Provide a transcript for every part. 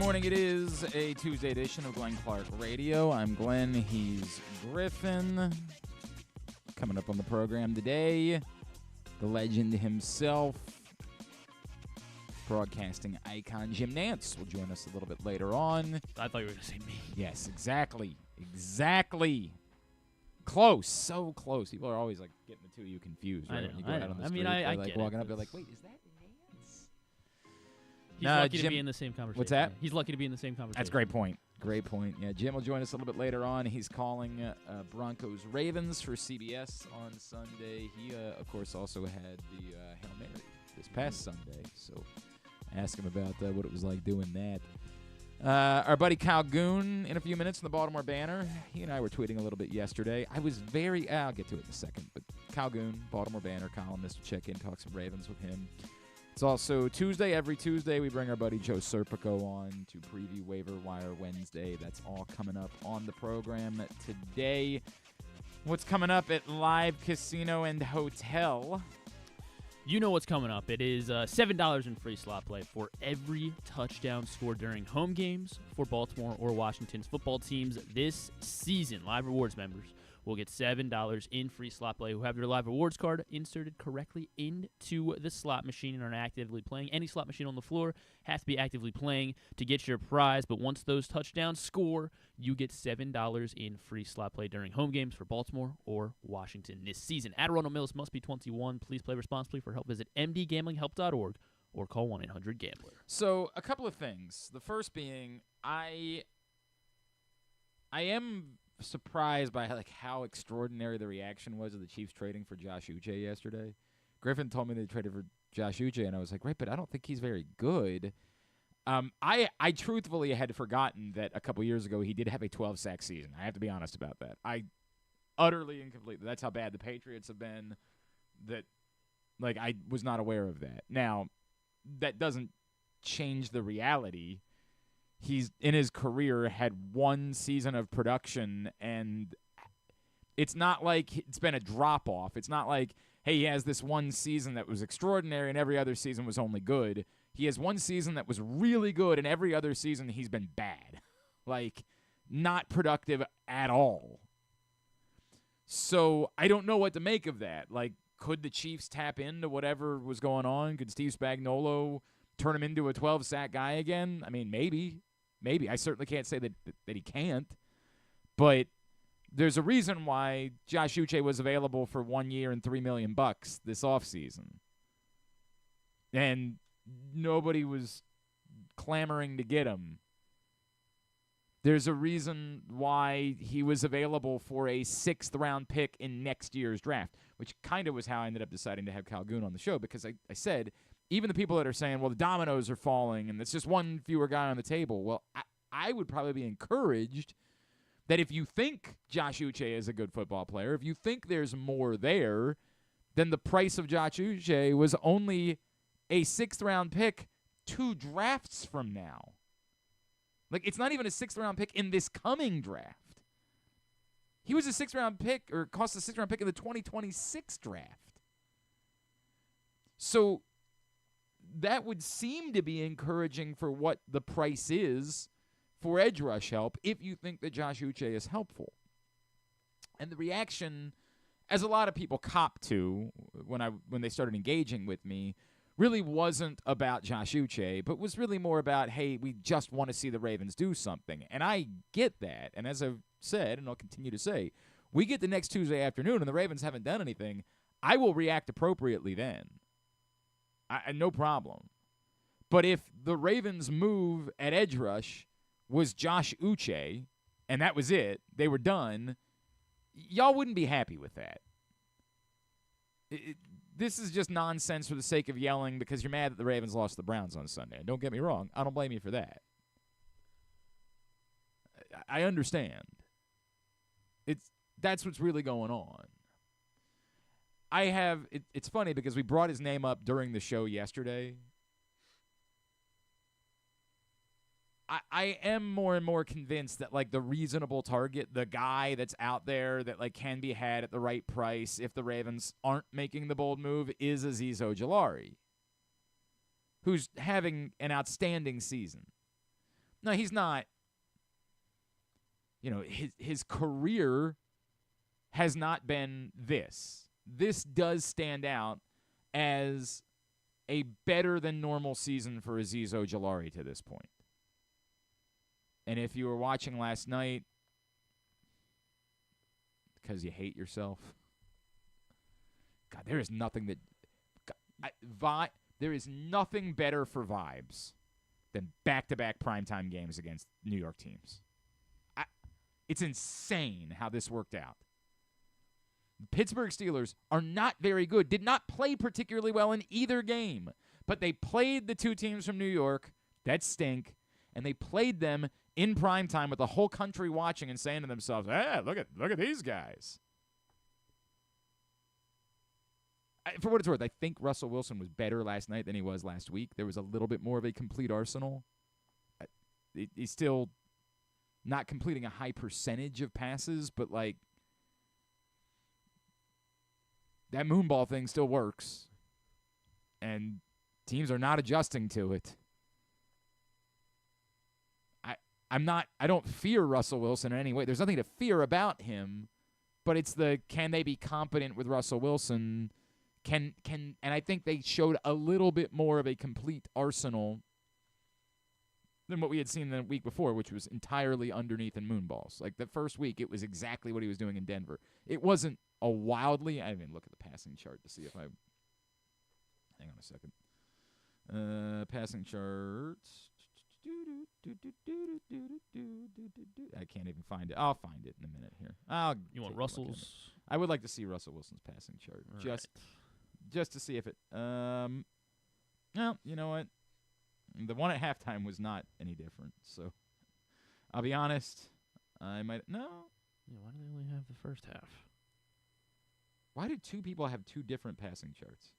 morning. It is a Tuesday edition of Glenn Clark Radio. I'm Glenn. He's Griffin. Coming up on the program today, the legend himself, broadcasting icon Jim Nantz will join us a little bit later on. I thought you were going to say me. Yes, exactly. Exactly. Close. So close. People are always like getting the two of you confused, right? I know, When you go out on the street, I they're get walking it. up, they're like, wait, is that Nantz? He's lucky to be in the same conversation. What's that? He's lucky to be in the same conversation. That's a great point. Great point. Yeah, Jim will join us a little bit later on. He's calling Broncos-Ravens for CBS on Sunday. He, of course, also had the Hail Mary this past Sunday, so ask him about what it was like doing that. Our buddy Kyle Goon in a few minutes in the Baltimore Banner. He and I were tweeting a little bit yesterday. I was I'll get to it in a second, but Kyle Goon, Baltimore Banner columnist, will check in, talk some Ravens with him. It's also Tuesday. Every Tuesday, we bring our buddy Joe Serpico on to preview Waiver-Wire Wednesday. That's all coming up on the program today. What's coming up at Live Casino and Hotel? You know what's coming up. It is $7 in free slot play for every touchdown scored during home games for Baltimore or Washington's football teams this season. Live Rewards members will get $7 in free slot play who have their Live Rewards card inserted correctly into the slot machine and are actively playing. Any slot machine on the floor has to be actively playing to get your prize, but once those touchdowns score, you get $7 in free slot play during home games for Baltimore or Washington this season. Adirondack Mills must be 21. Please play responsibly. For help, visit mdgamblinghelp.org or call 1-800-GAMBLER. So, a couple of things. The first being, I am surprised by how extraordinary the reaction was of the Chiefs trading for Josh Uche yesterday. Griffin told me they traded for Josh Uche, and I was like, right, but I don't think he's very good. I truthfully had forgotten that a couple years ago he did have a 12-sack season. I have to be honest about that. I utterly and completely. That's how bad the Patriots have been. That, I was not aware of that. Now, that doesn't change the reality. He's, in his career, had one season of production, and it's not like it's been a drop-off. It's not like, hey, he has this one season that was extraordinary and every other season was only good. He has one season that was really good, and every other season he's been bad. Not productive at all. So I don't know what to make of that. Could the Chiefs tap into whatever was going on? Could Steve Spagnuolo turn him into a 12-sack guy again? I mean, maybe. Maybe. I certainly can't say that he can't. But there's a reason why Josh Uche was available for 1 year and $3 million this offseason. And nobody was clamoring to get him. There's a reason why he was available for a 6th-round pick in next year's draft, which kind of was how I ended up deciding to have Kyle Goon on the show, because I said, even the people that are saying, well, the dominoes are falling and it's just one fewer guy on the table, well, I would probably be encouraged that if you think Josh Uche is a good football player, if you think there's more there, then the price of Josh Uche was only a 6th-round pick 2 drafts from now. It's not even a 6th-round pick in this coming draft. He was a 6th-round pick, or cost a 6th-round pick in the 2026 draft. So that would seem to be encouraging for what the price is for edge rush help if you think that Josh Uche is helpful. And the reaction, as a lot of people cop to when they started engaging with me, really wasn't about Josh Uche, but was really more about, hey, we just want to see the Ravens do something. And I get that. And as I've said, and I'll continue to say, we get the next Tuesday afternoon and the Ravens haven't done anything, I will react appropriately then. No problem. But if the Ravens' move at edge rush was Josh Uche, and that was it, they were done, y'all wouldn't be happy with that. This is just nonsense for the sake of yelling because you're mad that the Ravens lost the Browns on Sunday. Don't get me wrong. I don't blame you for that. I understand. That's what's really going on. It's funny because we brought his name up during the show yesterday. I am more and more convinced that the reasonable target, the guy that's out there that can be had at the right price if the Ravens aren't making the bold move, is Azeez Ojulari, who's having an outstanding season. No, he's not. His career has not been this. This does stand out as a better than normal season for Azeez Ojulari to this point. And if you were watching last night because you hate yourself, God, there is nothing better for vibes than back-to-back primetime games against New York teams. It's insane how this worked out. The Pittsburgh Steelers are not very good, did not play particularly well in either game, but they played the two teams from New York that stink, and they played them in primetime with the whole country watching and saying to themselves, "Hey, look at these guys." For what it's worth, I think Russell Wilson was better last night than he was last week. There was a little bit more of a complete arsenal. He's still not completing a high percentage of passes, but like that moonball thing still works, and teams are not adjusting to it. I don't fear Russell Wilson in any way. There's nothing to fear about him, but it's can they be competent with Russell Wilson? And I think they showed a little bit more of a complete arsenal than what we had seen the week before, which was entirely underneath and moonballs. Like the first week, it was exactly what he was doing in Denver. It wasn't a wildly. I didn't even look at the passing chart to see if I. Hang on a second. Passing charts. I can't even find it. I'll find it in a minute here. You want Russell's? I would like to see Russell Wilson's passing chart, just to see if it. Well, you know what? The one at halftime was not any different. So, I'll be honest. I might no. Yeah, why do they only have the first half? Why do two people have two different passing charts?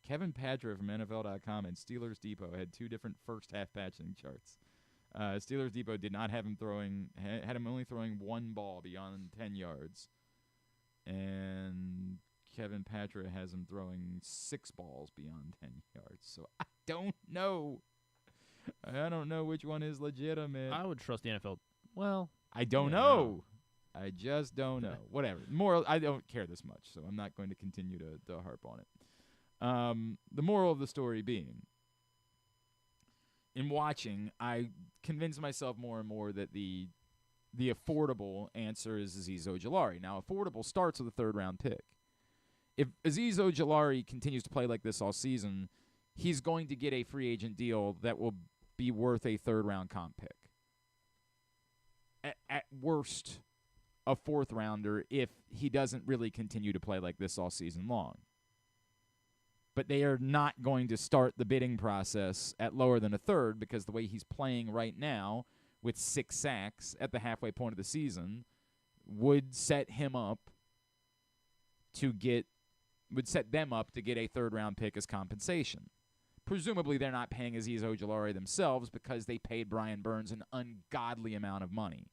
Kevin Padra from NFL.com and Steelers Depot had two different first-half passing charts. Steelers Depot did not have him throwing, had him only throwing one ball beyond 10 yards. And Kevin Padra has him throwing 6 balls beyond 10 yards. So I don't know. I don't know which one is legitimate. I would trust the NFL. Well, I don't know. I just don't know. Whatever. I don't care this much, so I'm not going to continue to harp on it. The moral of the story being, in watching, I convinced myself more and more that the affordable answer is Azeez Ojulari. Now, affordable starts with a third-round pick. If Azeez Ojulari continues to play like this all season, he's going to get a free agent deal that will be worth a third-round comp pick. At worst, a fourth-rounder if he doesn't really continue to play like this all season long. But they are not going to start the bidding process at lower than a third because the way he's playing right now with 6 sacks at the halfway point of the season would set them up to get a third-round pick as compensation. Presumably they're not paying Azeez Ojulari themselves because they paid Brian Burns an ungodly amount of money.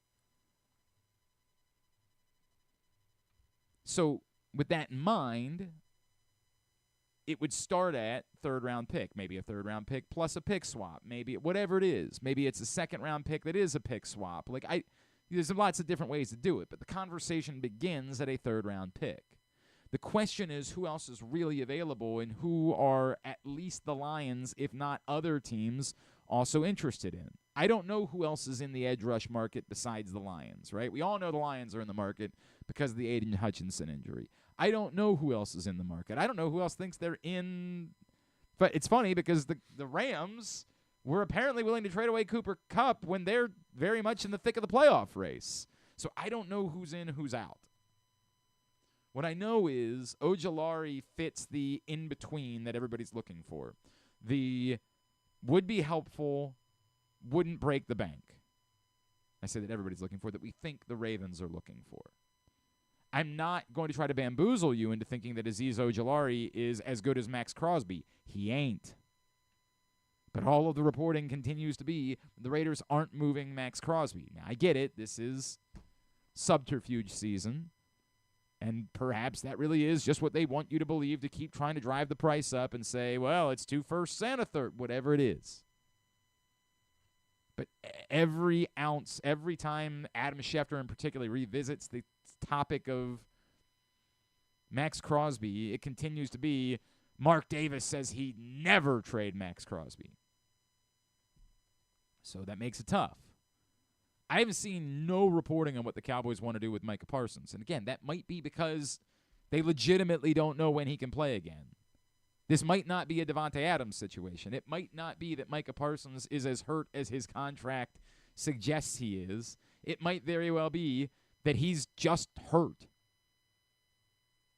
So with that in mind, it would start at third-round pick, maybe a third-round pick plus a pick swap, maybe whatever it is. Maybe it's a second-round pick that is a pick swap. There's lots of different ways to do it, but the conversation begins at a third-round pick. The question is who else is really available and who are at least the Lions, if not other teams, also interested in. I don't know who else is in the edge rush market besides the Lions, right? We all know the Lions are in the market because of the Aiden Hutchinson injury. I don't know who else is in the market. I don't know who else thinks they're in. But it's funny because the Rams were apparently willing to trade away Cooper Kupp when they're very much in the thick of the playoff race. So I don't know who's in, who's out. What I know is Ojulari fits the in-between that everybody's looking for. The would be helpful, wouldn't break the bank. I say that everybody's looking for, that we think the Ravens are looking for. I'm not going to try to bamboozle you into thinking that Azeez Ojulari is as good as Max Crosby. He ain't. But all of the reporting continues to be the Raiders aren't moving Max Crosby. Now, I get it. This is subterfuge season. And perhaps that really is just what they want you to believe to keep trying to drive the price up and say, well, it's 2 firsts and a third, whatever it is. But every ounce, every time Adam Schefter in particular revisits the topic of Max Crosby, it continues to be Mark Davis says he'd never trade Max Crosby. So that makes it tough. I haven't seen no reporting on what the Cowboys want to do with Micah Parsons. And again, that might be because they legitimately don't know when he can play again. This might not be a Devontae Adams situation. It might not be that Micah Parsons is as hurt as his contract suggests he is. It might very well be that he's just hurt.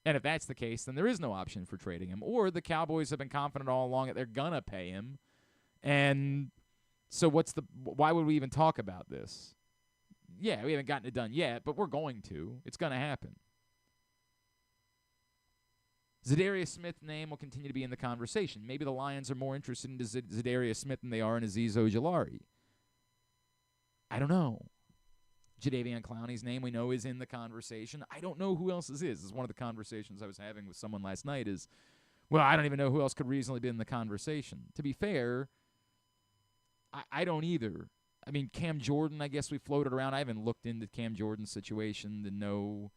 And if that's the case, then there is no option for trading him. Or the Cowboys have been confident all along that they're going to pay him. And so why would we even talk about this? Yeah, we haven't gotten it done yet, but we're going to. It's going to happen. Zadarius Smith's name will continue to be in the conversation. Maybe the Lions are more interested in Zadarius Smith than they are in Azeez Ojulari. I don't know. Jadeveon Clowney's name we know is in the conversation. I don't know who else's is. This is one of the conversations I was having with someone last night is, well, I don't even know who else could reasonably be in the conversation. To be fair, I don't either. I mean, Cam Jordan, I guess we floated around. I haven't looked into Cam Jordan's situation to know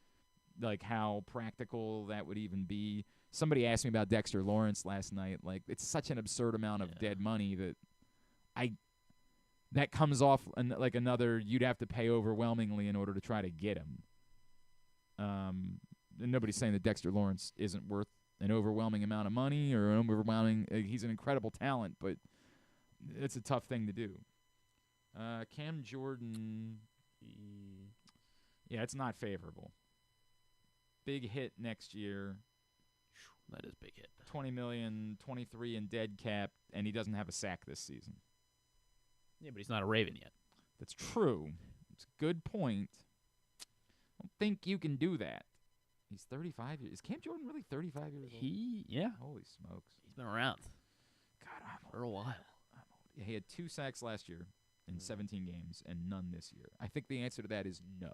like how practical that would even be. Somebody asked me about Dexter Lawrence last night. Like, it's such an absurd amount of dead money that comes off like another you'd have to pay overwhelmingly in order to try to get him. And nobody's saying that Dexter Lawrence isn't worth an overwhelming amount of money or an overwhelming he's an incredible talent, but it's a tough thing to do. Cam Jordan, yeah, it's not favorable. Big hit next year. That is big hit. $20 million, 23 in dead cap, and he doesn't have a sack this season. Yeah, but he's not a Raven yet. That's true. It's a good point. I don't think you can do that. He's 35 years. Is Cam Jordan really 35 years old? Yeah. Holy smokes. He's been around. God, I'm for a while. Yeah, he had 2 sacks last year in 17 games and none this year. I think the answer to that is no.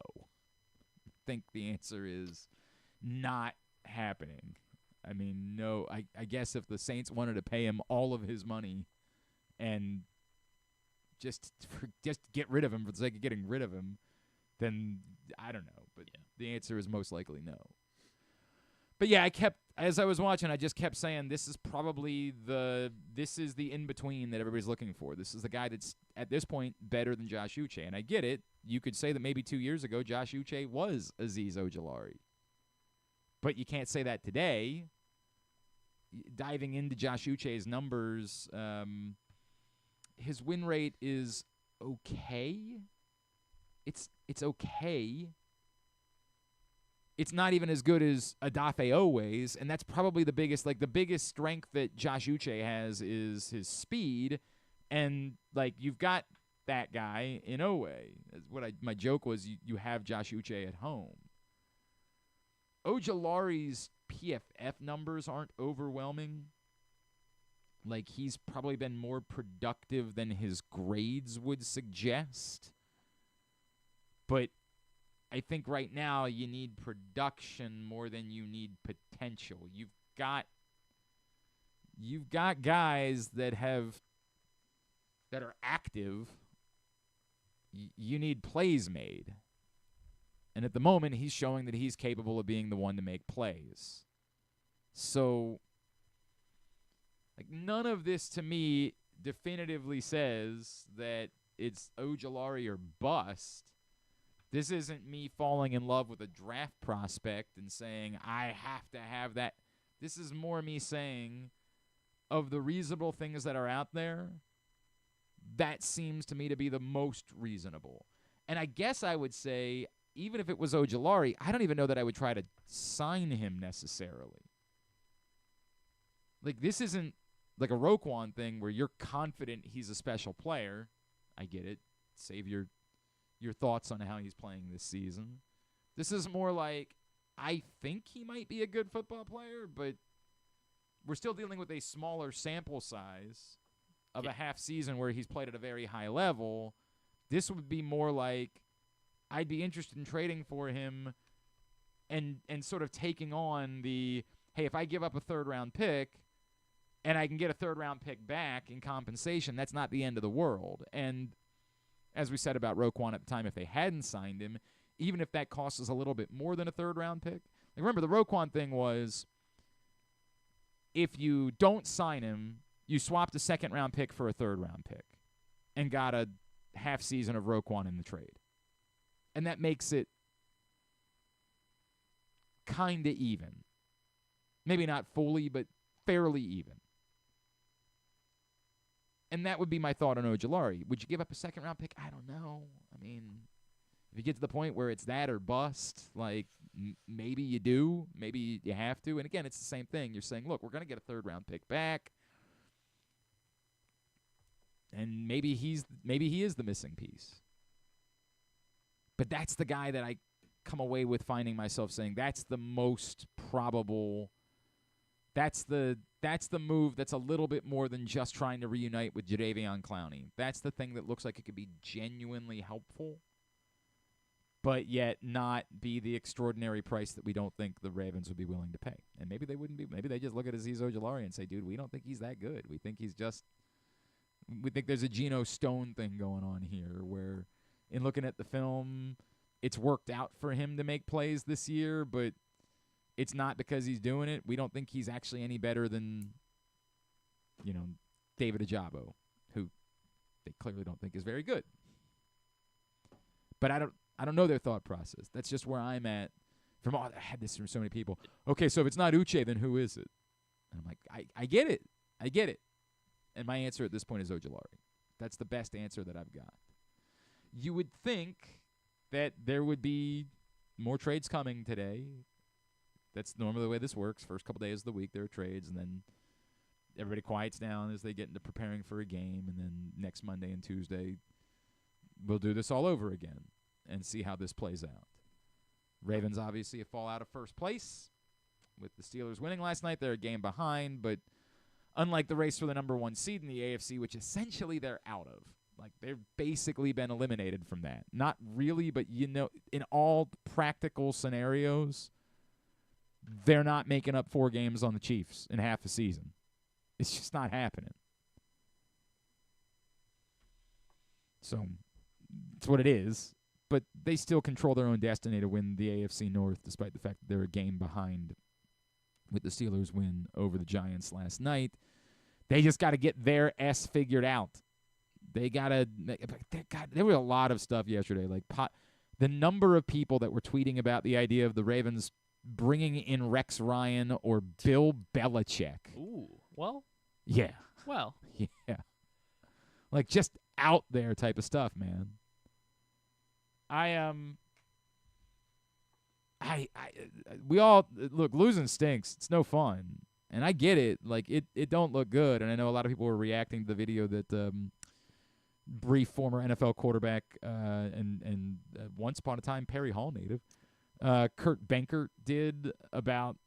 I think the answer is not happening. I mean, no. I guess if the Saints wanted to pay him all of his money and just get rid of him for the sake of getting rid of him, then I don't know. But the answer is most likely no. But yeah, as I was watching, I just kept saying this is the in-between that everybody's looking for. This is the guy that's, at this point, better than Josh Uche. And I get it. You could say that maybe 2 years ago, Josh Uche was Azeez Ojulari. But you can't say that today. Diving into Josh Uche's numbers, his win rate is okay. It's okay. It's not even as good as Odafe Owe's, and that's probably the biggest strength that Josh Uche has is his speed, and you've got that guy in Owe. My joke was you have Josh Uche at home. Ojulari's PFF numbers aren't overwhelming. He's probably been more productive than his grades would suggest. But I think right now you need production more than you need potential. You've got guys that are active. You need plays made. And at the moment, he's showing that he's capable of being the one to make plays. So, none of this to me definitively says that it's Ojulari or bust. This isn't me falling in love with a draft prospect and saying, I have to have that. This is more me saying, of the reasonable things that are out there, that seems to me to be the most reasonable. And I guess I would say, even if it was Ojulari, I don't even know that I would try to sign him necessarily. This isn't like a Roquan thing where you're confident he's a special player. I get it. Save your thoughts on how he's playing this season. This is more like, I think he might be a good football player, but we're still dealing with a smaller sample size of a half season where he's played at a very high level. This would be more like, I'd be interested in trading for him and sort of taking on the, hey, if I give up a third-round pick and I can get a third-round pick back in compensation, that's not the end of the world. And as we said about Roquan at the time, if they hadn't signed him, even if that costs us a little bit more than a third-round pick. Like, remember, the Roquan thing was if you don't sign him, you swapped a second-round pick for a third-round pick and got a half season of Roquan in the trade. And that makes it kind of even. Maybe not fully, but fairly even. And that would be my thought on Ojulari. Would you give up a second-round pick? I don't know. I mean, if you get to the point where it's that or bust, like maybe you do. Maybe you have to. And, again, it's the same thing. You're saying, look, we're going to get a third-round pick back. And maybe he is the missing piece. But that's the guy that I come away with finding myself saying that's the most probable. That's the move that's a little bit more than just trying to reunite with Jadeveon Clowney. That's the thing that looks like it could be genuinely helpful, but yet not be the extraordinary price that we don't think the Ravens would be willing to pay. And maybe they wouldn't be. Maybe they just look at Azeez Ojulari and say, dude, we don't think he's that good. We think there's a Geno Stone thing going on here where in looking at the film, it's worked out for him to make plays this year, but it's not because he's doing it. We don't think he's actually any better than, David Ojabo, who they clearly don't think is very good. But I don't know their thought process. That's just where I'm at. I had this from so many people. Okay, so if it's not Uche, then who is it? And I'm like, I get it. I get it. And my answer at this point is Ojulari. That's the best answer that I've got. You would think that there would be more trades coming today. That's normally the way this works. First couple days of the week, there are trades, and then everybody quiets down as they get into preparing for a game, and then next Monday and Tuesday, we'll do this all over again and see how this plays out. Ravens obviously fall out of first place with the Steelers winning last night. They're a game behind, but unlike the race for the number 1 seed in the AFC, which essentially they're out of. Like, they've basically been eliminated from that. Not really, but, in all practical scenarios, they're not making up 4 games on the Chiefs in half a season. It's just not happening. So, it's what it is. But they still control their own destiny to win the AFC North, despite the fact that they're a game behind with the Steelers' win over the Giants last night. They just got to get their S figured out. They got to – there was a lot of stuff yesterday. Like the number of people that were tweeting about the idea of the Ravens bringing in Rex Ryan or Bill Belichick. Ooh, well. Yeah. Well. Yeah. Like just out there type of stuff, man. We all look, losing stinks. It's no fun. And I get it. Like it don't look good. And I know a lot of people were reacting to the video that brief former NFL quarterback and once upon a time Perry Hall native Kurt Benkert did about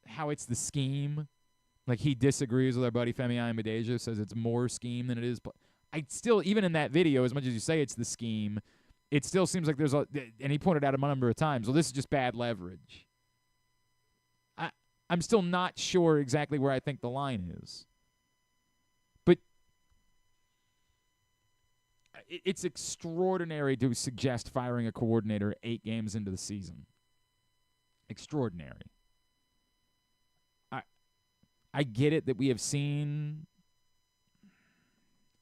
how it's the scheme. Like he disagrees with our buddy Femi Aiyemade, says it's more scheme than it is. But I still, even in that video, as much as you say it's the scheme, it still seems like there's and he pointed out a number of times, well, this is just bad leverage. I'm still not sure exactly where I think the line is. But it's extraordinary to suggest firing a coordinator 8 games into the season. Extraordinary. I get it that we have seen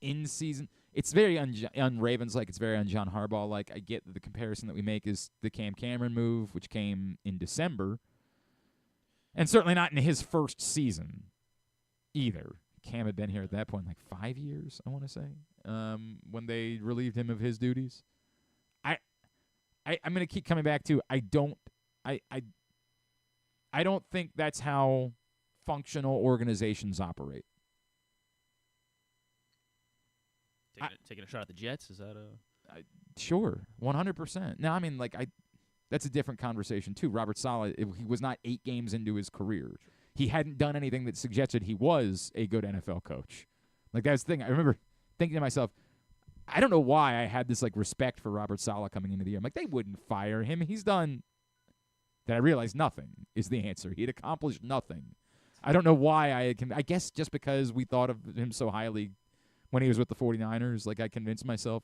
in season. It's very un-Ravens like. It's very un-John Harbaugh like. I get that the comparison that we make is the Cam Cameron move, which came in December, and certainly not in his first season either. Cam had been here at that point like 5 years, I want to say, when they relieved him of his duties. I'm going to keep coming back to I don't think that's how functional organizations operate. Taking a shot at the Jets, is that sure, 100%. Now, I mean, that's a different conversation too. Robert Saleh, he was not 8 games into his career. He hadn't done anything that suggested he was a good NFL coach. Like, that's the thing. I remember thinking to myself, I don't know why I had this respect for Robert Saleh coming into the year. I'm like, they wouldn't fire him. He's done. Then I realized nothing is the answer. He had accomplished nothing. I don't know why I guess just because we thought of him so highly when he was with the 49ers. Like, I convinced myself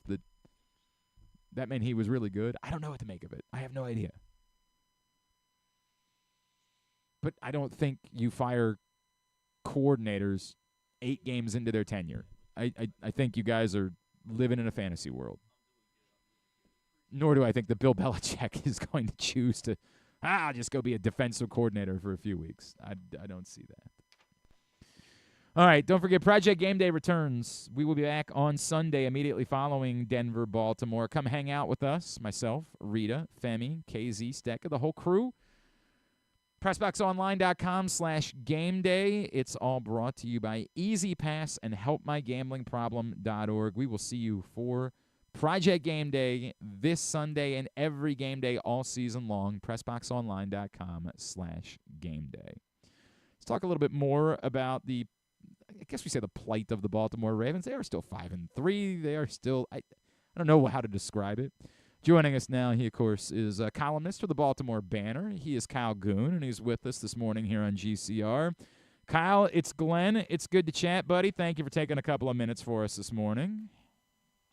that meant he was really good. I don't know what to make of it. I have no idea. But I don't think you fire coordinators 8 games into their tenure. I think you guys are living in a fantasy world. Nor do I think that Bill Belichick is going to choose to, I'll just go be a defensive coordinator for a few weeks. I don't see that. All right, don't forget, Project Game Day returns. We will be back on Sunday immediately following Denver-Baltimore. Come hang out with us, myself, Rita, Femi, KZ, Stecca, the whole crew. PressBoxOnline.com/gameday. It's all brought to you by Easy Pass and HelpMyGamblingProblem.org. We will see you for Project Game Day this Sunday and every game day all season long. PressBoxOnline.com/gameday. Let's talk a little bit more about the plight of the Baltimore Ravens. They are still 5-3. They are still, I don't know how to describe it. Joining us now, he, of course, is a columnist for the Baltimore Banner. He is Kyle Goon, and he's with us this morning here on GCR. Kyle, it's Glenn. It's good to chat, buddy. Thank you for taking a couple of minutes for us this morning.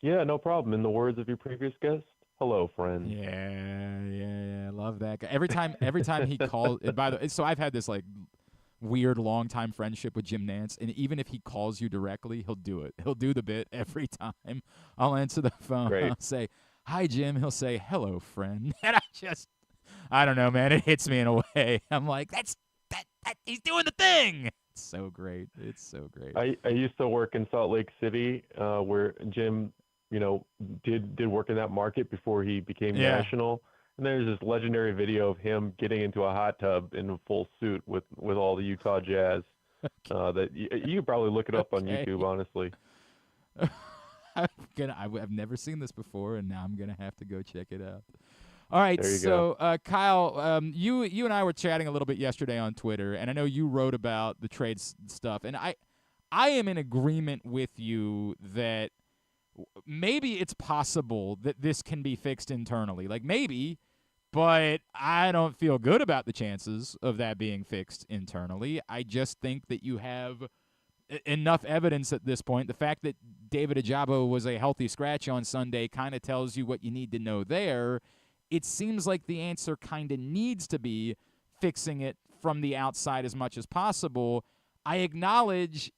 Yeah, no problem. In the words of your previous guest, hello, friend. Yeah. Love that guy. Every time he calls, by the way, so I've had this, like, weird long-time friendship with Jim Nantz, and even if he calls you directly, he'll do it. He'll do the bit every time. I'll answer the phone. Great. I'll say, hi, Jim. He'll say, hello, friend. And I don't know, man. It hits me in a way. I'm like, that he's doing the thing. It's so great. It's so great. I used to work in Salt Lake City, where Jim, did work in that market before he became national. And there's this legendary video of him getting into a hot tub in a full suit with all the Utah Jazz. That you could probably look it up on YouTube, honestly. I've never seen this before, and now I'm gonna have to go check it out. All right, there you so go. Kyle, you and I were chatting a little bit yesterday on Twitter, and I know you wrote about the trade stuff, and I am in agreement with you that maybe it's possible that this can be fixed internally. Like, maybe, but I don't feel good about the chances of that being fixed internally. I just think that you have enough evidence at this point. The fact that David Ojabo was a healthy scratch on Sunday kind of tells you what you need to know there. It seems like the answer kind of needs to be fixing it from the outside as much as possible. I acknowledge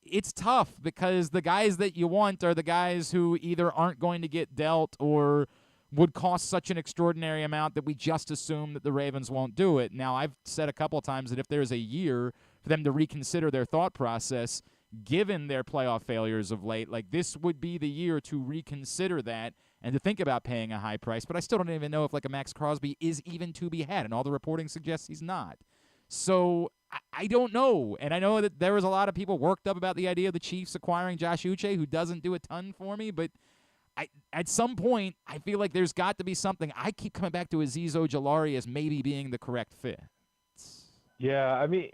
it's tough because the guys that you want are the guys who either aren't going to get dealt or would cost such an extraordinary amount that we just assume that the Ravens won't do it. Now, I've said a couple of times that if there's a year for them to reconsider their thought process, given their playoff failures of late, like, this would be the year to reconsider that and to think about paying a high price. But I still don't even know if, like, a Max Crosby is even to be had, and all the reporting suggests he's not. So I don't know, and I know that there was a lot of people worked up about the idea of the Chiefs acquiring Josh Uche, who doesn't do a ton for me, but at some point, I feel like there's got to be something. I keep coming back to Azeez Ojulari as maybe being the correct fit. Yeah, I mean,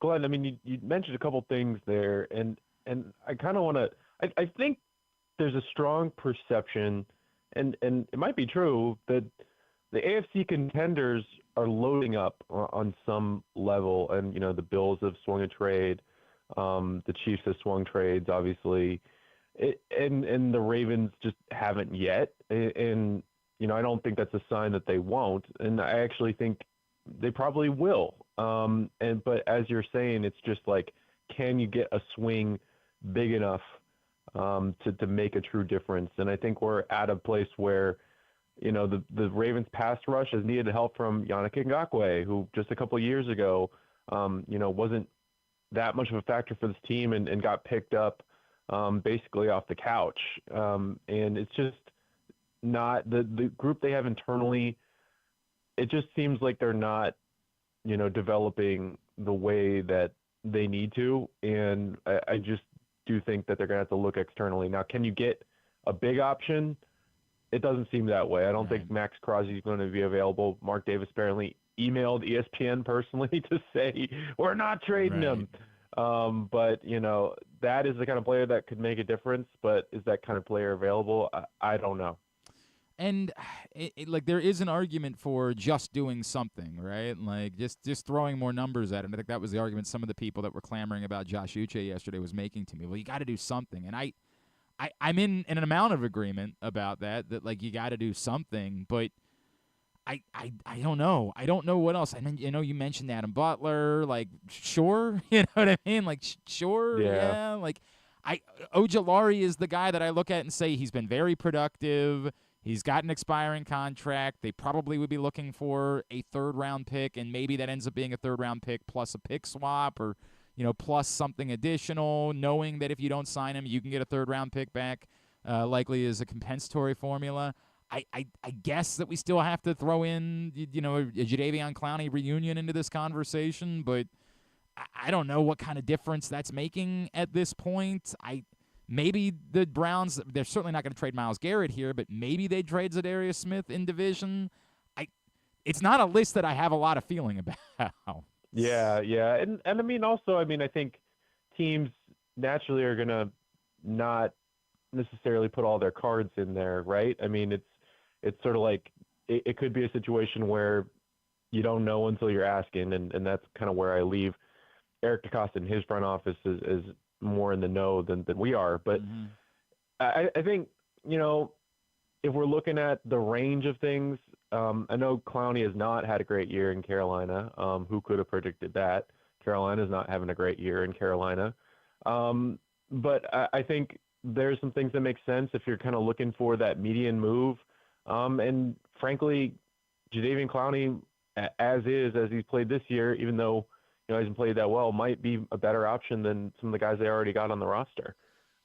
Glenn, I mean, you mentioned a couple things there, and I kind of want to – I think there's a strong perception, and it might be true, that the AFC contenders are loading up on some level, and, the Bills have swung a trade. The Chiefs have swung trades, obviously. And the Ravens just haven't yet. And, I don't think that's a sign that they won't. And I actually think they probably will. But as you're saying, it's just like, can you get a swing big enough to make a true difference? And I think we're at a place where, the Ravens pass rush has needed help from Yannick Ngakoue, who just a couple of years ago, wasn't that much of a factor for this team and got picked up basically off the couch. And it's just not the group they have internally. It just seems like they're not, developing the way that they need to. And I just do think that they're going to have to look externally. Now, can you get a big option? It doesn't seem that way. I don't think Max Crosby is going to be available. Mark Davis apparently emailed ESPN personally to say, we're not trading him. But, that is the kind of player that could make a difference. But is that kind of player available? I don't know. And like there is an argument for just doing something, right? Like just throwing more numbers at him. I think that was the argument some of the people that were clamoring about Josh Uche yesterday was making to me. Well, you got to do something, and I'm in an amount of agreement about that like you got to do something, but I don't know. I don't know what else. I mean, you mentioned Adam Butler, like sure, you know what I mean? Like sure, yeah. Like Ojulari is the guy that I look at and say he's been very productive. He's got an expiring contract. They probably would be looking for a third-round pick, and maybe that ends up being a third-round pick plus a pick swap or, plus something additional, knowing that if you don't sign him, you can get a third-round pick back, likely as a compensatory formula. I guess that we still have to throw in, a Jadeveon Clowney reunion into this conversation, but I don't know what kind of difference that's making at this point. Maybe the Browns, they're certainly not going to trade Myles Garrett here, but maybe they trade Zadarius Smith in division. It's not a list that I have a lot of feeling about. Yeah. And I mean, also, I think teams naturally are going to not necessarily put all their cards in there, right? I mean, it's sort of like it could be a situation where you don't know until you're asking, and that's kind of where I leave Eric DeCosta and his front office is more in the know than we are. But I think, if we're looking at the range of things, I know Clowney has not had a great year in Carolina. Who could have predicted that? Carolina's not having a great year in Carolina. But I think there's some things that make sense if you're kind of looking for that median move. And frankly, Jadeveon Clowney, as he's played this year, even though he hasn't played that well, might be a better option than some of the guys they already got on the roster.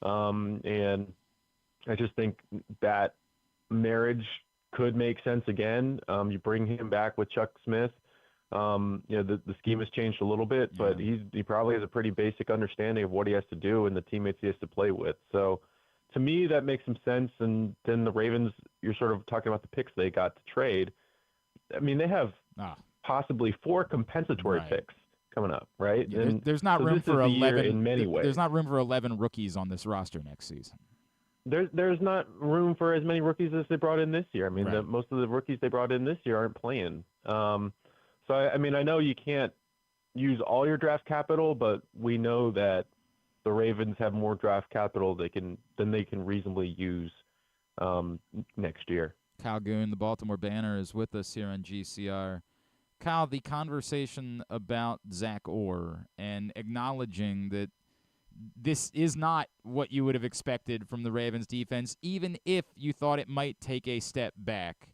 And I just think that marriage could make sense again. You bring him back with Chuck Smith. The scheme has changed a little bit, but he probably has a pretty basic understanding of what he has to do and the teammates he has to play with. So to me, that makes some sense. And then the Ravens, you're sort of talking about the picks they got to trade. I mean, they have possibly 4 compensatory picks coming up, right? Yeah, there's not room for 11 in many ways. There's not room for 11 rookies on this roster next season. There's not room for as many rookies as they brought in this year. I mean, most of the rookies they brought in this year aren't playing. So I mean, I know you can't use all your draft capital, but we know that the Ravens have more draft capital than they can reasonably use next year. Kyle Goon, the Baltimore Banner, is with us here on GCR. Kyle, the conversation about Zach Orr and acknowledging that this is not what you would have expected from the Ravens defense, even if you thought it might take a step back.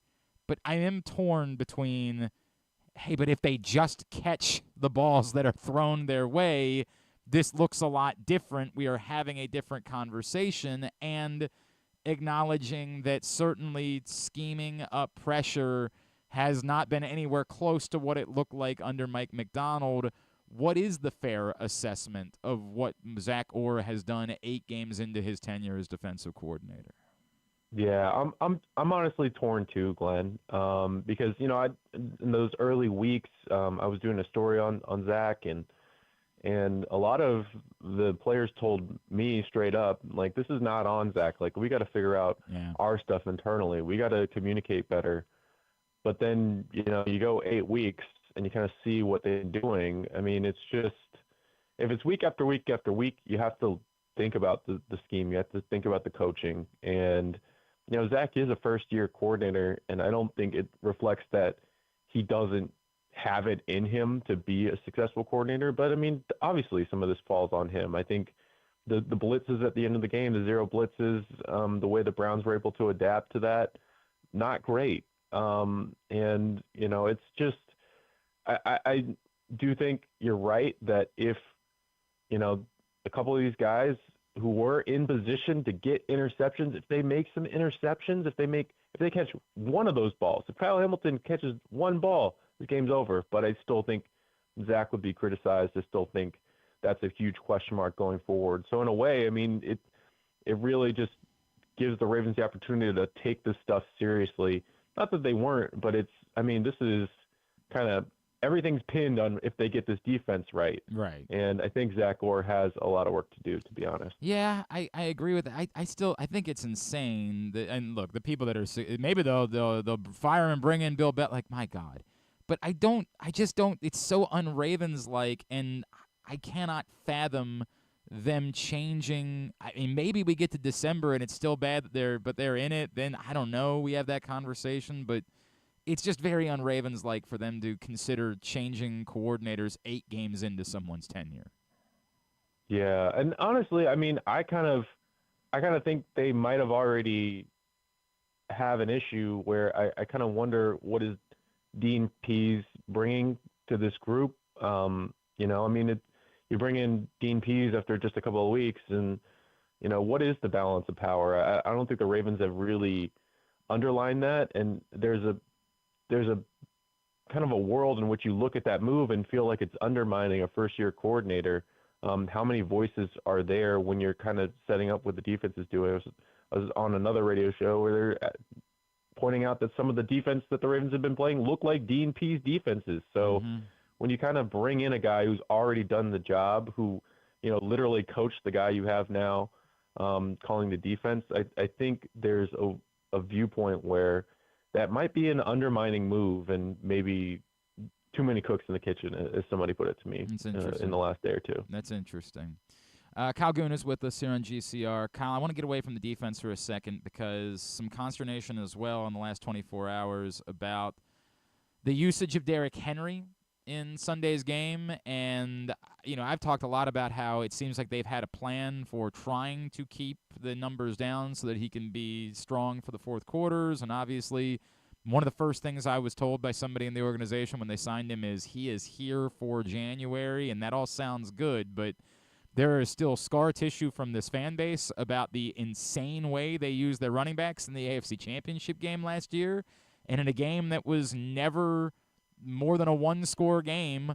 But I am torn between, hey, but if they just catch the balls that are thrown their way, this looks a lot different. We are having a different conversation, and acknowledging that certainly scheming up pressure has not been anywhere close to what it looked like under Mike Macdonald. What is the fair assessment of what Zach Orr has done 8 games into his tenure as defensive coordinator? Yeah, I'm honestly torn too, Glenn, because in those early weeks I was doing a story on Zach, and a lot of the players told me straight up, like, this is not on Zach. Like, we got to figure out our stuff internally. We got to communicate better. But then, you go 8 weeks and you kind of see what they're doing. I mean, it's just, if it's week after week after week, you have to think about the scheme. You have to think about the coaching. And, Zach is a first-year coordinator, and I don't think it reflects that he doesn't have it in him to be a successful coordinator. But, I mean, obviously some of this falls on him. I think the blitzes at the end of the game, the 0 blitzes, the way the Browns were able to adapt to that, not great. And, it's just, I do think you're right that if, a couple of these guys who were in position to get interceptions, if they make some interceptions, if they catch one of those balls, if Kyle Hamilton catches one ball, the game's over. But I still think Zach would be criticized. I still think that's a huge question mark going forward. So in a way, I mean, it really just gives the Ravens the opportunity to take this stuff seriously. Not that they weren't, but this is kind of everything's pinned on if they get this defense right. Right. And I think Zach Orr has a lot of work to do, to be honest. Yeah, I agree with that. I think it's insane that, and look, the people that are maybe they'll fire him and bring in Bill Bell. Like, my God, but I just don't. It's so un-Ravens like, and I cannot fathom them changing. I mean, maybe we get to December and it's still bad that they're in it. Then I don't know. We have that conversation, but it's just very un-Ravens like for them to consider changing coordinators 8 games into someone's tenure. Yeah, and honestly, I mean, I kind of think they might have already have an issue where I kind of wonder what is Dean Pease bringing to this group. I mean, you bring in Dean Pease after just a couple of weeks, and what is the balance of power? I don't think the Ravens have really underlined that, and there's a kind of a world in which you look at that move and feel like it's undermining a first-year coordinator. How many voices are there when you're kind of setting up what the defense is doing? I was on another radio show where they're pointing out that some of the defense that the Ravens have been playing look like Dean Pease defenses. So when you kind of bring in a guy who's already done the job, who literally coached the guy you have now calling the defense, I think there's a viewpoint where that might be an undermining move and maybe too many cooks in the kitchen, as somebody put it to me in the last day or two. That's interesting. Kyle Goon is with us here on GCR. Kyle, I want to get away from the defense for a second because some consternation as well in the last 24 hours about the usage of Derrick Henry in Sunday's game. And, I've talked a lot about how it seems like they've had a plan for trying to keep the numbers down so that he can be strong for the fourth quarters. And obviously, one of the first things I was told by somebody in the organization when they signed him is he is here for January, and that all sounds good, but there is still scar tissue from this fan base about the insane way they used their running backs in the AFC Championship game last year, and in a game that was never more than a one-score game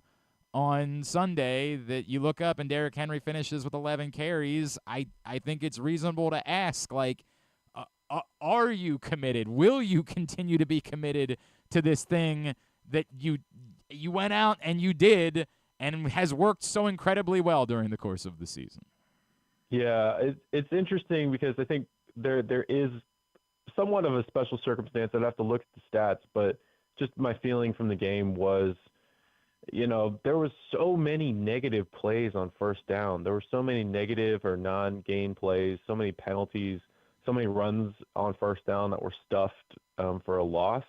on Sunday that you look up and Derrick Henry finishes with 11 carries. I think it's reasonable to ask, like, are you committed? Will you continue to be committed to this thing that you went out and you did and has worked so incredibly well during the course of the season? Yeah, it's interesting because I think there is somewhat of a special circumstance. I'd have to look at the stats, but just my feeling from the game was, there was so many negative plays on first down. There were so many negative or non-gain plays, so many penalties, so many runs on first down that were stuffed for a loss.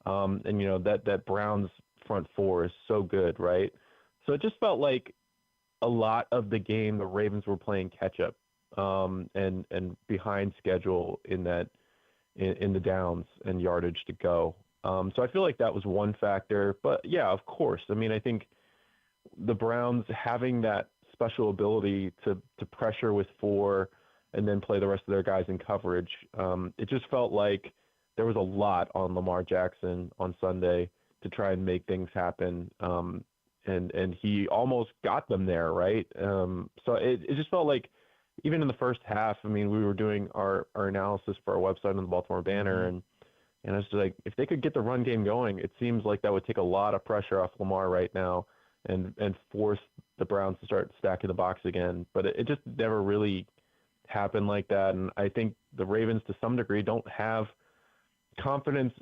And that Browns front four is so good, right? So it just felt like a lot of the game the Ravens were playing catch up and behind schedule in the downs and yardage to go. So I feel like that was one factor. But yeah, of course. I mean, I think the Browns having that special ability to pressure with 4 and then play the rest of their guys in coverage. It just felt like there was a lot on Lamar Jackson on Sunday to try and make things happen. And he almost got them there, right? So it just felt like even in the first half, I mean, we were doing our analysis for our website on the Baltimore Banner, and I was just like, if they could get the run game going, it seems like that would take a lot of pressure off Lamar right now and force the Browns to start stacking the box again. But it just never really happen like that. And I think the Ravens to some degree don't have confidence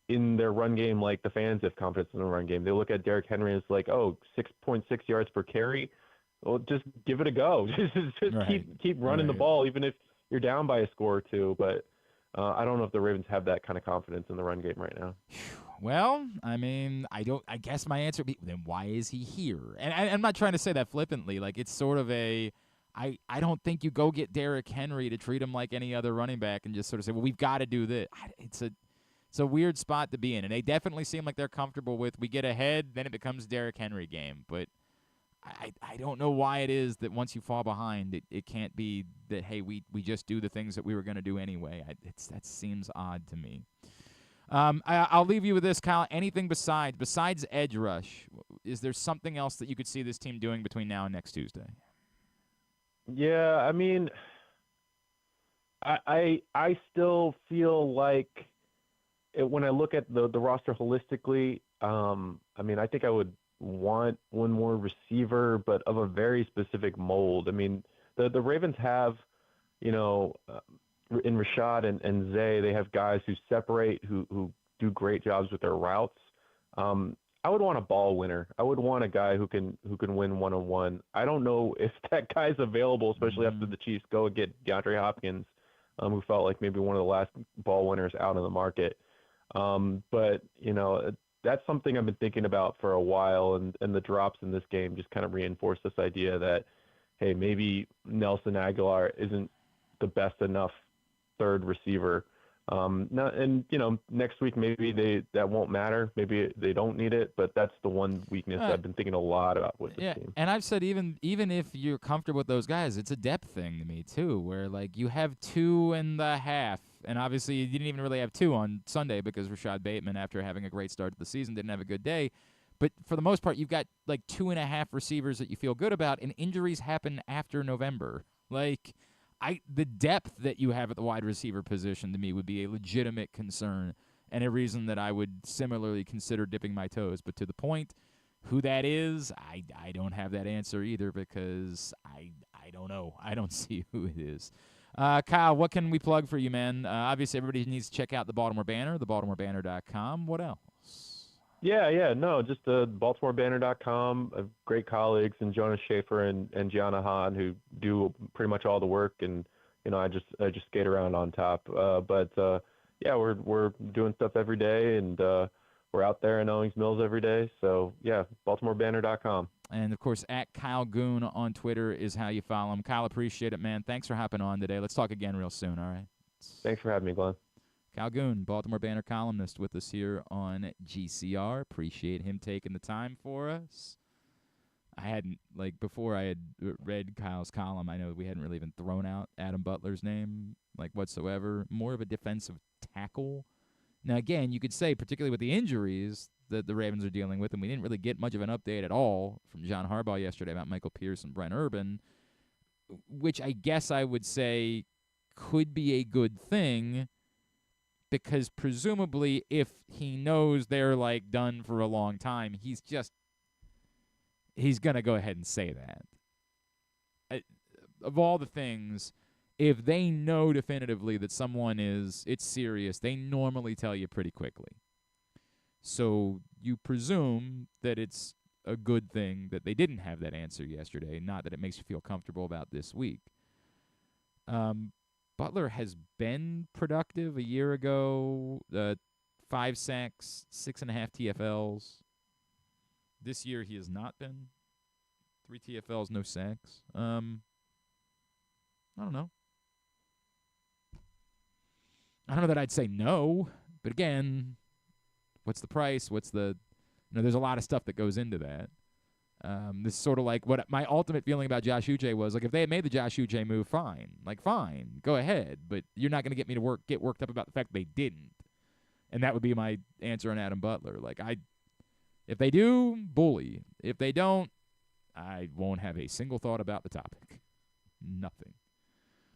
in their run game like the fans have confidence in the run game. They look at Derrick Henry as like, 6.6 yards per carry. Well, just give it a go. just right. keep running the ball, even if you're down by a score or two. But I don't know if the Ravens have that kind of confidence in the run game right now. Well, I mean, I guess my answer would be, then why is he here? And I'm not trying to say that flippantly. Like, it's sort of I don't think you go get Derrick Henry to treat him like any other running back and just sort of say, well, we've got to do this. It's a weird spot to be in. And they definitely seem like they're comfortable with, we get ahead, then it becomes Derrick Henry game. But I don't know why it is that once you fall behind, it can't be that, hey, we just do the things that we were going to do anyway. That seems odd to me. I'll leave you with this, Kyle. Anything besides edge rush, is there something else that you could see this team doing between now and next Tuesday? Yeah, I mean, I still feel like when I look at the roster holistically, I mean, I think I would want one more receiver, but of a very specific mold. I mean, the Ravens have, in Rashad and Zay, they have guys who separate, who do great jobs with their routes. I would want a ball winner. I would want a guy who can win one-on-one. I don't know if that guy's available, especially after the Chiefs go and get DeAndre Hopkins, who felt like maybe one of the last ball winners out in the market. But that's something I've been thinking about for a while, and the drops in this game just kind of reinforce this idea that, hey, maybe Nelson Aguilar isn't the best enough third receiver. Next week maybe that won't matter. Maybe they don't need it, but that's the one weakness I've been thinking a lot about with this team. And I've said even if you're comfortable with those guys, it's a depth thing to me too, where like you have 2.5, and obviously you didn't even really have 2 on Sunday because Rashad Bateman, after having a great start to the season, didn't have a good day. But for the most part, you've got like 2.5 receivers that you feel good about, and injuries happen after November. Like, the depth that you have at the wide receiver position to me would be a legitimate concern and a reason that I would similarly consider dipping my toes. But to the point, who that is, I don't have that answer either because I don't know. I don't see who it is. Kyle, what can we plug for you, man? Obviously, everybody needs to check out the Baltimore Banner, thebaltimorebanner.com. What else? Just BaltimoreBanner.com. Great colleagues and Jonas Schaefer and Gianna Hahn who do pretty much all the work, and I just skate around on top. We're doing stuff every day, and we're out there in Owings Mills every day. So BaltimoreBanner.com. And of course, at Kyle Goon on Twitter is how you follow him. Kyle, appreciate it, man. Thanks for hopping on today. Let's talk again real soon. All right. Thanks for having me, Glenn. Kyle Goon, Baltimore Banner columnist with us here on GCR. Appreciate him taking the time for us. I hadn't, before I had read Kyle's column, I know we hadn't really even thrown out Adam Butler's name, whatsoever. More of a defensive tackle. Now, again, you could say, particularly with the injuries that the Ravens are dealing with, and we didn't really get much of an update at all from John Harbaugh yesterday about Michael Pierce and Brent Urban, which I guess I would say could be a good thing, because presumably if he knows they're done for a long time, he's going to go ahead and say that. Of all the things, if they know definitively that someone it's serious, they normally tell you pretty quickly. So you presume that it's a good thing that they didn't have that answer yesterday, not that it makes you feel comfortable about this week. Butler has been productive. A year ago, 5 sacks, 6.5 TFLs. This year he has not been. 3 TFLs, no sacks. I don't know. I don't know that I'd say no, but again, what's the price? There's a lot of stuff that goes into that. This is sort of like what my ultimate feeling about Josh Uche was. If they had made the Josh Uche move, fine. Fine, go ahead. But you're not going to get me to get worked up about the fact they didn't. And that would be my answer on Adam Butler. If they do, bully. If they don't, I won't have a single thought about the topic. Nothing.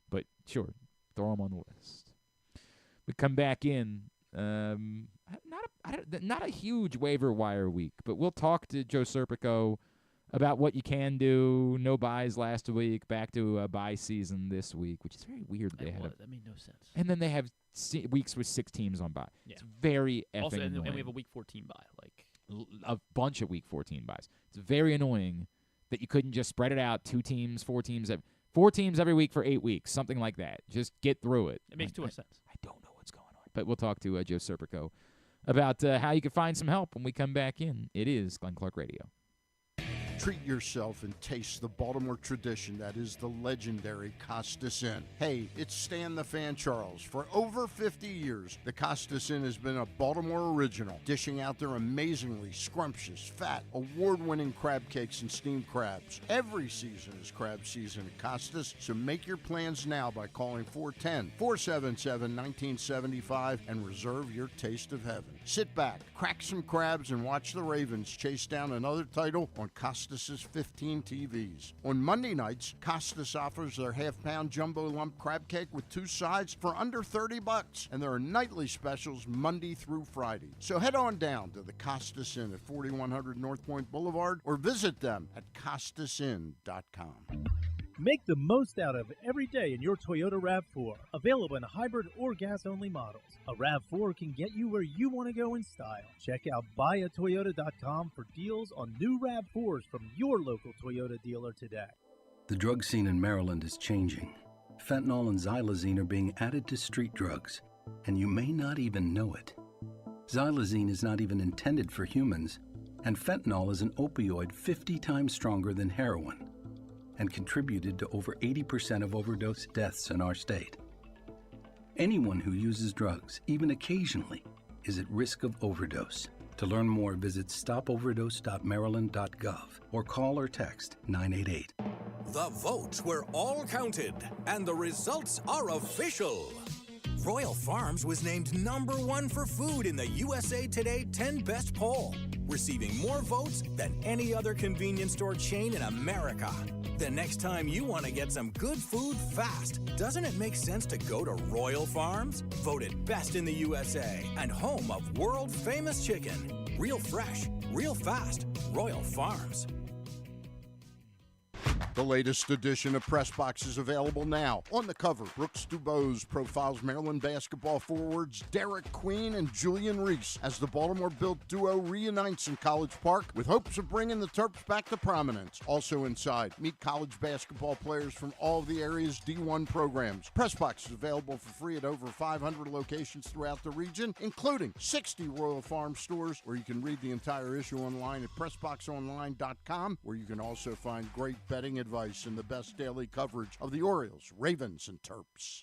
But sure, throw them on the list. We come back in. Not a huge waiver wire week, but we'll talk to Joe Serpico about what you can do. No buys last week, back to a buy season this week, which is very weird. That made no sense. And then they have weeks with 6 teams on bye. Yeah. It's very effing also, and annoying. We have a week 14 bye. A bunch of week 14 buys. It's very annoying that you couldn't just spread it out, 2 teams, 4 teams, 4 teams every week for 8 weeks, something like that. Just get through it. It makes too much sense. I don't know what's going on. But we'll talk to Joe Serpico about how you can find some help when we come back in. It is Glenn Clark Radio. Treat yourself and taste the Baltimore tradition that is the legendary Costas Inn. Hey, it's Stan the Fan Charles. For over 50 years, the Costas Inn has been a Baltimore original, dishing out their amazingly scrumptious, fat, award-winning crab cakes and steamed crabs. Every season is crab season at Costas, so make your plans now by calling 410-477-1975 and reserve your taste of heaven. Sit back, crack some crabs, and watch the Ravens chase down another title on Costas Costas' 15 TVs. On Monday nights, Costas offers their half-pound jumbo lump crab cake with 2 sides for under $30, and there are nightly specials Monday through Friday. So head on down to the Costas Inn at 4100 North Point Boulevard or visit them at costasinn.com. Make the most out of every day in your Toyota RAV4. Available in hybrid or gas-only models. A RAV4 can get you where you want to go in style. Check out buyatoyota.com for deals on new RAV4s from your local Toyota dealer today. The drug scene in Maryland is changing. Fentanyl and xylazine are being added to street drugs, and you may not even know it. Xylazine is not even intended for humans, and fentanyl is an opioid 50 times stronger than heroin, and contributed to over 80% of overdose deaths in our state. Anyone who uses drugs, even occasionally, is at risk of overdose. To learn more, visit stopoverdose.maryland.gov or call or text 988. The votes were all counted, and the results are official. Royal Farms was named #1 for food in the USA Today 10 Best poll, receiving more votes than any other convenience store chain in America. The next time you want to get some good food fast, doesn't it make sense to go to Royal Farms? Voted best in the USA and home of world-famous chicken. Real fresh, real fast, Royal Farms. The latest edition of Press Box is available now. On the cover, Brooks Dubose profiles Maryland basketball forwards Derek Queen and Julian Reese as the Baltimore-built duo reunites in College Park with hopes of bringing the Terps back to prominence. Also inside, meet college basketball players from all of the area's D1 programs. Press Box is available for free at over 500 locations throughout the region, including 60 Royal Farm stores, where you can read the entire issue online at PressBoxOnline.com, where you can also find great betting advice and the best daily coverage of the Orioles, Ravens, and Terps.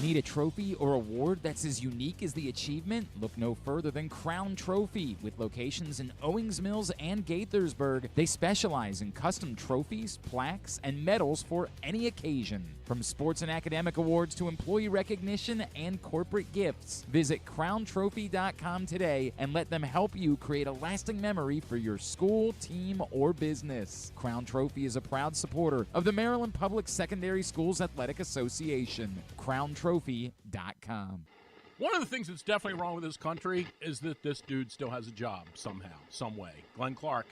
Need a trophy or award that's as unique as the achievement? Look no further than Crown Trophy. With locations in Owings Mills and Gaithersburg, they specialize in custom trophies, plaques, and medals for any occasion. From sports and academic awards to employee recognition and corporate gifts, visit crowntrophy.com today and let them help you create a lasting memory for your school, team, or business. Crown Trophy is a proud supporter of the Maryland Public Secondary Schools Athletic Association. crowntrophy.com. One of the things that's definitely wrong with this country is that this dude still has a job somehow, some way. Glenn Clark.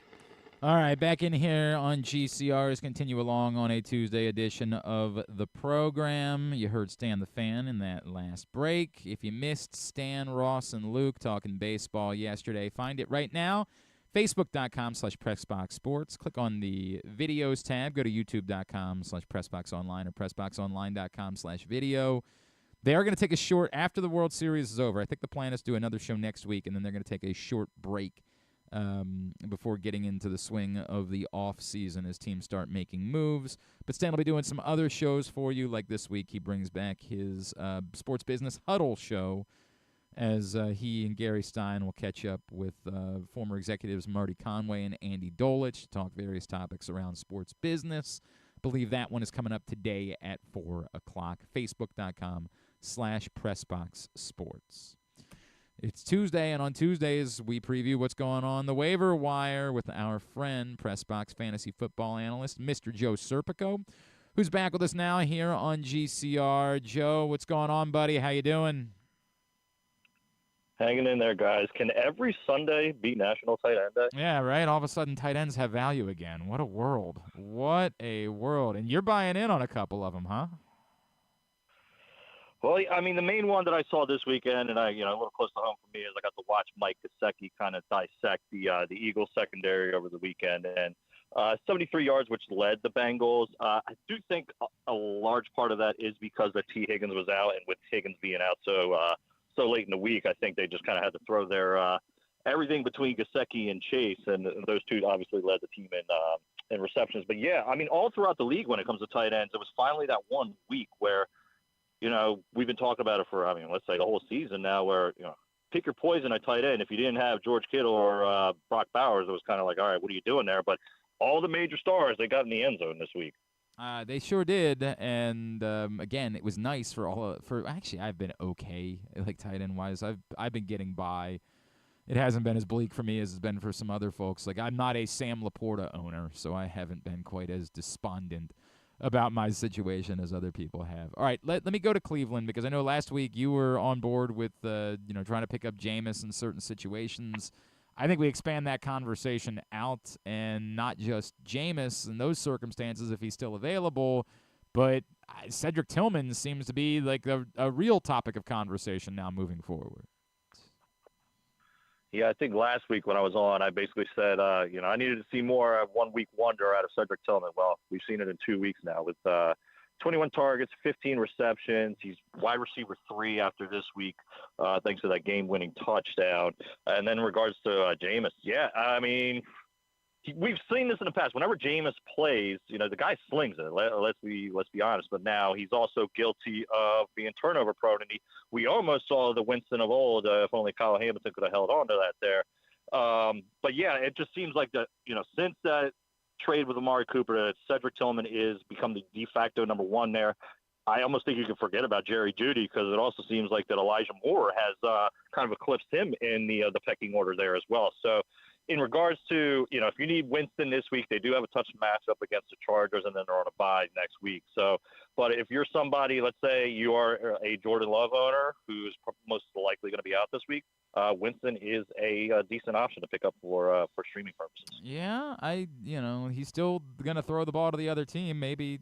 All right, back in here on GCR as continue along on a Tuesday edition of the program. You heard Stan the Fan in that last break. If you missed Stan, Ross, and Luke talking baseball yesterday, find it right now. Facebook.com/PressBoxSports. Click on the videos tab. Go to YouTube.com/PressBoxOnline or PressBoxOnline.com/video. They are going to take a short, after the World Series is over, I think the plan is to do another show next week, and then they're going to take a short break before getting into the swing of the off season as teams start making moves. But Stan will be doing some other shows for you, like this week he brings back his Sports Business Huddle show, as he and Gary Stein will catch up with former executives Marty Conway and Andy Dolich to talk various topics around sports business. I believe that one is coming up today at 4 o'clock. Facebook.com/PressBoxSports. It's Tuesday, and on Tuesdays, we preview what's going on the waiver wire with our friend, Pressbox fantasy football analyst, Mr. Joe Serpico, who's back with us now here on GCR. Joe, what's going on, buddy? How you doing? Hanging in there, guys. Can every Sunday be National Tight End Day? Yeah, right? All of a sudden, tight ends have value again. What a world. What a world. And you're buying in on a couple of them, huh? Well, I mean, the main one that I saw this weekend, and a little close to home for me, is I got to watch Mike Gesicki kind of dissect the Eagles secondary over the weekend, and 73 yards, which led the Bengals. I do think a large part of that is because the T. Higgins was out, and with Higgins being out so late in the week, I think they just kind of had to throw their everything between Gesicki and Chase, and those two obviously led the team in receptions. But yeah, I mean, all throughout the league when it comes to tight ends, it was finally that 1 week where, we've been talking about it for, let's say the whole season now, where, pick your poison at tight end. If you didn't have George Kittle or Brock Bowers, it was kind of like, all right, what are you doing there? But all the major stars, they got in the end zone this week. They sure did, and again, it was nice for actually, I've been okay, like tight end wise. I've been getting by. it hasn't been as bleak for me as it's been for some other folks. Like, I'm not a Sam Laporta owner, so I haven't been quite as despondent about my situation as other people have. All right, let me go to Cleveland, because I know last week you were on board with trying to pick up Jameis in certain situations. I think we expand that conversation out, and not just Jameis in those circumstances if he's still available, but Cedric Tillman seems to be like a real topic of conversation now moving forward. Yeah, I think last week when I was on, I basically said, I needed to see more 1 week wonder out of Cedric Tillman. Well, we've seen it in 2 weeks now with 21 targets, 15 receptions. He's wide receiver 3 after this week, thanks to that game-winning touchdown. And then in regards to Jameis, we've seen this in the past. Whenever Jameis plays, the guy slings it. Let's be honest. But now he's also guilty of being turnover prone. And we almost saw the Winston of old. If only Kyle Hamilton could have held on to that there. But yeah, it just seems like that. Since that trade with Amari Cooper, that Cedric Tillman is become the de facto number 1 there. I almost think you can forget about Jerry Jeudy, because it also seems like that Elijah Moore has kind of eclipsed him in the pecking order there as well. So, in regards to, if you need Winston this week, they do have a touch matchup against the Chargers, and then they're on a bye next week. So, but if you're somebody, let's say you are a Jordan Love owner who's most likely going to be out this week, Winston is a decent option to pick up for streaming purposes. Yeah, he's still going to throw the ball to the other team. Maybe,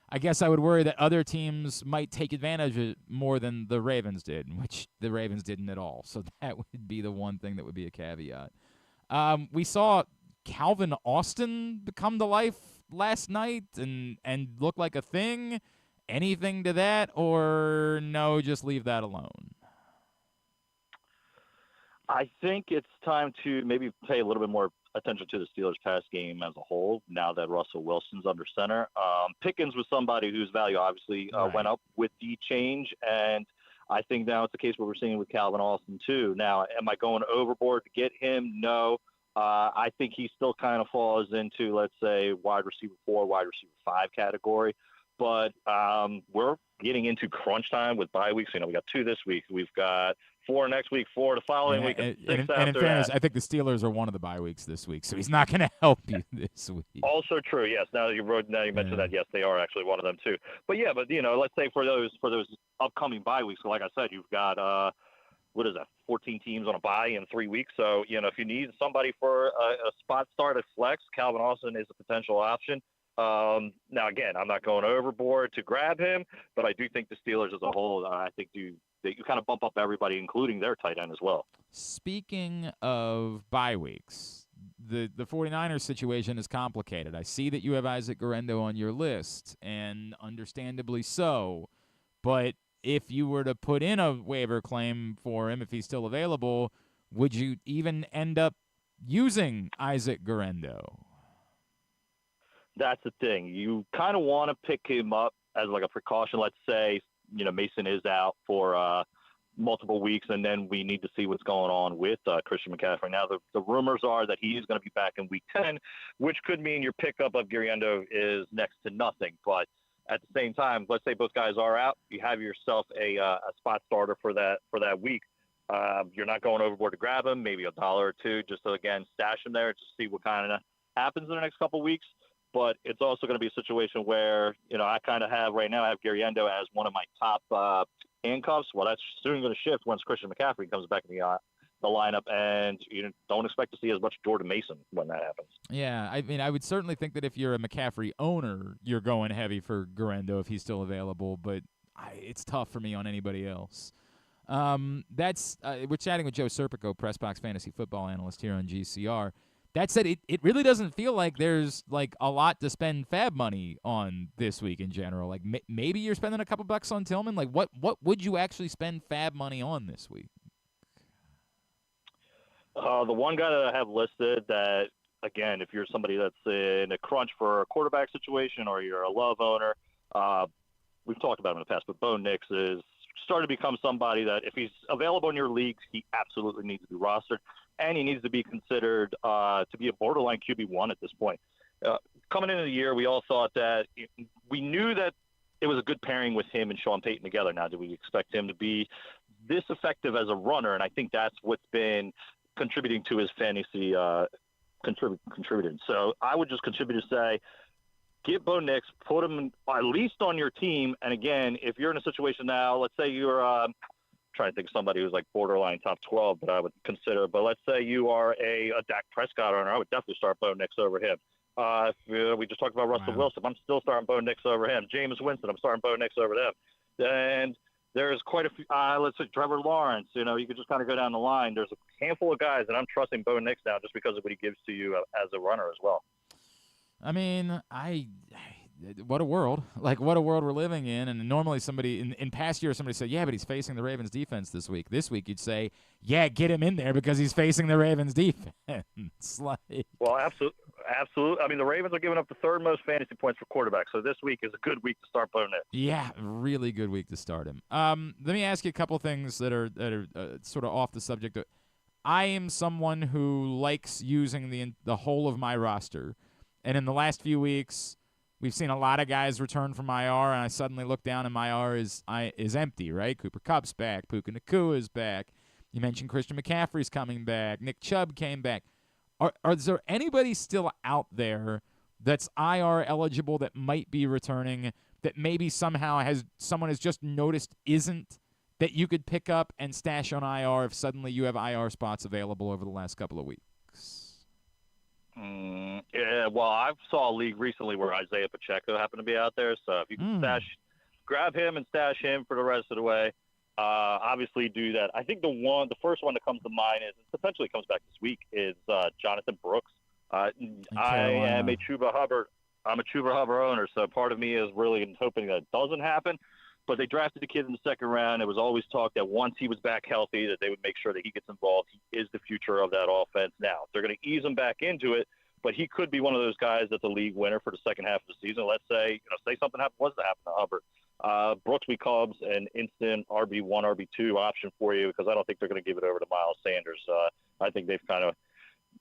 I guess I would worry that other teams might take advantage of it more than the Ravens did, which the Ravens didn't at all. So that would be the one thing that would be a caveat. We saw Calvin Austin come to life last night and look like a thing. Anything to that, or no, just leave that alone? I think it's time to maybe pay a little bit more attention to the Steelers' pass game as a whole now that Russell Wilson's under center. Pickens was somebody whose value obviously went up with the change, and I think now it's the case what we're seeing with Calvin Austin too. Now, am I going overboard to get him? No. I think he still kind of falls into, let's say, wide receiver 4, wide receiver 5 category. But we're getting into crunch time with bye weeks. We got 2 this week. We've got 4 next week, 4 the following week, and 6 after in fairness, that. I think the Steelers are one of the bye weeks this week, so he's not going to help you this week. Also true, yes. Now you mentioned that, yes, they are actually one of them too. But yeah, let's say for those upcoming bye weeks, like I said, you've got 14 teams on a bye in 3 weeks. So if you need somebody for a spot start at flex, Calvin Austin is a potential option. Now again, I'm not going overboard to grab him, but I do think the Steelers as a whole, I think you kind of bump up everybody, including their tight end as well. Speaking of bye weeks, the 49ers situation is complicated. I see that you have Isaac Guerendo on your list, and understandably so, but if you were to put in a waiver claim for him, if he's still available, would you even end up using Isaac Guerendo? That's the thing. You kind of want to pick him up as like a precaution. Let's say, Mason is out for multiple weeks, and then we need to see what's going on with Christian McCaffrey. Now, the rumors are that he is going to be back in Week 10, which could mean your pickup of Guerendo is next to nothing. But at the same time, let's say both guys are out, you have yourself a spot starter for that week. You're not going overboard to grab him, maybe $1 or $2 just to, again, stash him there to see what kind of happens in the next couple of weeks. But it's also going to be a situation where, I kind of have right now, I have Guerendo as one of my top handcuffs. Well, that's soon going to shift once Christian McCaffrey comes back in the lineup, and you don't expect to see as much Jordan Mason when that happens. Yeah, I would certainly think that if you're a McCaffrey owner, you're going heavy for Guerendo if he's still available, but it's tough for me on anybody else. We're chatting with Joe Serpico, Press Box Fantasy Football Analyst here on GCR. That said, it really doesn't feel like there's like a lot to spend fab money on this week in general. Like maybe you're spending a couple bucks on Tillman. Like what would you actually spend fab money on this week? The one guy that I have listed that, again, if you're somebody that's in a crunch for a quarterback situation or you're a Love owner, we've talked about him in the past, but Bo Nix is starting to become somebody that if he's available in your leagues, he absolutely needs to be rostered. And he needs to be considered to be a borderline QB1 at this point. Coming into the year, we all thought that we knew that it was a good pairing with him and Sean Payton together. Now, do we expect him to be this effective as a runner? And I think that's what's been contributing to his fantasy contributed. So I would just contribute to say, get Bo Nix, put him at least on your team. And again, if you're in a situation now, let's say you're trying to think of somebody who's like borderline top 12, but I would consider. But let's say you are a Dak Prescott owner, I would definitely start Bo Nix over him. If we just talked about Russell Wilson, I'm still starting Bo Nix over him. Jameis Winston, I'm starting Bo Nix over them. And there's quite a few. Let's say Trevor Lawrence. You could just kind of go down the line. There's a handful of guys that I'm trusting Bo Nix now just because of what he gives to you as a runner as well. I mean, what a world. Like, what a world we're living in. And normally somebody, in past years, somebody said, yeah, but he's facing the Ravens defense this week. This week you'd say, yeah, get him in there because he's facing the Ravens defense. Well, absolutely. I mean, the Ravens are giving up the third most fantasy points for quarterbacks, so this week is a good week to start Bo Nix. Yeah, really good week to start him. Let me ask you a couple things that are sort of off the subject. I am someone who likes using the whole of my roster, and in the last few weeks, we've seen a lot of guys return from IR, and I suddenly look down and my IR is empty, right? Cooper Kupp's back. Puka Nacua is back. You mentioned Christian McCaffrey's coming back. Nick Chubb came back. Is there anybody still out there that's IR eligible that might be returning that maybe somehow someone has just noticed isn't, that you could pick up and stash on IR if suddenly you have IR spots available over the last couple of weeks? Yeah, well, I saw a league recently where Isaiah Pacheco happened to be out there, so if you can grab him and stash him for the rest of the way, obviously do that. I think the first one that comes to mind is, and potentially comes back this week, is Jonathan Brooks. I am a Chuba Hubbard. I'm a Chuba Hubbard owner, so part of me is really hoping that it doesn't happen. But they drafted the kid in the second round. It was always talked that once he was back healthy, that they would make sure that he gets involved. He is the future of that offense now. They're going to ease him back into it, but he could be one of those guys that's a league winner for the second half of the season. Let's say, say something was to happen to Hubbard. Brooks becomes an instant RB1, RB2 option for you because I don't think they're going to give it over to Miles Sanders. I think they've kind of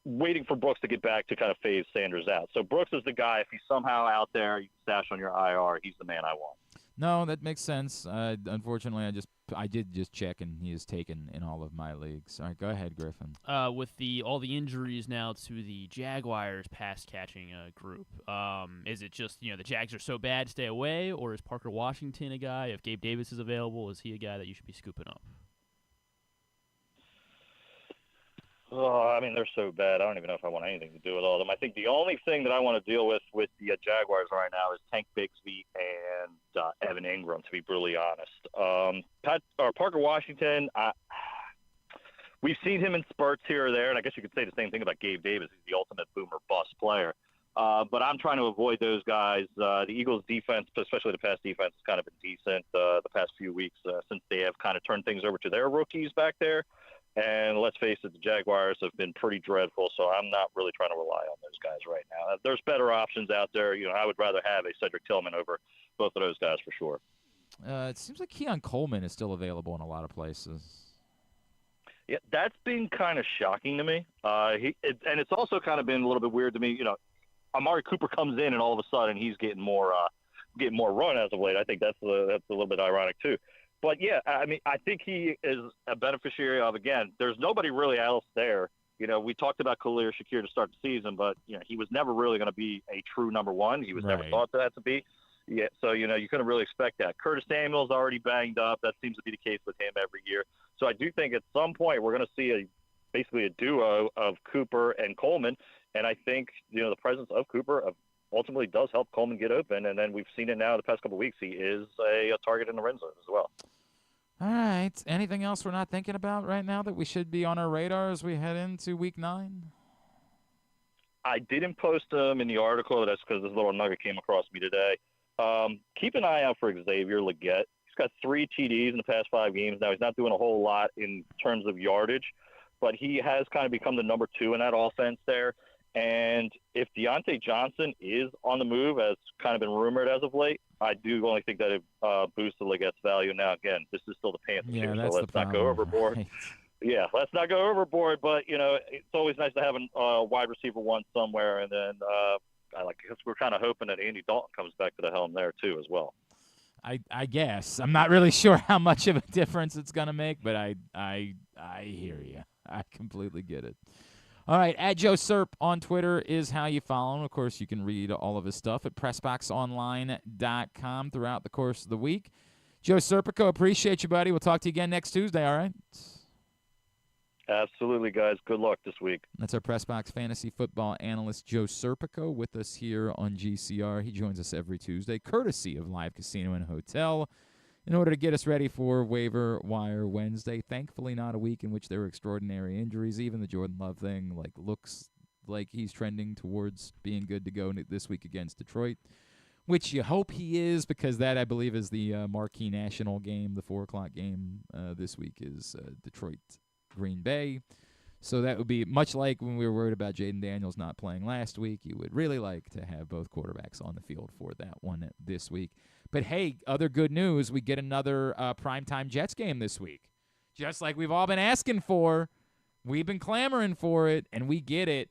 waiting for Brooks to get back to kind of phase Sanders out. So Brooks is the guy. If he's somehow out there, you can stash on your IR. He's the man I want. No, that makes sense. Unfortunately, I did just check, and he is taken in all of my leagues. All right, go ahead, Griffin. With all the injuries now to the Jaguars pass catching group, is it just the Jags are so bad, stay away, or is Parker Washington a guy? If Gabe Davis is available, is he a guy that you should be scooping up? Oh, I mean, they're so bad. I don't even know if I want anything to do with all of them. I think the only thing that I want to deal with the Jaguars right now is Tank Bigsby and Evan Ingram, to be brutally honest. Parker Washington, we've seen him in spurts here or there, and I guess you could say the same thing about Gabe Davis. He's the ultimate boomer bust player. But I'm trying to avoid those guys. The Eagles' defense, especially the pass defense, has kind of been decent the past few weeks since they have kind of turned things over to their rookies back there. And let's face it, the Jaguars have been pretty dreadful, so I'm not really trying to rely on those guys right now. There's better options out there. I would rather have a Cedric Tillman over both of those guys for sure. It seems like Keon Coleman is still available in a lot of places. Yeah, that's been kind of shocking to me. And it's also kind of been a little bit weird to me. Amari Cooper comes in, and all of a sudden he's getting more run as of late. I think that's a little bit ironic too. But, yeah, I mean, I think he is a beneficiary of, again, there's nobody really else there. We talked about Khalil Shakir to start the season, but, he was never really going to be a true number one. He was never thought that to be. Yeah, so, you couldn't really expect that. Curtis Samuel's already banged up. That seems to be the case with him every year. So I do think at some point we're going to see basically a duo of Cooper and Coleman. And I think, the presence of Cooper ultimately does help Coleman get open, and then we've seen it now the past couple of weeks. He is a target in the red zone as well. All right. Anything else we're not thinking about right now that we should be on our radar as we head into Week 9? I didn't post them in the article. That's because this little nugget came across me today. Keep an eye out for Xavier Legette. He's got 3 TDs in the past 5 games. Now, he's not doing a whole lot in terms of yardage, but he has kind of become the number 2 in that offense there. And if Deontay Johnson is on the move, as kind of been rumored as of late, I do only think that it boosts the Legette's value. Now, again, this is still the Panthers here, so let's not go overboard. Right. Yeah, let's not go overboard. But, it's always nice to have a wide receiver one somewhere. And then I guess we're kind of hoping that Andy Dalton comes back to the helm there, too, as well. I guess. I'm not really sure how much of a difference it's going to make, but I hear you. I completely get it. All right, at Joe Serp on Twitter is how you follow him. Of course, you can read all of his stuff at PressBoxOnline.com throughout the course of the week. Joe Serpico, appreciate you, buddy. We'll talk to you again next Tuesday, all right? Absolutely, guys. Good luck this week. That's our PressBox fantasy football analyst, Joe Serpico, with us here on GCR. He joins us every Tuesday, courtesy of Live Casino and Hotel, in order to get us ready for Waiver-Wire Wednesday. Thankfully, not a week in which there were extraordinary injuries. Even the Jordan Love thing looks like he's trending towards being good to go this week against Detroit, which you hope he is, because that, I believe, is the marquee national game. The 4 o'clock game this week is Detroit-Green Bay. So that would be much like when we were worried about Jaden Daniels not playing last week. You would really like to have both quarterbacks on the field for that one this week. But, hey, other good news, we get another primetime Jets game this week. Just like we've all been asking for. We've been clamoring for it, and we get it.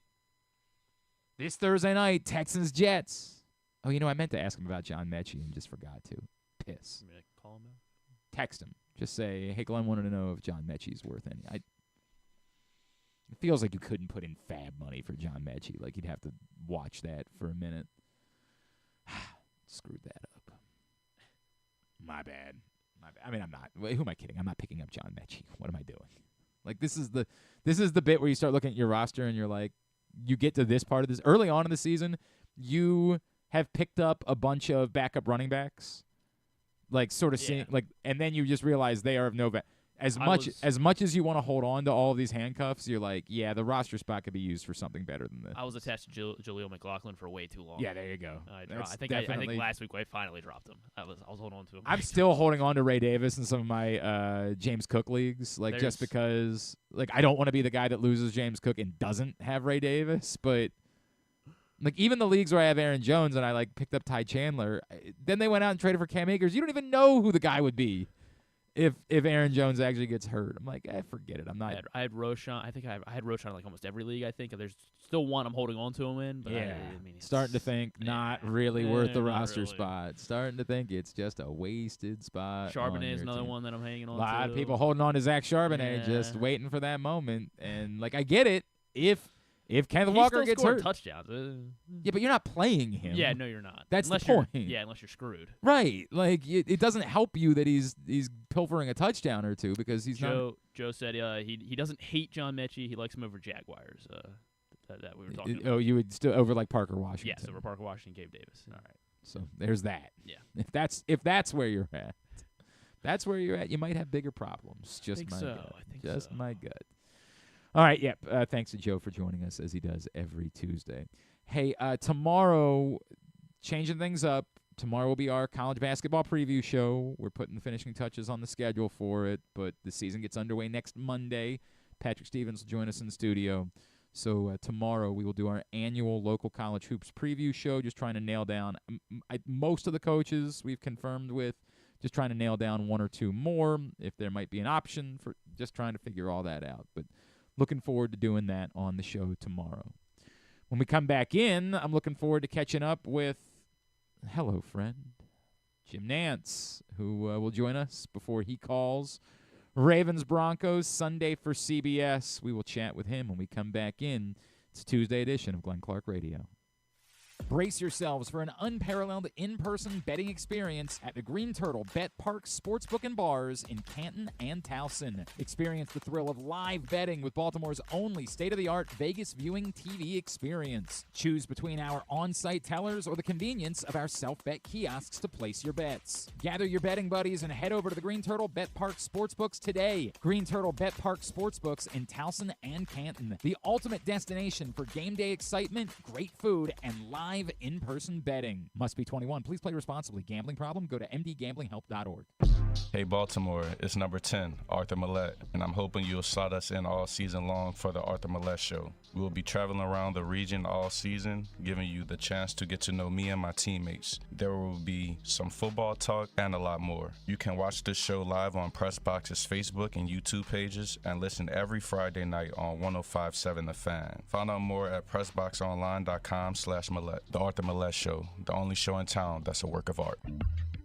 This Thursday night, Texans-Jets. Oh, I meant to ask him about John Mechie and just forgot to. Piss. Call him out? Text him. Just say, hey, Glenn wanted to know if John Mechie's worth any. It feels like you couldn't put in fab money for John Mechie. Like, you'd have to watch that for a minute. Screwed that up. My bad. I mean, I'm not. Who am I kidding? I'm not picking up John Mechie. What am I doing? Like, this is the bit where you start looking at your roster and you're like, you get to this part of this. Early on in the season, you have picked up a bunch of backup running backs, like sort of seeing, like, and then you just realize they are of no value. As much as you want to hold on to all of these handcuffs, you're like, yeah, the roster spot could be used for something better than this. I was attached to Jaleel McLaughlin for way too long. Yeah, there you go. I think last week I finally dropped him. I was holding on to him. I'm still holding on to Ray Davis in some of my James Cook leagues, just because, I don't want to be the guy that loses James Cook and doesn't have Ray Davis, but. Even the leagues where I have Aaron Jones and I picked up Ty Chandler, then they went out and traded for Cam Akers. You don't even know who the guy would be if Aaron Jones actually gets hurt. I'm like, forget it. I'm not. I had Roschon. I think I had Roschon in almost every league. I think there's still one I'm holding on to him in. But starting to think not really worth the roster spot. Starting to think it's just a wasted spot. Charbonnet is another one that I'm hanging on to. A lot of people holding on to Zach Charbonnet, just waiting for that moment. And I get it if Kenneth Walker gets hurt. Touchdowns. Yeah, but you're not playing him. Yeah, no, you're not. That's the point. Unless you're screwed. Right. It doesn't help you that he's pilfering a touchdown or two because he's not. Joe said he doesn't hate John Mechie. He likes him over Jaguars. That we were talking about. Oh, you would still over Parker Washington. Yes, over Parker Washington, Gabe Davis. All right. So there's that. Yeah. If that's where you're at, that's where you're at. You might have bigger problems. Just my gut. I think Just my gut. All right, thanks to Joe for joining us as he does every Tuesday. Hey, tomorrow, changing things up. Tomorrow will be our college basketball preview show. We're putting the finishing touches on the schedule for it, but the season gets underway next Monday. Patrick Stevens will join us in the studio. So tomorrow we will do our annual local college hoops preview show, just trying to nail down most of the coaches we've confirmed with, just trying to nail down one or two more, if there might be an option for just trying to figure all that out. But looking forward to doing that on the show tomorrow. When we come back in, I'm looking forward to catching up with, hello, friend, Jim Nantz, who will join us before he calls Ravens-Broncos Sunday for CBS. We will chat with him when we come back in. It's a Tuesday edition of Glenn Clark Radio. Brace yourselves for an unparalleled in-person betting experience at the Green Turtle Bet Park Sportsbook and Bars in Canton and Towson. Experience the thrill of live betting with Baltimore's only state-of-the-art Vegas viewing TV experience. Choose between our on-site tellers or the convenience of our self-bet kiosks to place your bets. Gather your betting buddies and head over to the Green Turtle Bet Park Sportsbooks today. Green Turtle Bet Park Sportsbooks in Towson and Canton. The ultimate destination for game day excitement, great food, and live in-person betting. Must be 21. Please play responsibly. Gambling problem? Go to mdgamblinghelp.org. Hey Baltimore, it's number 10, Arthur Millette, and I'm hoping you'll slot us in all season long for the Arthur Millette Show. We will be traveling around the region all season, giving you the chance to get to know me and my teammates. There will be some football talk and a lot more. You can watch this show live on PressBox's Facebook and YouTube pages and listen every Friday night on 105.7 The Fan. Find out more at PressBoxOnline.com/Millette. The Arthur Millette Show, the only show in town that's a work of art.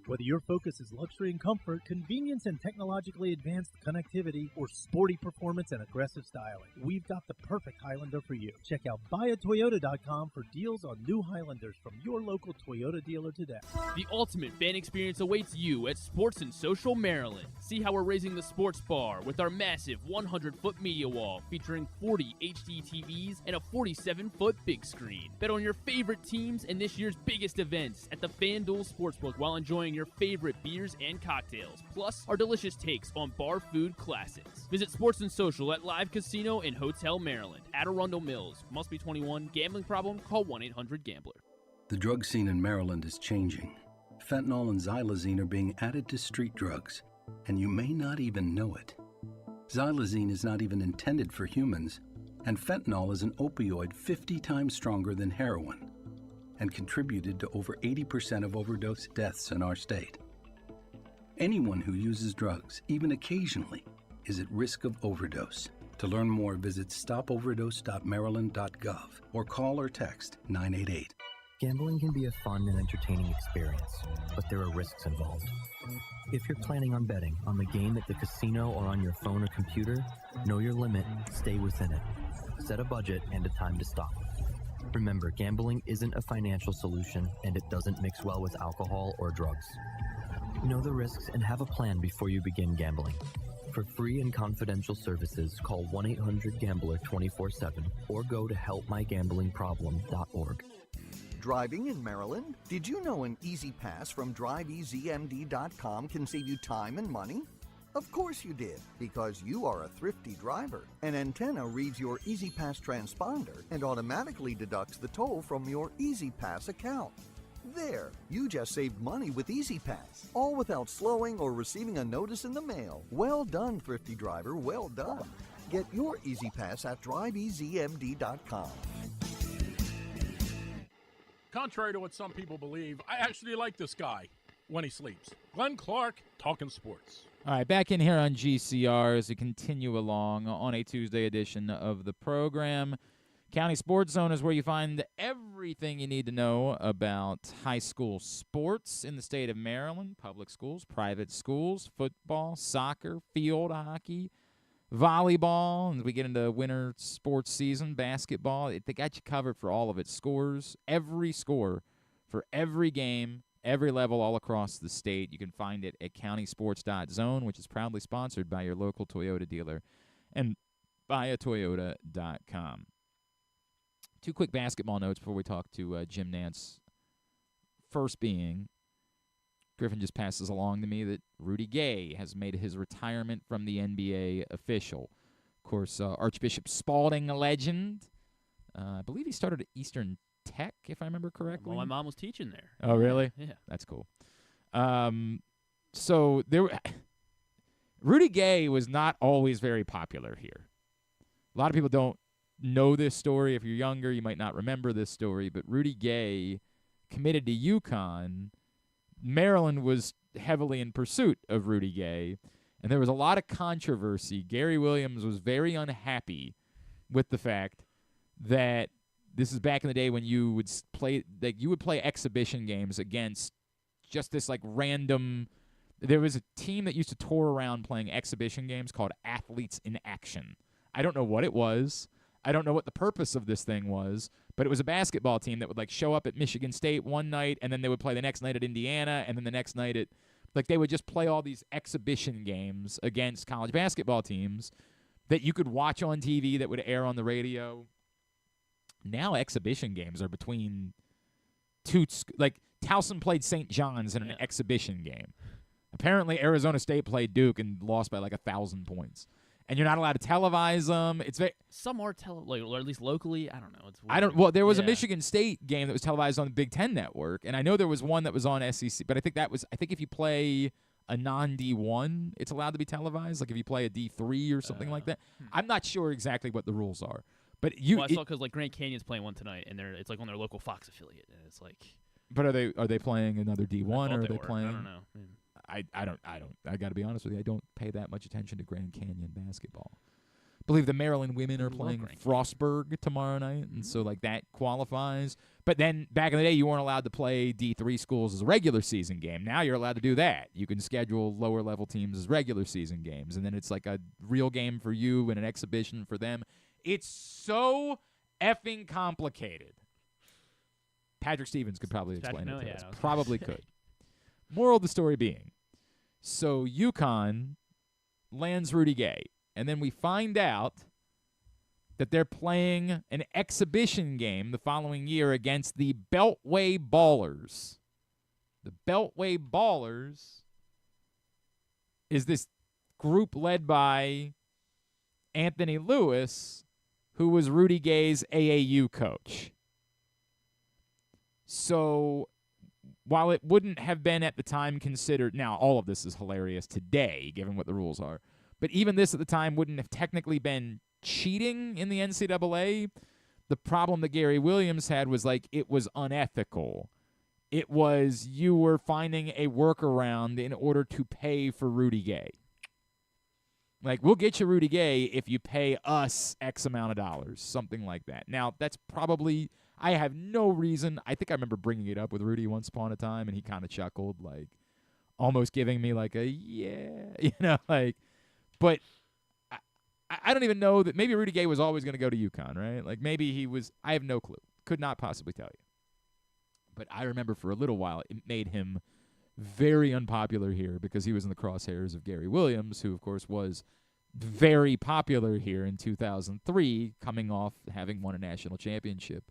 Whether your focus is luxury and comfort, convenience and technologically advanced connectivity, or sporty performance and aggressive styling, we've got the perfect Highlander for you. Check out buyatoyota.com for deals on new Highlanders from your local Toyota dealer today. The ultimate fan experience awaits you at Sports and Social Maryland. See how we're raising the sports bar with our massive 100-foot media wall featuring 40 HD TVs and a 47-foot big screen. Bet on your favorite teams and this year's biggest events at the FanDuel Sportsbook while enjoying your favorite beers and cocktails, plus our delicious takes on bar food classics. Visit Sports and Social at Live Casino and Hotel Maryland at Arundel Mills. Must be 21. Gambling problem? Call 1-800-GAMBLER. The drug scene in Maryland is changing. Fentanyl and xylazine are being added to street drugs, and you may not even know it. Xylazine is not even intended for humans, and fentanyl is an opioid 50 times stronger than heroin, and contributed to over 80% of overdose deaths in our state. Anyone who uses drugs, even occasionally, is at risk of overdose. To learn more, visit stopoverdose.maryland.gov or call or text 988. Gambling can be a fun and entertaining experience, but there are risks involved. If you're planning on betting on the game at the casino or on your phone or computer, know your limit, stay within it. Set a budget and a time to stop. Remember, gambling isn't a financial solution, and it doesn't mix well with alcohol or drugs. Know the risks and have a plan before you begin gambling. For free and confidential services, call 1-800-GAMBLER 24/7 or go to helpmygamblingproblem.org. Driving in Maryland? Did you know an Easy Pass from DriveEasyMD.com can save you time and money? Of course you did, because you are a thrifty driver. An antenna reads your Easy Pass transponder and automatically deducts the toll from your Easy Pass account. There, you just saved money with Easy Pass, all without slowing or receiving a notice in the mail. Well done, thrifty driver, well done. Get your Easy Pass at DriveEasyMD.com. Contrary to what some people believe, I actually like this guy when he sleeps. Glenn Clark, talking sports. All right, back in here on GCR as we continue along on a Tuesday edition of the program. County Sports Zone is where you find everything you need to know about high school sports in the state of Maryland, public schools, private schools, football, soccer, field hockey, volleyball, and as we get into winter sports season, basketball. They got you covered for all of it. Scores, every score for every game, every level all across the state. You can find it at countysports.zone, which is proudly sponsored by your local Toyota dealer, and buyatoyota.com. Two quick basketball notes before we talk to Jim Nantz. First being, Griffin just passes along to me that Rudy Gay has made his retirement from the NBA official. Of course, Archbishop Spalding, a legend. I believe he started at Eastern Tech, if I remember correctly. Well, my mom was teaching there. Oh, really? Yeah. That's cool. So Rudy Gay was not always very popular here. A lot of people don't know this story. If you're younger, you might not remember this story, but Rudy Gay committed to UConn. Maryland was heavily in pursuit of Rudy Gay, and there was a lot of controversy. Gary Williams was very unhappy with the fact that this is back in the day when you would play exhibition games against just this random. There was a team that used to tour around playing exhibition games called Athletes in Action. I don't know what it was. I don't know what the purpose of this thing was, but it was a basketball team that would show up at Michigan State one night, and then they would play the next night at Indiana, and then the next night at they would just play all these exhibition games against college basketball teams that you could watch on TV that would air on the radio. Now exhibition games are between two Towson played St. John's in an exhibition game. Apparently Arizona State played Duke and lost by 1,000 points. And you're not allowed to televise them. It's some are or at least locally. I don't know. It's weird. There was a Michigan State game that was televised on the Big Ten Network, and I know there was one that was on SEC. But I think if you play a non-D1, it's allowed to be televised. Like if you play a D3 or something like that. I'm not sure exactly what the rules are, but I saw because Grand Canyon's playing one tonight, and it's on their local Fox affiliate, and it's But are they playing another D1 or are they playing? I don't know. I got to be honest with you. I don't pay that much attention to Grand Canyon basketball. believe the Maryland women are Love playing ranking. Frostburg tomorrow night, and so like that qualifies. But then back in the day, you weren't allowed to play D3 schools as a regular season game. Now you're allowed to do that. You can schedule lower level teams as regular season games, and then it's like a real game for you and an exhibition for them. It's so effing complicated. Patrick Stevens could probably explain it to us. Probably could. Moral of the story being, so UConn lands Rudy Gay, and then we find out that they're playing an exhibition game the following year against the Beltway Ballers. The Beltway Ballers is this group led by Anthony Lewis, who was Rudy Gay's AAU coach. So while it wouldn't have been at the time considered, now all of this is hilarious today, given what the rules are, but even this at the time wouldn't have technically been cheating in the NCAA. The problem that Gary Williams had was like it was unethical. It was you were finding a workaround in order to pay for Rudy Gay. Like, we'll get you Rudy Gay if you pay us X amount of dollars, something like that. Now, that's probably, I have no reason. I think I remember bringing it up with Rudy once upon a time, and he kind of chuckled, like, almost giving me like a, yeah, like, but I don't even know that maybe Rudy Gay was always going to go to UConn, right? Like, maybe he was, I have no clue. Could not possibly tell you. But I remember for a little while, it made him very unpopular here because he was in the crosshairs of Gary Williams, who, of course, was very popular here in 2003, coming off having won a national championship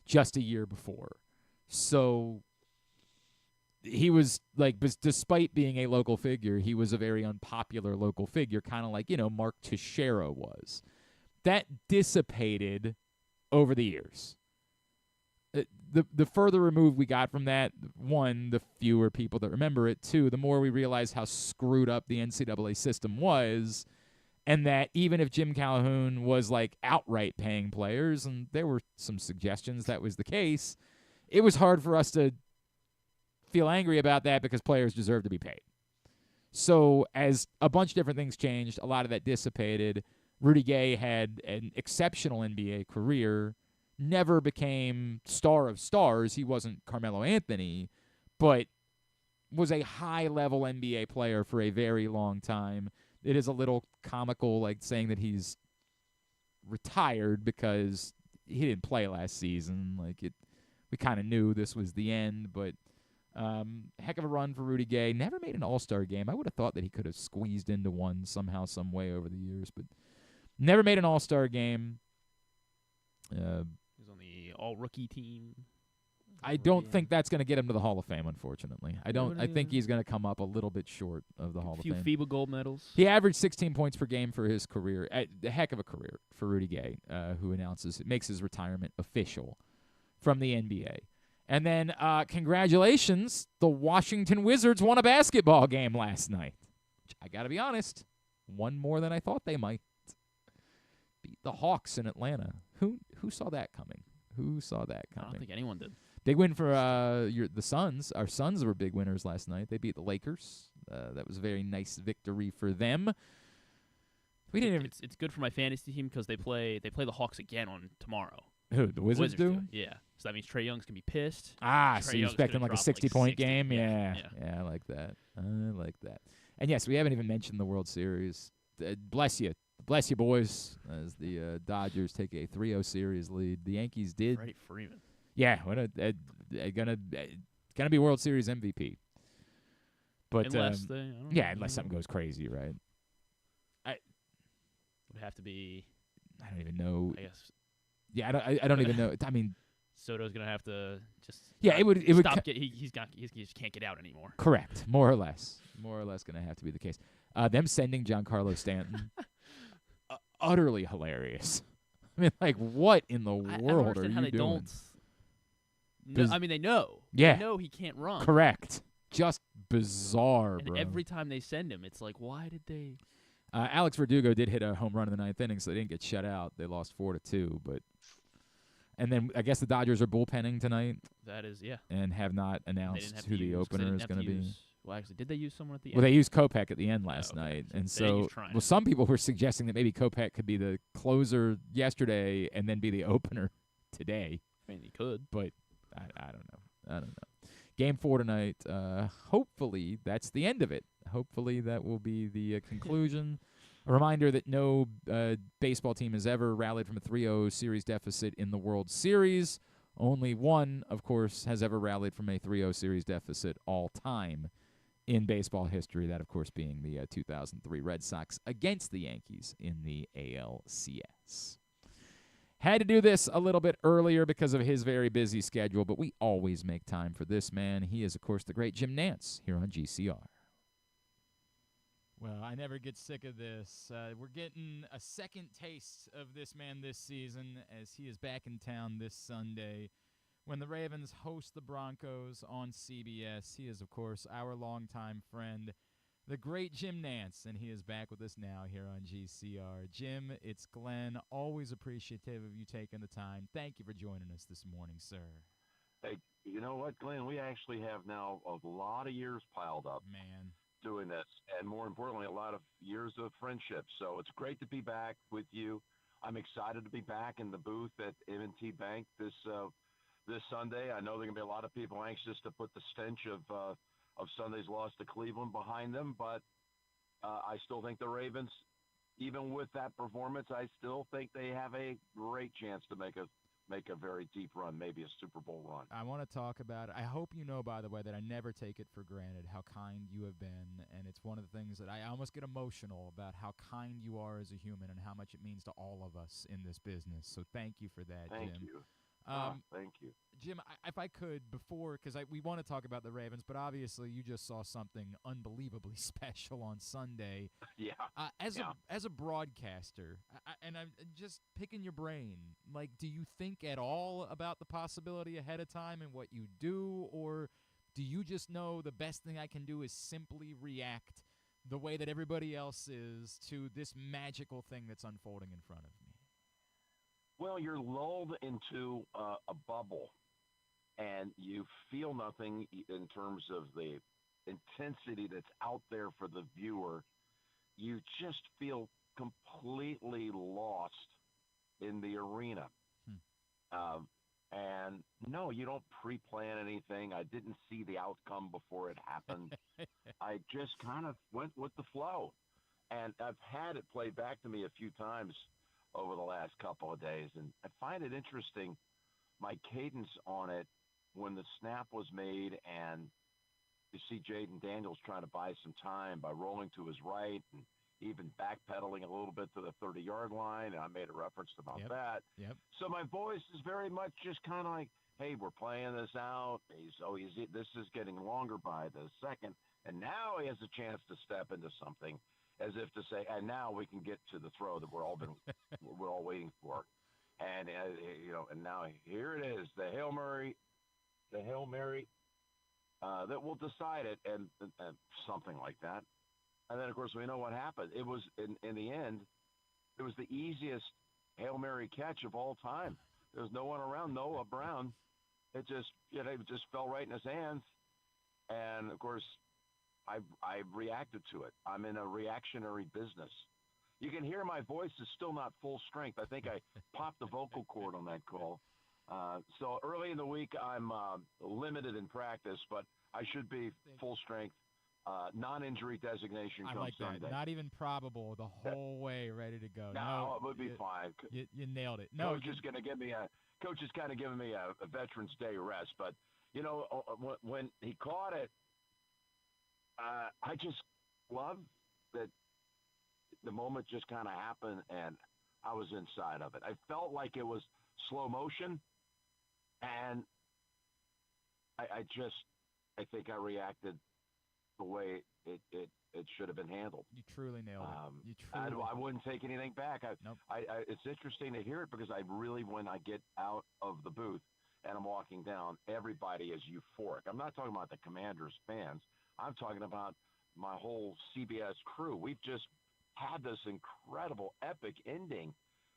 just a year before. So he was, like, despite being a local figure, he was a very unpopular local figure, kind of like, Mark Teixeira was. That dissipated over the years. The further removed we got from that, one, the fewer people that remember it. Two, the more we realized how screwed up the NCAA system was, and that even if Jim Calhoun was like outright paying players, and there were some suggestions that was the case, it was hard for us to feel angry about that because players deserve to be paid. So as a bunch of different things changed, a lot of that dissipated. Rudy Gay had an exceptional NBA career, never became star of stars. He wasn't Carmelo Anthony, but was a high-level NBA player for a very long time. It is a little comical, like saying that he's retired because he didn't play last season. Like we kind of knew this was the end, but heck of a run for Rudy Gay. Never made an All-Star game. I would have thought that he could have squeezed into one somehow, some way over the years, but never made an All-Star game. He was on the all-rookie team. I don't think that's going to get him to the Hall of Fame, unfortunately. I think he's going to come up a little bit short of the Hall of Fame. A few FIBA gold medals. He averaged 16 points per game for his career. A heck of a career for Rudy Gay, who makes his retirement official from the NBA. And then, congratulations, the Washington Wizards won a basketball game last night. I got to be honest, one more than I thought they might. Beat the Hawks in Atlanta. Who saw that coming? Who saw that coming? I don't think anyone did. Big win for the Suns. Our Suns were big winners last night. They beat the Lakers. That was a very nice victory for them. We didn't. It's good for my fantasy team because they play the Hawks again on tomorrow. Who, the Wizards do? Yeah. So that means Trae Young's gonna be pissed. So you're expecting like a 60-point game? Yeah, I like that. And yes, we haven't even mentioned the World Series. Bless you, boys. As the Dodgers take a 3-0 series lead, the Yankees did. Freddie Freeman. Yeah, gonna be World Series MVP. But unless unless something goes crazy, right? Would have to be. I don't even know. I guess. Yeah, I don't even know. I mean, Soto's gonna have to just. Yeah, it would stop. He just can't get out anymore. Correct, more or less gonna have to be the case. Them sending Giancarlo Stanton, utterly hilarious. I mean, like, what in the world are you doing? I mean, they know. Yeah. They know he can't run. Correct. Just bizarre, and bro. every time they send him, it's like, why did they? Alex Verdugo did hit a home run in the 9th inning, so they didn't get shut out. They lost 4-2, and then I guess the Dodgers are bullpenning tonight. That is, yeah. And have not announced who the opener is going to be. Well, actually, did they use someone at the end? Well, they used Kopech at the end last okay. night, So and they so used Trinan. well, some people were suggesting that maybe Kopech could be the closer yesterday and then be the opener today. I mean, he could, but I don't know. Game 4 tonight. Hopefully, that's the end of it. Hopefully, that will be the conclusion. A reminder that no baseball team has ever rallied from a 3-0 series deficit in the World Series. Only one, of course, has ever rallied from a 3-0 series deficit all time in baseball history. That, of course, being the 2003 Red Sox against the Yankees in the ALCS. Had to do this a little bit earlier because of his very busy schedule, but we always make time for this man. He is, of course, the great Jim Nantz here on GCR. Well, I never get sick of this. We're getting a second taste of this man this season as he is back in town this Sunday when the Ravens host the Broncos on CBS. He is, of course, our longtime friend, the great Jim Nantz, and he is back with us now here on GCR. Jim, it's Glenn. Always appreciative of you taking the time. Thank you for joining us this morning, sir. Hey, you know what, Glenn? We actually have now a lot of years piled up. Man. Doing this, and more importantly, a lot of years of friendship. So it's great to be back with you. I'm excited to be back in the booth at M&T Bank this Sunday. I know there are going to be a lot of people anxious to put the stench of Sunday's loss to Cleveland behind them, but I still think the Ravens, even with that performance, I still think they have a great chance to make a very deep run, maybe a Super Bowl run. I want to talk about it. I hope you know, by the way, that I never take it for granted how kind you have been, and it's one of the things that I almost get emotional about how kind you are as a human and how much it means to all of us in this business. So thank you for that, Thank Jim. you. Thank you. Jim, if I could, because we want to talk about the Ravens, but obviously you just saw something unbelievably special on Sunday. Yeah. As a broadcaster, and I'm just picking your brain, like, do you think at all about the possibility ahead of time and what you do, or do you just know the best thing I can do is simply react the way that everybody else is to this magical thing that's unfolding in front of me? Well, you're lulled into a bubble, and you feel nothing in terms of the intensity that's out there for the viewer. You just feel completely lost in the arena. And no, you don't pre-plan anything. I didn't see the outcome before it happened. I just kind of went with the flow. And I've had it played back to me a few times over the last couple of days, and I find it interesting, my cadence on it when the snap was made, and you see Jaden Daniels trying to buy some time by rolling to his right and even backpedaling a little bit to the 30-yard line, and I made a reference about that. Yep. So my voice is very much just kind of like, hey, we're playing this out. This is getting longer by the second, and now he has a chance to step into something, as if to say, and now we can get to the throw that we're all waiting for, and and now here it is, the Hail Mary that will decide it, and something like that. And then of course we know what happened. It was in the end, it was the easiest Hail Mary catch of all time. There was no one around, Noah Brown. It just fell right in his hands, and of course, I reacted to it. I'm in a reactionary business. You can hear my voice is still not full strength. I think I popped the vocal cord on that call. So early in the week, I'm limited in practice, but I should be full strength. Non-injury designation comes I like Sunday. that. Not even probable, the whole way ready to go. No, it would be fine. You nailed it. No, Coach is kind of giving me a Veterans Day rest, but when he caught it, I just love that the moment just kind of happened, and I was inside of it. I felt like it was slow motion, and I think I reacted the way it should have been handled. You truly nailed it. I wouldn't take anything back. Nope. It's interesting to hear it because when I get out of the booth and I'm walking down, everybody is euphoric. I'm not talking about the Commanders fans. I'm talking about my whole CBS crew. We've just had this incredible, epic ending.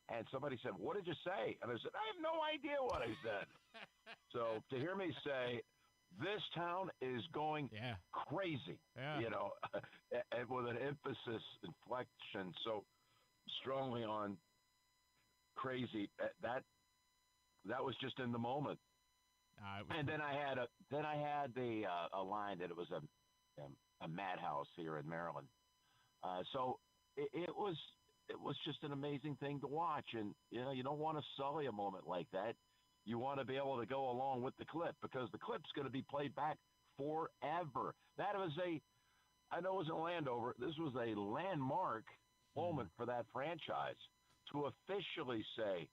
And somebody said, "What did you say?" And I said, "I have no idea what I said." So to hear me say, This town is going crazy, you know, and with an emphasis, inflection so strongly on crazy. That was just in the moment. And then I had a line that it was a madhouse here in Maryland. So it was just an amazing thing to watch. And, you know, you don't want to sully a moment like that. You want to be able to go along with the clip because the clip's going to be played back forever. That was I know it was in Landover. This was a landmark moment for that franchise to officially say,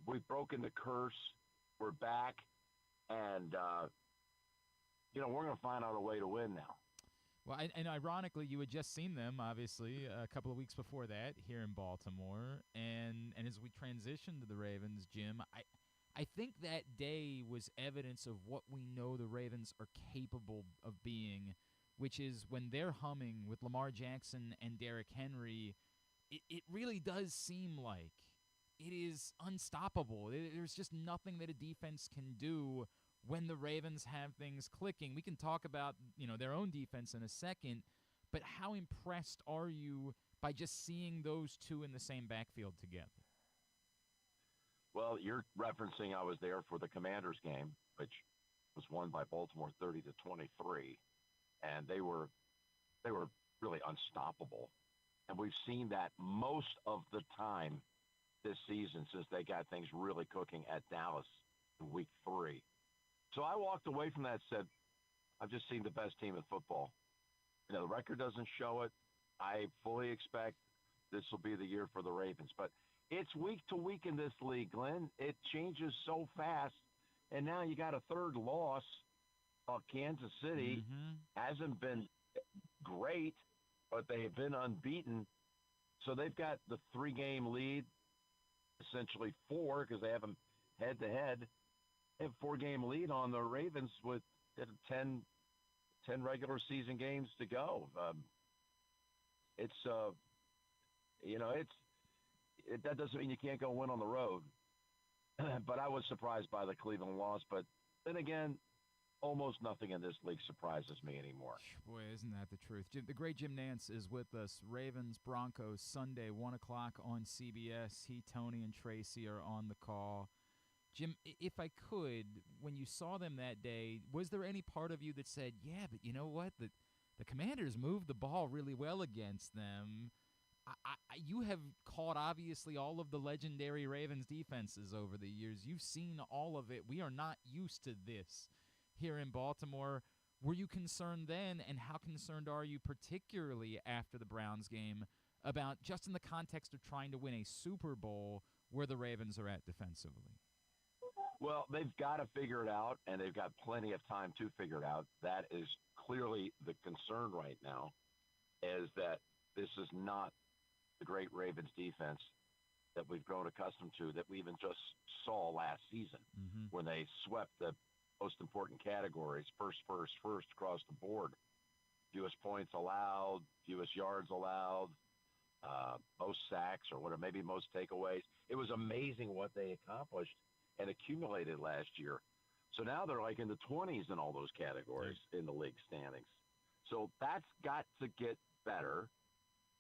we've broken the curse, we're back, and, you know, we're going to find out a way to win now. Well, and ironically, you had just seen them, obviously, a couple of weeks before that here in Baltimore. And as we transition to the Ravens, Jim, I think that day was evidence of what we know the Ravens are capable of being, which is when they're humming with Lamar Jackson and Derrick Henry, it really does seem like it is unstoppable. There's just nothing that a defense can do when the Ravens have things clicking. We can talk about, you know, their own defense in a second, but how impressed are you by just seeing those two in the same backfield together? Well, you're referencing I was there for the Commanders game, which was won by Baltimore 30-23, and they were really unstoppable. And we've seen that most of the time this season since they got things really cooking at Dallas in week 3. So I walked away from that and said, I've just seen the best team in football. You know, the record doesn't show it. I fully expect this will be the year for the Ravens. But it's week to week in this league, Glenn. It changes so fast. And now you got a third loss. Kansas City hasn't been great, but they've been unbeaten. So they've got the 3-game lead, essentially 4 because they have them head-to-head. They have a 4-game lead on the Ravens with 10 regular season games to go. That doesn't mean you can't go win on the road. But I was surprised by the Cleveland loss. But then again, almost nothing in this league surprises me anymore. Boy, isn't that the truth. The great Jim Nantz is with us. Ravens-Broncos Sunday, 1 o'clock on CBS. He, Tony, and Tracy are on the call. Jim, if I could, when you saw them that day, was there any part of you that said, yeah, but you know what? The Commanders moved the ball really well against them. You have caught, obviously, all of the legendary Ravens defenses over the years. You've seen all of it. We are not used to this here in Baltimore. Were you concerned then, and how concerned are you particularly after the Browns game about just in the context of trying to win a Super Bowl where the Ravens are at defensively? Well, they've got to figure it out, and they've got plenty of time to figure it out. That is clearly the concern right now, is that this is not the great Ravens defense that we've grown accustomed to, that we even just saw last season when they swept the most important categories, first across the board. Fewest points allowed, fewest yards allowed, most sacks or whatever, maybe most takeaways. It was amazing what they accomplished and accumulated last year. So now they're like in the 20s in all those categories in the league standings. So that's got to get better,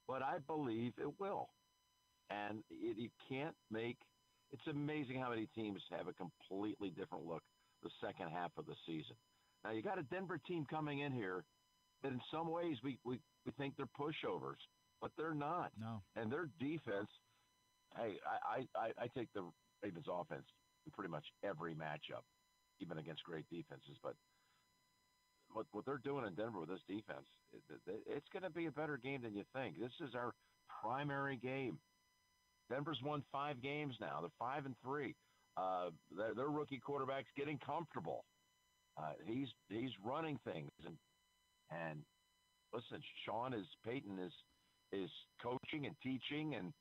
but I believe it will. And you can't make – it's amazing how many teams have a completely different look the second half of the season. Now, you got a Denver team coming in here that in some ways we think they're pushovers, but they're not. No. And their defense, hey, I take the Ravens offense in pretty much every matchup, even against great defenses. But what they're doing in Denver with this defense, it's going to be a better game than you think. This is our primary game. Denver's won 5 games now. They're 5-3. Their rookie quarterback's getting comfortable. He's running things, and listen, Peyton is coaching and teaching, and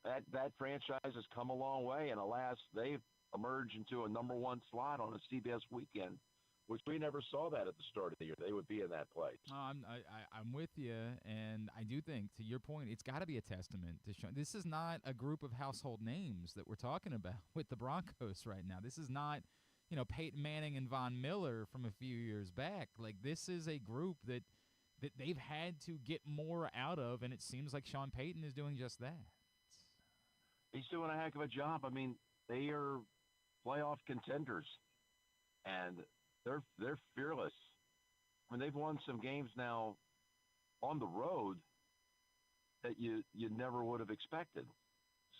that franchise has come a long way. And alas, they've emerged into a number 1 slot on a CBS weekend, which we never saw that at the start of the year. They would be in that place. I'm with you, and I do think, to your point, it's got to be a testament to show. This is not a group of household names that we're talking about with the Broncos right now. This is not, Peyton Manning and Von Miller from a few years back. Like, this is a group that they've had to get more out of, and it seems like Sean Payton is doing just that. He's doing a heck of a job. I mean, they are playoff contenders, and they're fearless. I mean, they've won some games now on the road that you never would have expected.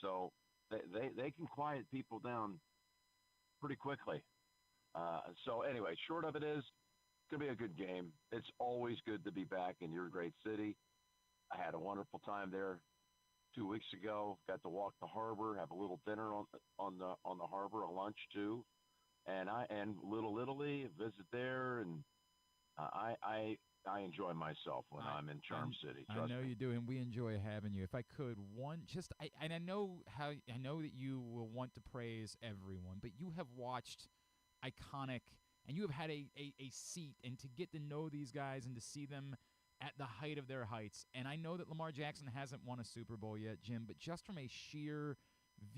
So they can quiet people down pretty quickly. So anyway, short of it is, it's going to be a good game. It's always good to be back in your great city. I had a wonderful time there 2 weeks ago. Got to walk the harbor, have a little dinner on the harbor, a lunch too, and Little Italy, visit there, and I enjoy myself when I'm in Charm City. I know you do, and we enjoy having you. If I could, I know that you will want to praise everyone, but you have watched iconic, and you have had a seat, and to get to know these guys and to see them at the height of their heights. And I know that Lamar Jackson hasn't won a Super Bowl yet, Jim, but just from a sheer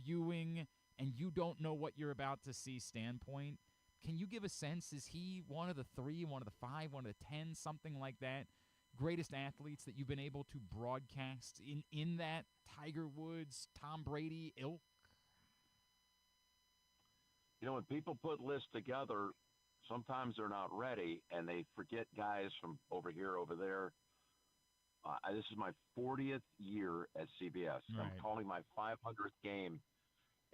viewing and you don't know what you're about to see standpoint, can you give a sense, is he one of the 3, one of the 5, one of the 10, something like that, greatest athletes that you've been able to broadcast in that Tiger Woods, Tom Brady ilk? When people put lists together, sometimes they're not ready, and they forget guys from over here, over there. This is my 40th year at CBS. Right. I'm calling my 500th game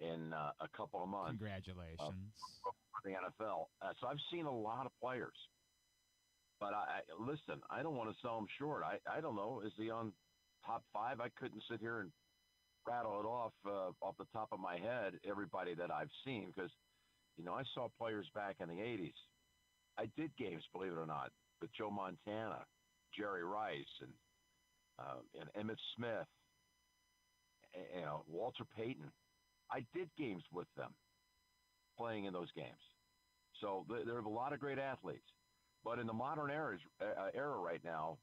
in a couple of months. Congratulations. For the NFL. So I've seen a lot of players. But listen, I don't want to sell him short. I don't know. Is he on top 5? I couldn't sit here and rattle it off the top of my head, everybody that I've seen, because I saw players back in the 80s. I did games, believe it or not, with Joe Montana, Jerry Rice, and Emmitt Smith, Walter Payton. I did games with them, playing in those games. So there are a lot of great athletes. But in the modern era right now,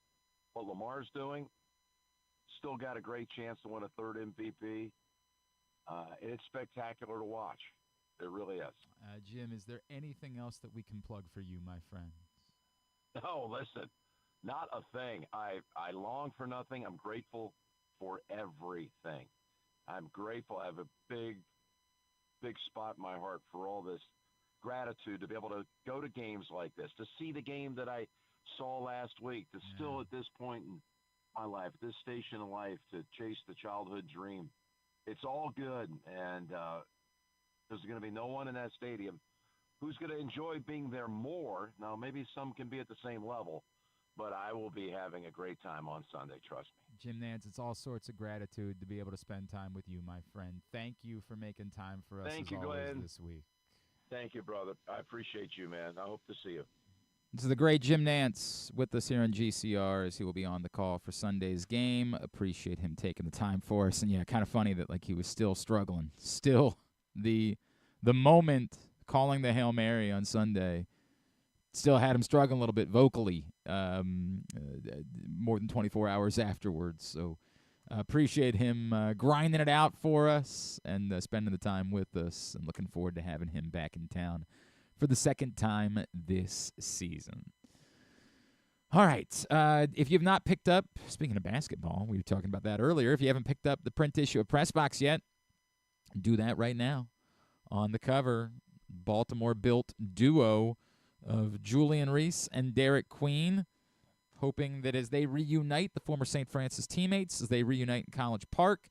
what Lamar's doing, still got a great chance to win a 3rd MVP. It's spectacular to watch. It really is. Jim, is there anything else that we can plug for you, my friend? Oh, listen, not a thing. I long for nothing. I'm grateful for everything. I'm grateful. I have a big, big spot in my heart for all this gratitude to be able to go to games like this, to see the game that I saw last week, to still at this point in my life, this station in life, to chase the childhood dream. It's all good, and there's going to be no one in that stadium who's going to enjoy being there more. Now, maybe some can be at the same level, but I will be having a great time on Sunday, trust me. Jim Nantz, it's all sorts of gratitude to be able to spend time with you, my friend. Thank you for making time for us Thank you, always Glenn. this week. Thank you, brother. I appreciate you, man. I hope to see you. This is the great Jim Nantz with us here on GCR, as he will be on the call for Sunday's game. Appreciate him taking the time for us. And, yeah, kind of funny that, he was still struggling. Still, the moment calling the Hail Mary on Sunday still had him struggling a little bit vocally more than 24 hours afterwards. So appreciate him grinding it out for us and spending the time with us, and looking forward to having him back in town for the 2nd time this season. All right. If you've not picked up, speaking of basketball, we were talking about that earlier. If you haven't picked up the print issue of Press Box yet, do that right now. On the cover, Baltimore-built duo of Julian Reese and Derek Queen, hoping that as they reunite, the former St. Francis teammates, as they reunite in College Park,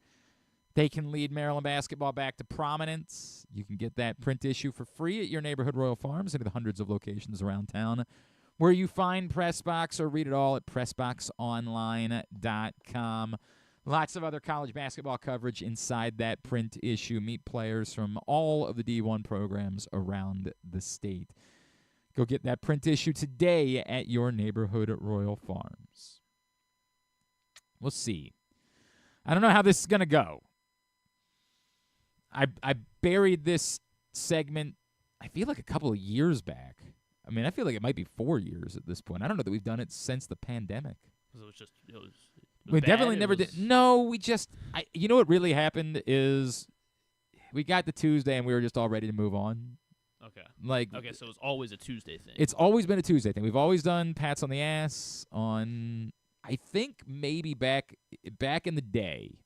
they can lead Maryland basketball back to prominence. You can get that print issue for free at your neighborhood Royal Farms, and at the hundreds of locations around town where you find Pressbox, or read it all at PressBoxOnline.com. Lots of other college basketball coverage inside that print issue. Meet players from all of the D1 programs around the state. Go get that print issue today at your neighborhood Royal Farms. We'll see. I don't know how this is going to go. I buried this segment, I feel like a couple of years back. I mean, I feel like it might be 4 years at this point. I don't know that we've done it since the pandemic. We definitely never did. No, we just you know what really happened is we got to Tuesday and we were just all ready to move on. Okay, so it's always a Tuesday thing. It's always been a Tuesday thing. We've always done Pats on the Ass on, I think maybe back in the day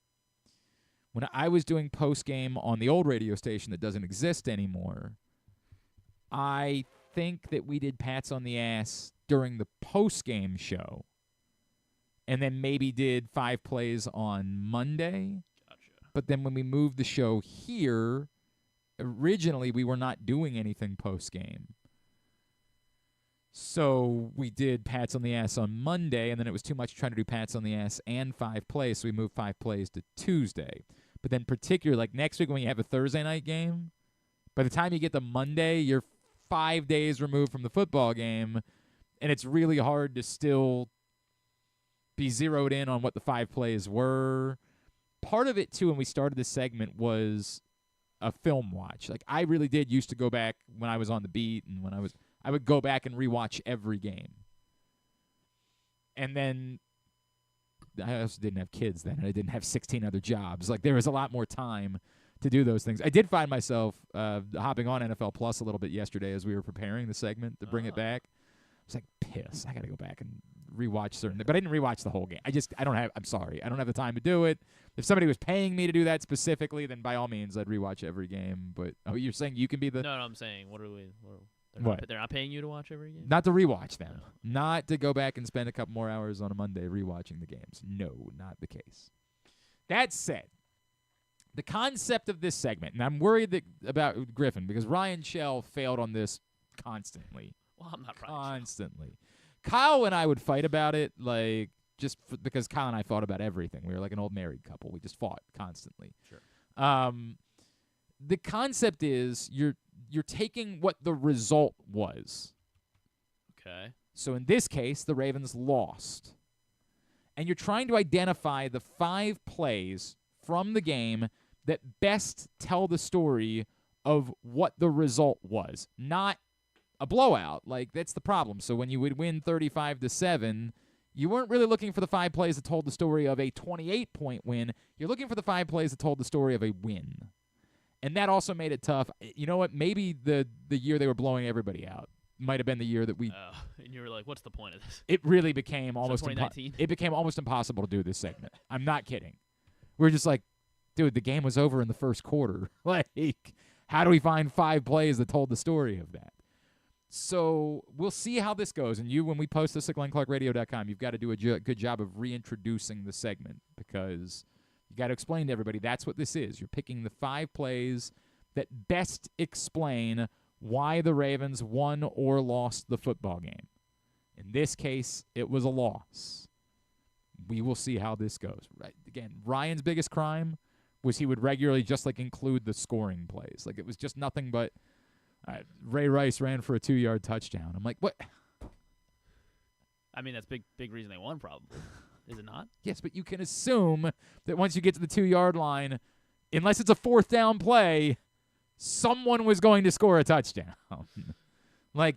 when I was doing post-game on the old radio station that doesn't exist anymore. I think that we did Pats on the Ass during the post-game show and then maybe did 5 plays on Monday. Gotcha. But then when we moved the show here, originally we were not doing anything post-game. So we did Pats on the Ass on Monday, and then it was too much trying to do Pats on the Ass and 5 plays, so we moved 5 plays to Tuesday. But then particularly, like next week when you have a Thursday night game, by the time you get to Monday, you're 5 days removed from the football game, and it's really hard to still be zeroed in on what the 5 plays were. Part of it, too, when we started this segment was a film watch. Like, I really did used to go back when I was on the beat and when I would go back and rewatch every game. And then I also didn't have kids then, and I didn't have 16 other jobs. Like, there was a lot more time to do those things. I did find myself hopping on NFL Plus a little bit yesterday as we were preparing the segment to bring it back. I was like, piss, I got to go back and rewatch certain, but I didn't rewatch the whole game. I'm sorry. I don't have the time to do it. If somebody was paying me to do that specifically, then by all means, I'd rewatch every game. But you're saying you can be the... No, I'm saying, they're not paying you to watch every game? Not to rewatch them. No. Not to go back and spend a couple more hours on a Monday rewatching the games. No, not the case. That said, the concept of this segment, and I'm worried about Griffin because Ryan Shell failed on this constantly. Well, I'm not constantly. Kyle and I would fight about it, like because Kyle and I fought about everything. We were like an old married couple. We just fought constantly. Sure. The concept is you're taking what the result was. Okay. So in this case, the Ravens lost, and you're trying to identify the 5 plays from the game that best tell the story of what the result was, not a blowout. Like, that's the problem. So when you would win 35-7, you weren't really looking for the 5 plays that told the story of a 28-point win. You're looking for the 5 plays that told the story of a win. And that also made it tough. You know what? Maybe the year they were blowing everybody out might have been the year that we... and you were like, what's the point of this? It really became almost... 2019? It became almost impossible to do this segment. I'm not kidding. We were just like, dude, the game was over in the first quarter. Like, how do we find 5 plays that told the story of that? So we'll see how this goes. And when we post this at GlennClarkRadio.com, you've got to do a good job of reintroducing the segment because you got to explain to everybody that's what this is. You're picking the 5 plays that best explain why the Ravens won or lost the football game. In this case, it was a loss. We will see how this goes. Right? Again, Ryan's biggest crime was he would regularly just include the scoring plays. Like, it was just nothing but Ray Rice ran for a 2-yard touchdown. I'm like, what? I mean, that's big reason they won, probably. Is it not? Yes, but you can assume that once you get to the 2-yard line, unless it's a 4th down play, someone was going to score a touchdown. Like,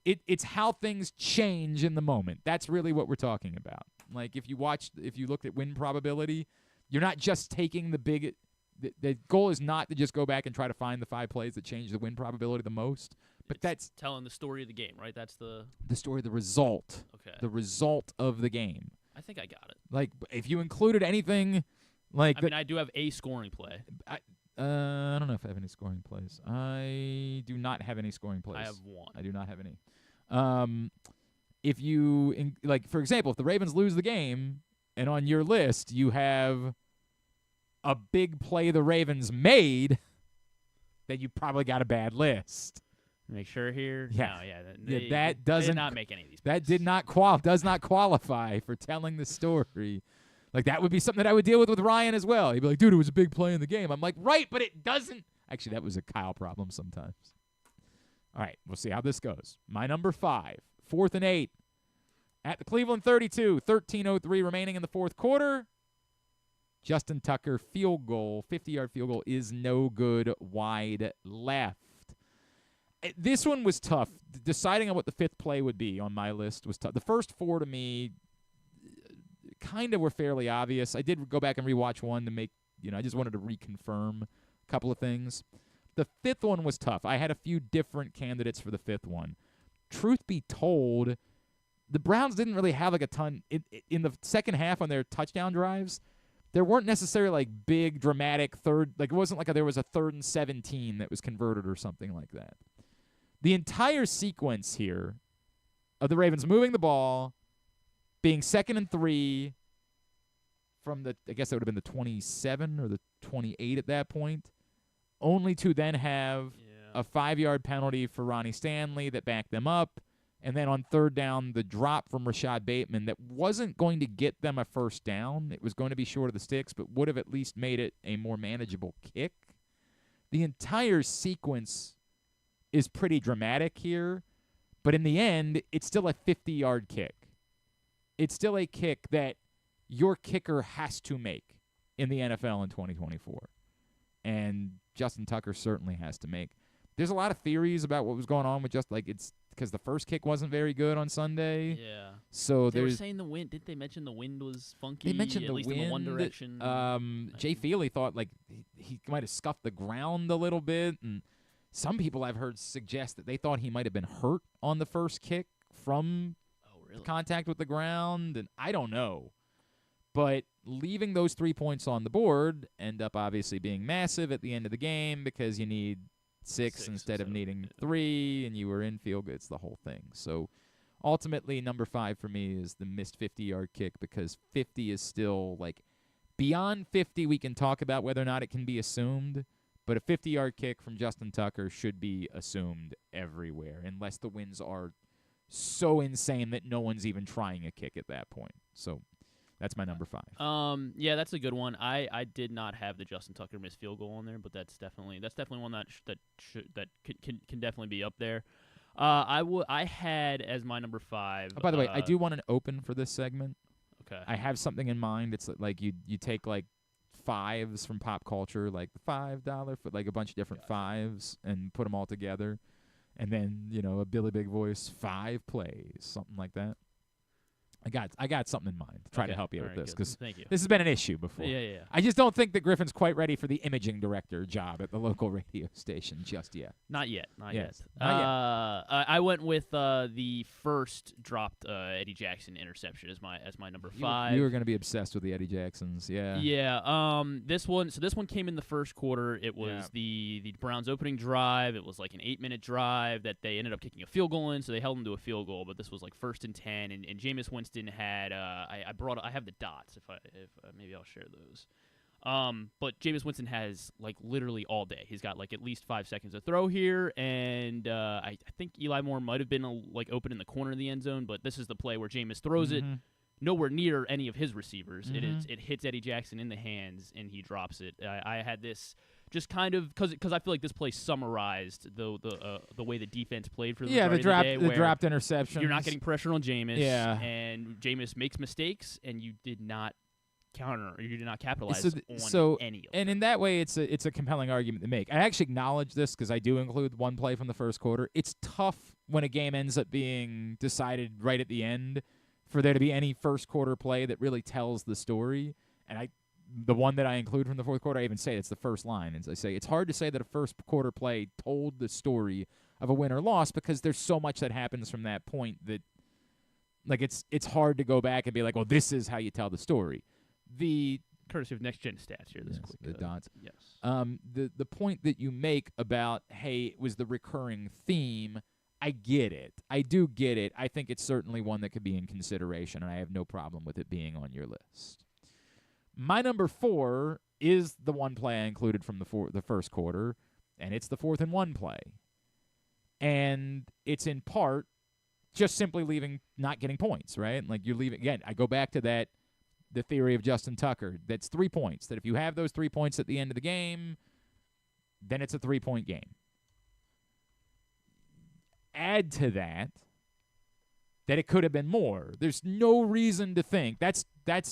it's how things change in the moment. That's really what we're talking about. Like, if you looked at win probability, you're not just taking the goal is not to just go back and try to find the 5 plays that change the win probability the most, but that's telling the story of the game, right? That's the story of the result. Okay. The result of the game. I think I got it. Like, if you included anything like I mean, I do have a scoring play. I don't know if I have any scoring plays. I do not have any scoring plays. I have one. I do not have any. If you for example, if the Ravens lose the game and on your list you have a big play the Ravens made, then you probably got a bad list. Make sure here. Yeah. No, that doesn't they did not make any of these. That did not does not qualify for telling the story. Like, that would be something that I would deal with Ryan as well. He'd be like, dude, it was a big play in the game. I'm like, right, but it doesn't. Actually, that was a Kyle problem sometimes. All right, we'll see how this goes. My number 5, 4th and 8. At the Cleveland 32, 13:03 remaining in the 4th quarter. Justin Tucker field goal, 50-yard field goal is no good, wide left. This one was tough. Deciding on what the 5th play would be on my list was tough. The first 4 to me kind of were fairly obvious. I did go back and rewatch one to make, I just wanted to reconfirm a couple of things. The fifth one was tough. I had a few different candidates for the fifth one. Truth be told, the Browns didn't really have like a ton in the second half on their touchdown drives. There weren't necessarily like big dramatic third, like it wasn't like there was a 3rd and 17 that was converted or something like that. The entire sequence here of the Ravens moving the ball, being 2nd and 3 from the, I guess that would have been the 27 or the 28 at that point, only to then have a 5-yard penalty for Ronnie Stanley that backed them up. And then on 3rd down, the drop from Rashad Bateman that wasn't going to get them a first down. It was going to be short of the sticks, but would have at least made it a more manageable kick. The entire sequence is pretty dramatic here, but in the end, it's still a 50-yard kick. It's still a kick that your kicker has to make in the NFL in 2024. And Justin Tucker certainly has to make. There's a lot of theories about what was going on with just like it's because the first kick wasn't very good on Sunday. Yeah. So they were saying the wind. Did they mention the wind was funky? They mentioned at the least wind. in the one direction. Jay Feely thought like he might have scuffed the ground a little bit, and some people I've heard suggest that they thought he might have been hurt on the first kick from contact with the ground, and I don't know. But leaving those 3 points on the board end up obviously being massive at the end of the game because you need six instead of needing 3, and you were in field goal. It's the whole thing. So ultimately, number 5 for me is the missed 50-yard kick because 50 is still, like, beyond 50 we can talk about whether or not it can be assumed, but a 50-yard kick from Justin Tucker should be assumed everywhere unless the winds are so insane that no one's even trying a kick at that point. So that's my number 5. Yeah, that's a good one. I did not have the Justin Tucker missed field goal on there, but that's definitely one that can definitely be up there. I had as my number 5. Oh, by the way, I do want an open for this segment. Okay. I have something in mind. It's like you take like 5s from pop culture, like the $5 for like a bunch of different 5s, and put them all together, and then a Billy Big Voice 5 plays, something like that. I got something in mind to try to help you with this because this has been an issue before. Yeah. I just don't think that Griffin's quite ready for the imaging director job at the local radio station just yet. Not yet. Not yet. I went with the first dropped Eddie Jackson interception as my number 5. You were going to be obsessed with the Eddie Jacksons, yeah. Yeah. This one came in the first quarter. It was the Browns' opening drive. It was like an 8-minute drive that they ended up kicking a field goal in, so they held them to a field goal. But this was like 1st and 10, and Jameis Winston had I have the dots if maybe I'll share those. But Jameis Winston has like literally all day. He's got like at least 5 seconds to throw here, and I think Eli Moore might have been open in the corner of the end zone, but this is the play where Jameis throws it nowhere near any of his receivers. It hits Eddie Jackson in the hands, and he drops it. I had this just kind of because I feel like this play summarized the way the defense played for the majority of the day, dropped interception. You're not getting pressure on Jameis, and Jameis makes mistakes, and you did not counter or you did not capitalize on any of them. And in that way, it's a compelling argument to make. I actually acknowledge this because I do include one play from the first quarter. It's tough when a game ends up being decided right at the end for there to be any first quarter play that really tells the story. And the one that I include from the fourth quarter, I even say it's the first line. As I say, it's hard to say that a first quarter play told the story of a win or loss because there's so much that happens from that point that, like, it's hard to go back and be like, well, this is how you tell the story. The courtesy of Next Gen Stats here, quick. The dots. Yes. The point that you make about, hey, it was the recurring theme, I get it. I do get it. I think it's certainly one that could be in consideration, and I have no problem with it being on your list. My number 4 is the one play I included from the first quarter, and it's the 4th and 1 play. And it's in part just simply not getting points, right? Like you're leaving, again, I go back to the theory of Justin Tucker. That's 3 points, that if you have those 3 points at the end of the game, then it's a 3-point game. Add to that it could have been more. There's no reason to think. That's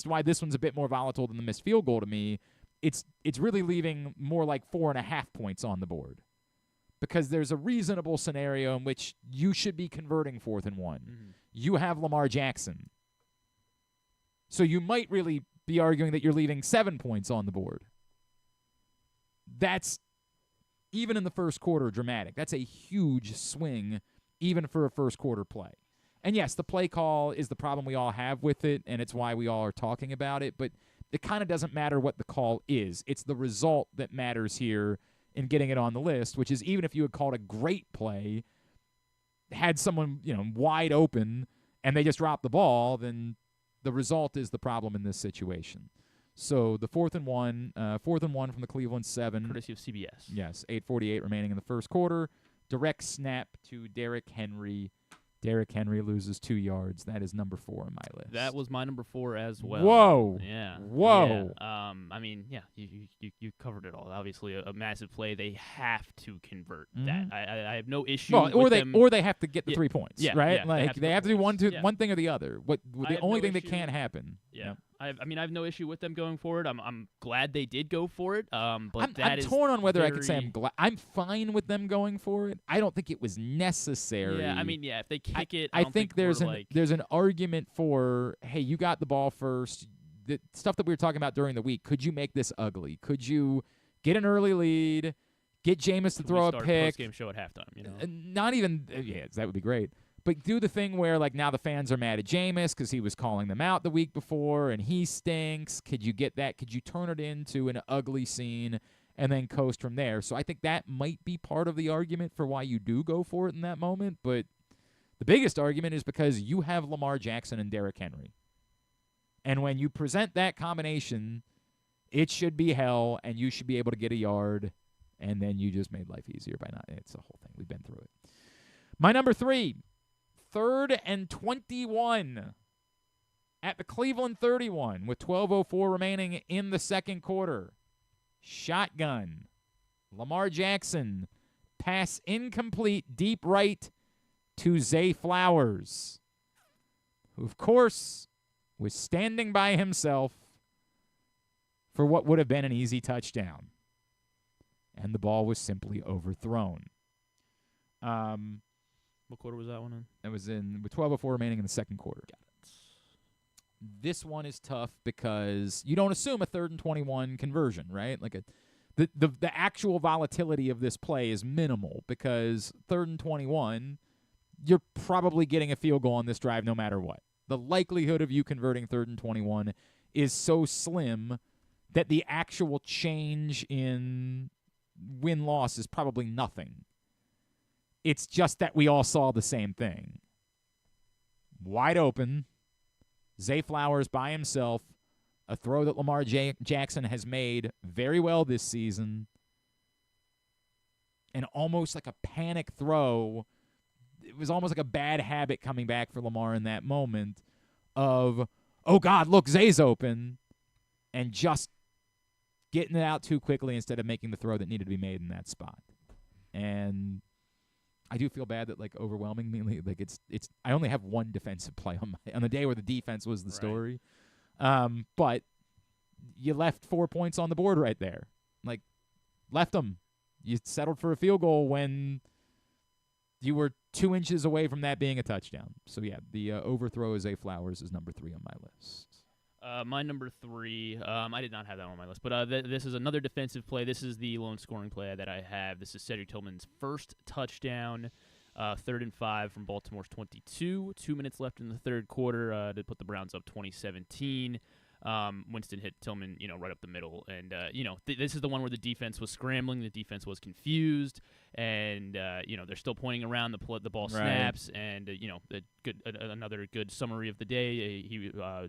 why this one's a bit more volatile than the missed field goal to me. It's really leaving more like 4.5 points on the board because there's a reasonable scenario in which you should be converting 4th and 1. Mm-hmm. You have Lamar Jackson. So you might really be arguing that you're leaving 7 points on the board. That's even in the first quarter, dramatic. That's a huge swing, even for a first quarter play. And yes, the play call is the problem we all have with it, and it's why we all are talking about it, but it kind of doesn't matter what the call is. It's the result that matters here in getting it on the list, which is even if you had called a great play, had someone, wide open, and they just dropped the ball, then the result is the problem in this situation. So the 4th and 1 from the Cleveland 7. Courtesy of CBS. Yes, 8:48 remaining in the first quarter. Direct snap to Derrick Henry. Derrick Henry loses 2 yards. That is number 4 on my list. That was my number 4 as well. Whoa. Yeah. Whoa. Yeah. You covered it all. Obviously, a massive play. They have to convert that. I have no issue with them. Or they have to get the 3 points, yeah, right? Yeah, like they have to do one thing or the other. The only thing that can't happen. Yeah. I have no issue with them going for it. I'm glad they did go for it. But I'm torn on whether I could say I'm glad. I'm fine with them going for it. I don't think it was necessary. Yeah, if they kick it, I think there's an argument for, hey, you got the ball first. The stuff that we were talking about during the week. Could you make this ugly? Could you get an early lead? Get Jameis to throw a pick. Post-game show at halftime. Not even. Yes, that would be great. But do the thing where, now the fans are mad at Jameis because he was calling them out the week before and he stinks. Could you get that? Could you turn it into an ugly scene and then coast from there? So I think that might be part of the argument for why you do go for it in that moment. But the biggest argument is because you have Lamar Jackson and Derrick Henry. And when you present that combination, it should be hell and you should be able to get a yard. And then you just made life easier by not. It's a whole thing. We've been through it. My number 3. 3rd and 21 at the Cleveland 31 with 12:04 remaining in the second quarter. Shotgun. Lamar Jackson. Pass incomplete deep right to Zay Flowers, who, of course, was standing by himself for what would have been an easy touchdown. And the ball was simply overthrown. What quarter was that one in? It was with 12:04 remaining in the second quarter. Got it. This one is tough because you don't assume a 3rd and 21 conversion, right? Like the actual volatility of this play is minimal because 3rd and 21, you're probably getting a field goal on this drive no matter what. The likelihood of you converting 3rd and 21 is so slim that the actual change in win-loss is probably nothing. It's just that we all saw the same thing. Wide open. Zay Flowers by himself. A throw that Lamar Jackson has made very well this season. And almost like a panic throw. It was almost like a bad habit coming back for Lamar in that moment of, oh, God, look, Zay's open. And just getting it out too quickly instead of making the throw that needed to be made in that spot. And I do feel bad that overwhelmingly it's I only have one defensive play on the day where the defense was the story. But you left 4 points on the board right there. Left them. You settled for a field goal when you were 2 inches away from that being a touchdown. So yeah, the overthrow of Zay Flowers is number 3 on my list. My number 3, I did not have that on my list, but this is another defensive play. This is the lone scoring play that I have. This is Cedric Tillman's first touchdown, 3rd and 5 from Baltimore's 22. 2 minutes left in the third quarter to put the Browns up 20-17. Winston hit Tillman, right up the middle, and this is the one where the defense was scrambling, the defense was confused, and they're still pointing around, the ball snaps, and another good summary of the day.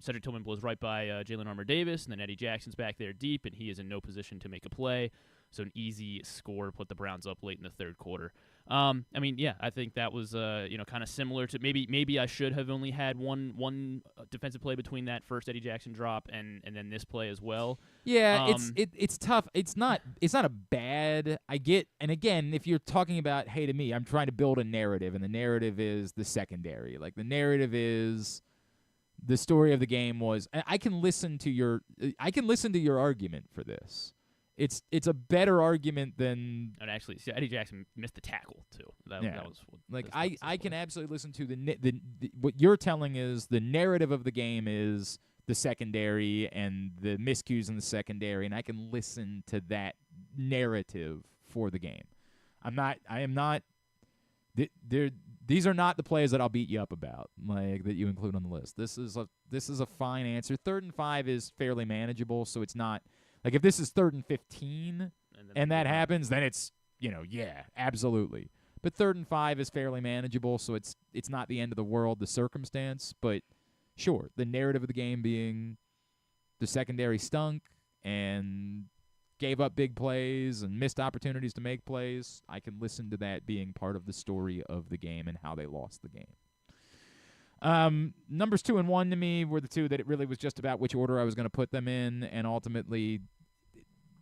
Cedric Tillman blows right by Jalen Armour-Davis, and then Eddie Jackson's back there deep, and he is in no position to make a play. So an easy score put the Browns up late in the third quarter. I think that was kind of similar to maybe I should have only had one defensive play between that first Eddie Jackson drop and then this play as well. Yeah, it's tough. It's not a bad. I get, and again, if you're talking about, hey, to me, I'm trying to build a narrative, and the narrative is the secondary. The narrative is the story of the game was. I can listen to your argument for this. It's a better argument than. And actually, Eddie Jackson missed the tackle too. That was I can absolutely listen to the what you're telling is the narrative of the game is the secondary and the miscues in the secondary, and I can listen to that narrative for the game. These are not the plays that I'll beat you up about, like that you include on the list. This is a fine answer. 3rd and 5 is fairly manageable, so it's not like if this is 3rd and 15 and that happens, then it's yeah, absolutely. But 3rd and 5 is fairly manageable, so it's not the end of the world, the circumstance. But sure, the narrative of the game being the secondary stunk and gave up big plays and missed opportunities to make plays. I can listen to that being part of the story of the game and how they lost the game. Numbers 2 and 1 to me were the two that it really was just about which order I was going to put them in, and ultimately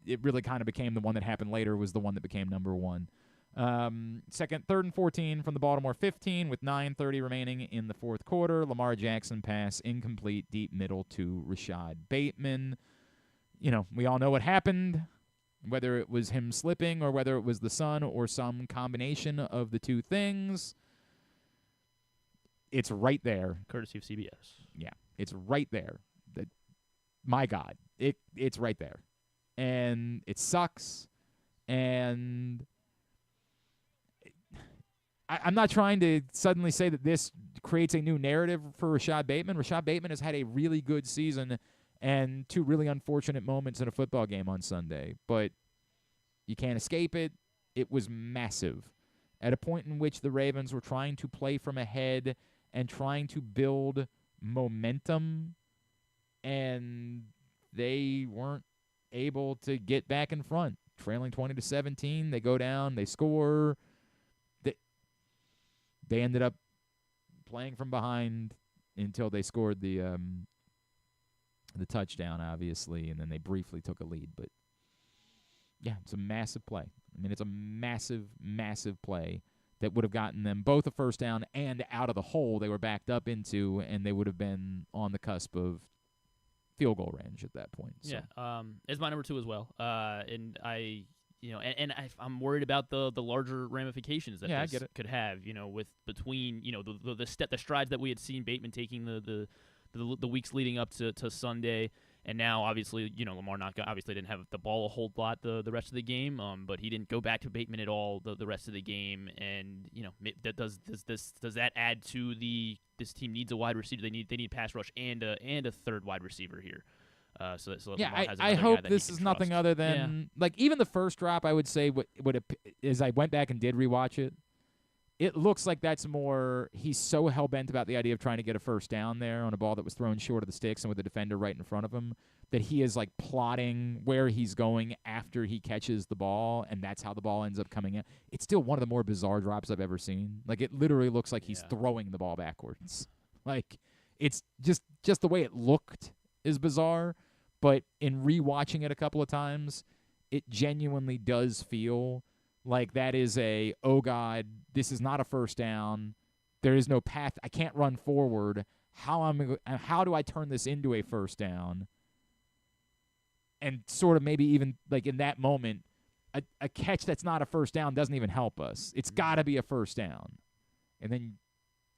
it really kind of became the one that happened later was the one that became number 1. 3rd and 14 from the Baltimore 15 with 9:30 remaining in the fourth quarter. Lamar Jackson pass incomplete deep middle to Rashad Bateman. We all know what happened, whether it was him slipping or whether it was the sun or some combination of the two things. It's right there. Courtesy of CBS. Yeah, it's right there. My God, it's right there. And it sucks. And I'm not trying to suddenly say that this creates a new narrative for Rashad Bateman. Rashad Bateman has had a really good season and 2 really unfortunate moments in a football game on Sunday. But you can't escape it. It was massive. At a point in which the Ravens were trying to play from ahead and trying to build momentum, and they weren't able to get back in front. Trailing 20-17, they go down, they score. They ended up playing from behind until they scored the touchdown, obviously, and then they briefly took a lead. But, yeah, it's a massive play. I mean, it's a massive, massive play that would have gotten them both a first down and out of the hole they were backed up into, and they would have been on the cusp of field goal range at that point. So. Yeah, it's my number 2 as well. And I'm worried about the larger ramifications that this could have. With between the strides that we had seen Bateman taking the weeks leading up to Sunday, and now obviously Lamar obviously didn't have the ball a whole lot the rest of the game, but he didn't go back to Bateman at all the rest of the game, and does that add to this team needs a wide receiver? They need pass rush and a third wide receiver here. So I hope this is nothing other than even the first drop. I would say as I went back and did rewatch it, it looks like that's more he's so hell bent about the idea of trying to get a first down there on a ball that was thrown short of the sticks and with the defender right in front of him that he is plotting where he's going after he catches the ball, and that's how the ball ends up coming in. It's still one of the more bizarre drops I've ever seen. It literally looks like he's throwing the ball backwards. It's just the way it looked is bizarre. But in rewatching it a couple of times, it genuinely does feel like that is oh God, this is not a first down. There is no path. I can't run forward. How do I turn this into a first down? And sort of maybe even in that moment, a catch that's not a first down doesn't even help us. It's got to be a first down. And then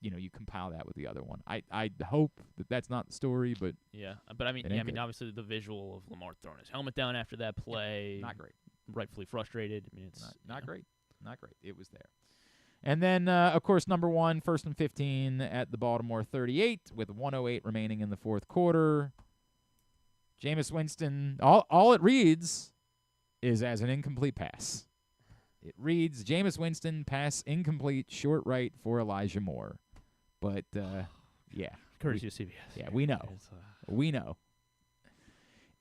you compile that with the other one. I hope that that's not the story, but obviously the visual of Lamar throwing his helmet down after that play, not great. Rightfully frustrated. I mean, it's not great. Not great. It was there. And then, of course, number 1, 1st and 15 at the Baltimore 38 with 1:08 remaining in the fourth quarter. Jameis Winston, all it reads is as an incomplete pass. It reads, Jameis Winston, pass incomplete, short right for Elijah Moore. But, courtesy of CBS. Yeah, we know. We know.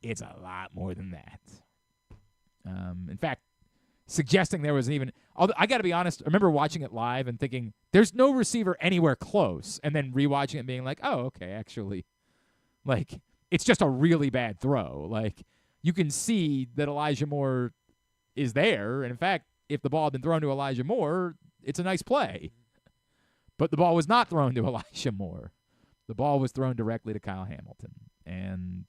It's a lot more than that. In fact, suggesting there was even – I got to be honest, I remember watching it live and thinking, there's no receiver anywhere close, and then rewatching it and being like, oh, okay, actually. It's just a really bad throw. You can see that Elijah Moore is there, and in fact, if the ball had been thrown to Elijah Moore, it's a nice play. But the ball was not thrown to Elijah Moore. The ball was thrown directly to Kyle Hamilton. And,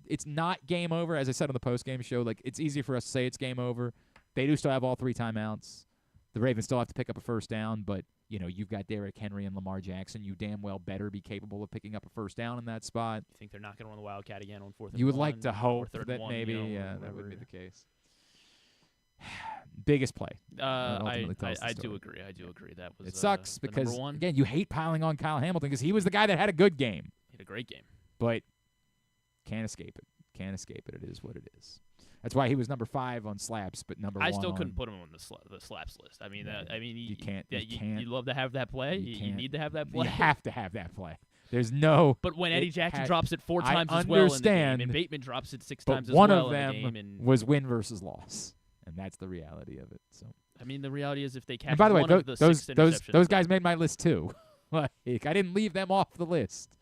it's not game over. As I said on the postgame show, it's easy for us to say it's game over. They do still have all 3 timeouts. The Ravens still have to pick up a first down, but, you've got Derrick Henry and Lamar Jackson. You damn well better be capable of picking up a first down in that spot. You think they're not going to run the Wildcat again on 4th and 1? You would like to or hope 3rd and that 1, maybe that would be the case. Biggest play. I do agree. That was it sucks because, number one. Again, you hate piling on Kyle Hamilton because he was the guy that had a good game. He had a great game. But can't escape it. Can't escape it. It is what it is. That's why he was number 5 on slaps, but number 1 I still couldn't put him on the slaps list. I mean, you can't. You love to have that play. You need to have that play. You have to have that play. There's no. But when Eddie Jackson drops it 4 times as well in the game, and Bateman drops it 6 times as well in the game, one of them was win versus loss, and that's the reality of it. So. I mean, the reality is if they catch by the way, one of the 6 interceptions. Those guys made my list too. Like, I didn't leave them off the list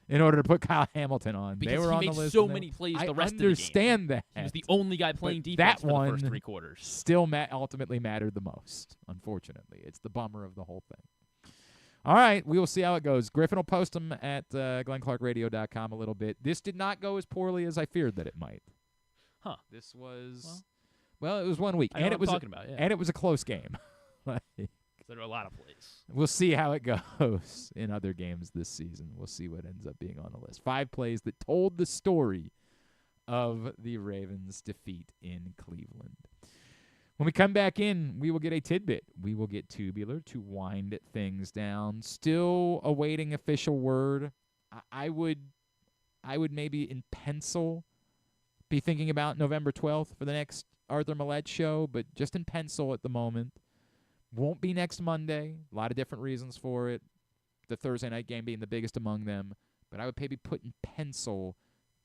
in order to put Kyle Hamilton on. Because they were he on made the list. so many plays the rest of the game. I understand that. He was the only guy playing defense for the first 3 quarters. Still ultimately mattered the most, unfortunately. It's the bummer of the whole thing. All right, we will see how it goes. Griffin will post them at glennclarkradio.com a little bit. This did not go as poorly as I feared that it might. Huh. This was, well it was 1 week. And it was a close game. There are a lot of plays. We'll see how it goes in other games this season. We'll see what ends up being on the list. 5 plays that told the story of the Ravens' defeat in Cleveland. When we come back in, we will get a tidbit. We will get Tubular to wind things down. Still awaiting official word. I would maybe in pencil be thinking about November 12th for the next Arthur Millette show, but just in pencil at the moment. Won't be next Monday. A lot of different reasons for it. The Thursday night game being the biggest among them. But I would maybe put in pencil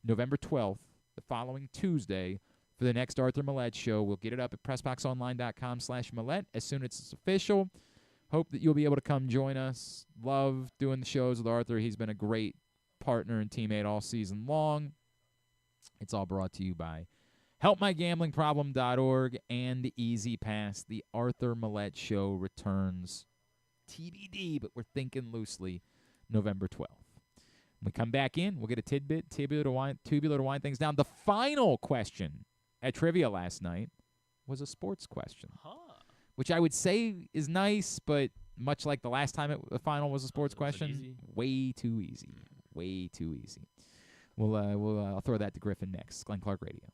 November 12th, the following Tuesday, for the next Arthur Millette show. We'll get it up at PressBoxOnline.com/Millette as soon as it's official. Hope that you'll be able to come join us. Love doing the shows with Arthur. He's been a great partner and teammate all season long. It's all brought to you by HelpMyGamblingProblem.org and Easy Pass. The Arthur Millette Show returns TBD, but we're thinking loosely November 12th. When we come back in, we'll get a tidbit, tubular to wind things down. The final question at Trivia last night was a sports question, which I would say is nice, but much like the last time the final was a sports question, way too easy. Way too easy. I'll throw that to Griffin next. Glenn Clark Radio.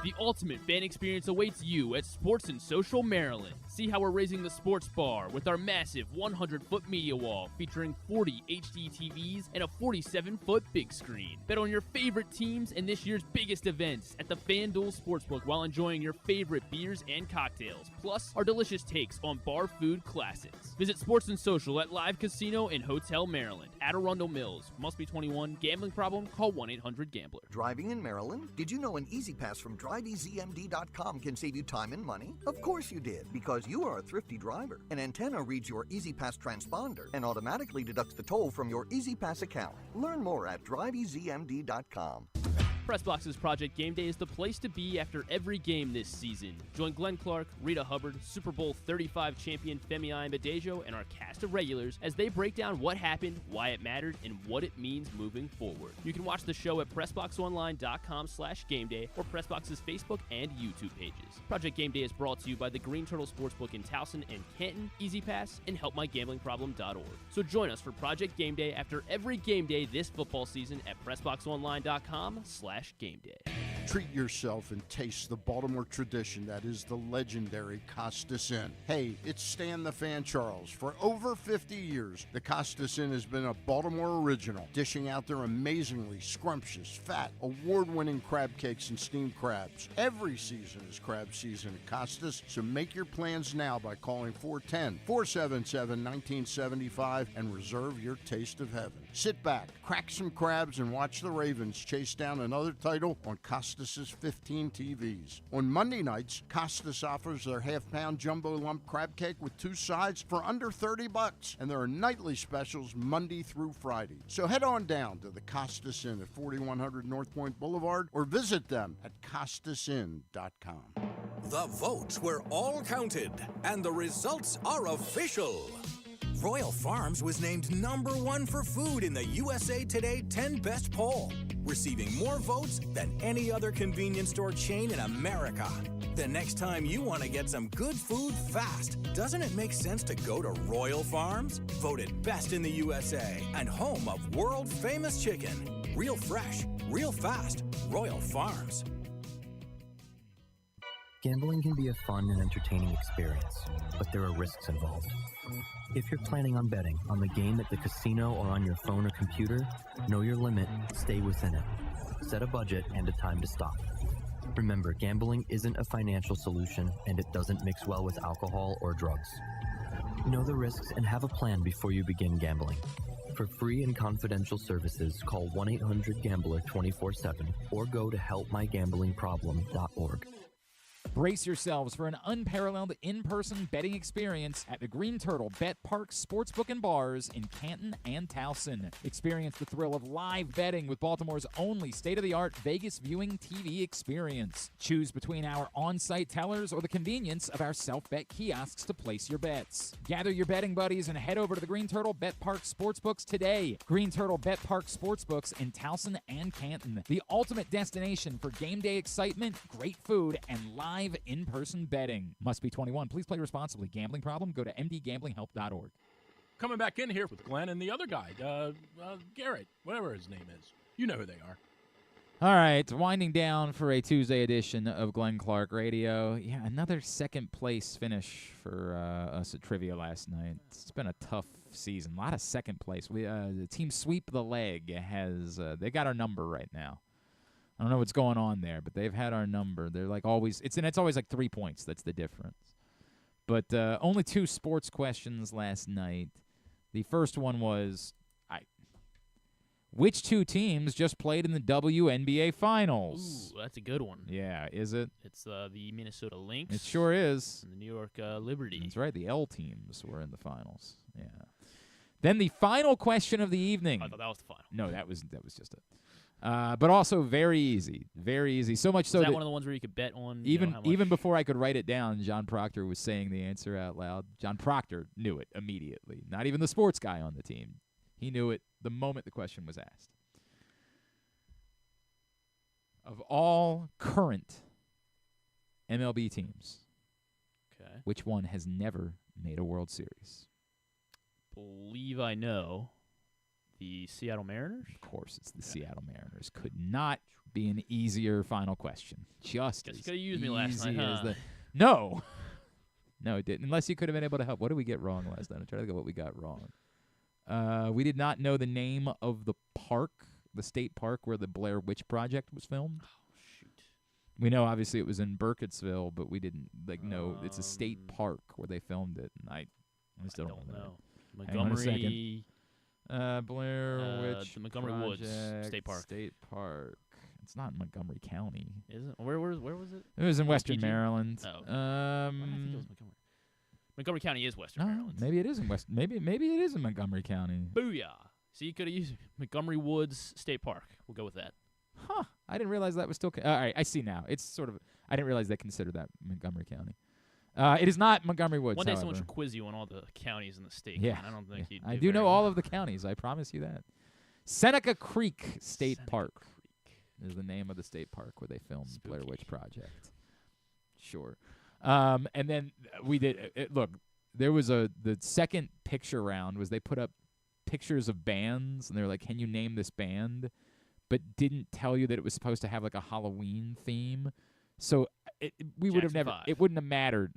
The ultimate fan experience awaits you at Sports and Social Maryland. See how we're raising the sports bar with our massive 100-foot media wall featuring 40 HD TVs and a 47-foot big screen. Bet on your favorite teams and this year's biggest events at the FanDuel Sportsbook while enjoying your favorite beers and cocktails, plus our delicious takes on bar food classics. Visit Sports and Social at Live Casino and Hotel Maryland at Arundel Mills. Must be 21. Gambling problem? Call 1-800-GAMBLER. Driving in Maryland? Did you know an Easy Pass from DriveEasyMD.com can save you time and money? Of course you did, because you are a thrifty driver. An antenna reads your Easy Pass transponder and automatically deducts the toll from your Easy Pass account. Learn more at DriveEasyMD.com. PressBox's Project Game Day is the place to be after every game this season. Join Glenn Clark, Rita Hubbard, Super Bowl 35 champion Femi Ayanbadejo, and our cast of regulars as they break down what happened, why it mattered, and what it means moving forward. You can watch the show at PressBoxOnline.com/GameDay or PressBox's Facebook and YouTube pages. Project Game Day is brought to you by the Green Turtle Sportsbook in Towson and Canton, Easy Pass, and HelpMyGamblingProblem.org. So join us for Project Game Day after every game day this football season at PressBoxOnline.com/GameDay. Treat yourself and taste the Baltimore tradition that is the legendary Costas Inn. Hey, it's Stan the Fan Charles. For over 50 years, the Costas Inn has been a Baltimore original, dishing out their amazingly scrumptious, fat, award-winning crab cakes and steamed crabs. Every season is crab season at Costas, so make your plans now by calling 410-477-1975 and reserve your taste of heaven. Sit back, crack some crabs, and watch the Ravens chase down another title on Costas' 15 TVs. On Monday nights, Costas offers their half-pound jumbo lump crab cake with 2 sides for under $30, and there are nightly specials Monday through Friday. So head on down to the Costas Inn at 4100 North Point Boulevard or visit them at CostasInn.com. The votes were all counted, and the results are official. Royal Farms was named #1 for food in the USA Today 10 Best poll, receiving more votes than any other convenience store chain in America. The next time you want to get some good food fast, doesn't it make sense to go to Royal Farms? Voted best in the USA and home of world-famous chicken. Real fresh, real fast. Royal Farms. Gambling can be a fun and entertaining experience, but there are risks involved. If you're planning on betting on the game at the casino or on your phone or computer, know your limit, stay within it. Set a budget and a time to stop. Remember, gambling isn't a financial solution, and it doesn't mix well with alcohol or drugs. Know the risks and have a plan before you begin gambling. For free and confidential services, call 1-800-GAMBLER 24/7 or go to helpmygamblingproblem.org. Brace yourselves for an unparalleled in-person betting experience at the Green Turtle Bet Park Sportsbook and Bars in Canton and Towson. Experience the thrill of live betting with Baltimore's only state-of-the-art Vegas viewing TV experience. Choose between our on-site tellers or the convenience of our self-bet kiosks to place your bets. Gather your betting buddies and head over to the Green Turtle Bet Park Sportsbooks today. Green Turtle Bet Park Sportsbooks in Towson and Canton. The ultimate destination for game day excitement, great food, and live in-person betting. Must be 21. Please play responsibly. Gambling problem? Go to mdgamblinghelp.org. Coming back in here with Glenn and the other guy, Garrett, whatever his name is. You know who they are. All right, winding down for a Tuesday edition of Glenn Clark Radio. Yeah, another second place finish for us at Trivia last night. It's been a tough season. A lot of second place. The team Sweep the Leg has they got our number right now. I don't know what's going on there, but they've had our number. They're like always. It's always like 3 points. That's the difference. But only 2 sports questions last night. The first one was, which 2 teams just played in the WNBA Finals? Ooh, that's a good one. Yeah, is it? It's the Minnesota Lynx. It sure is. And the New York Liberty. That's right. The L teams were in the finals. Yeah. Then the final question of the evening. I thought that was the final. No, that was just it. But also very easy. Very easy. So much so that one of the ones where you could bet on even before I could write it down, John Proctor was saying the answer out loud. John Proctor knew it immediately. Not even the sports guy on the team. He knew it the moment the question was asked. Of all current MLB teams, which one has never made a World Series? Believe I know. The Seattle Mariners? Of course, it's the Seattle Mariners. Could not be an easier final question. Just could have used me last night, huh? No. No, it didn't. Unless you could have been able to help. What did we get wrong last night? I'm trying to think of what we got wrong. We did not know the name of the park, the state park where the Blair Witch Project was filmed. Oh, shoot. We know, obviously, it was in Burkittsville, but we didn't know it's a state park where they filmed it. And I still don't know. Montgomery. Blair Witch the Montgomery Project, Woods State Park. State Park. It's not in Montgomery County. Is it? Where was it? It was in Western Maryland. Oh. I think it was Montgomery. Montgomery County is Western Maryland. Maybe it is in Maybe it is in Montgomery County. Booyah! So you could have used Montgomery Woods State Park. We'll go with that. Huh? I didn't realize that was still. All right, I see now. It's sort of. I didn't realize they considered that Montgomery County. It is not Montgomery Woods. One day however. someone should quiz you on all the counties in the state. Yeah, I don't think I do know all of the counties. I promise you that. Seneca Creek State Park is the name of the state park where they filmed Blair Witch Project. Sure. And then we did. Look, there was the second picture round was they put up pictures of bands and they were like, "Can you name this band?" But didn't tell you that it was supposed to have like a Halloween theme. So we would have never. 5. It wouldn't have mattered.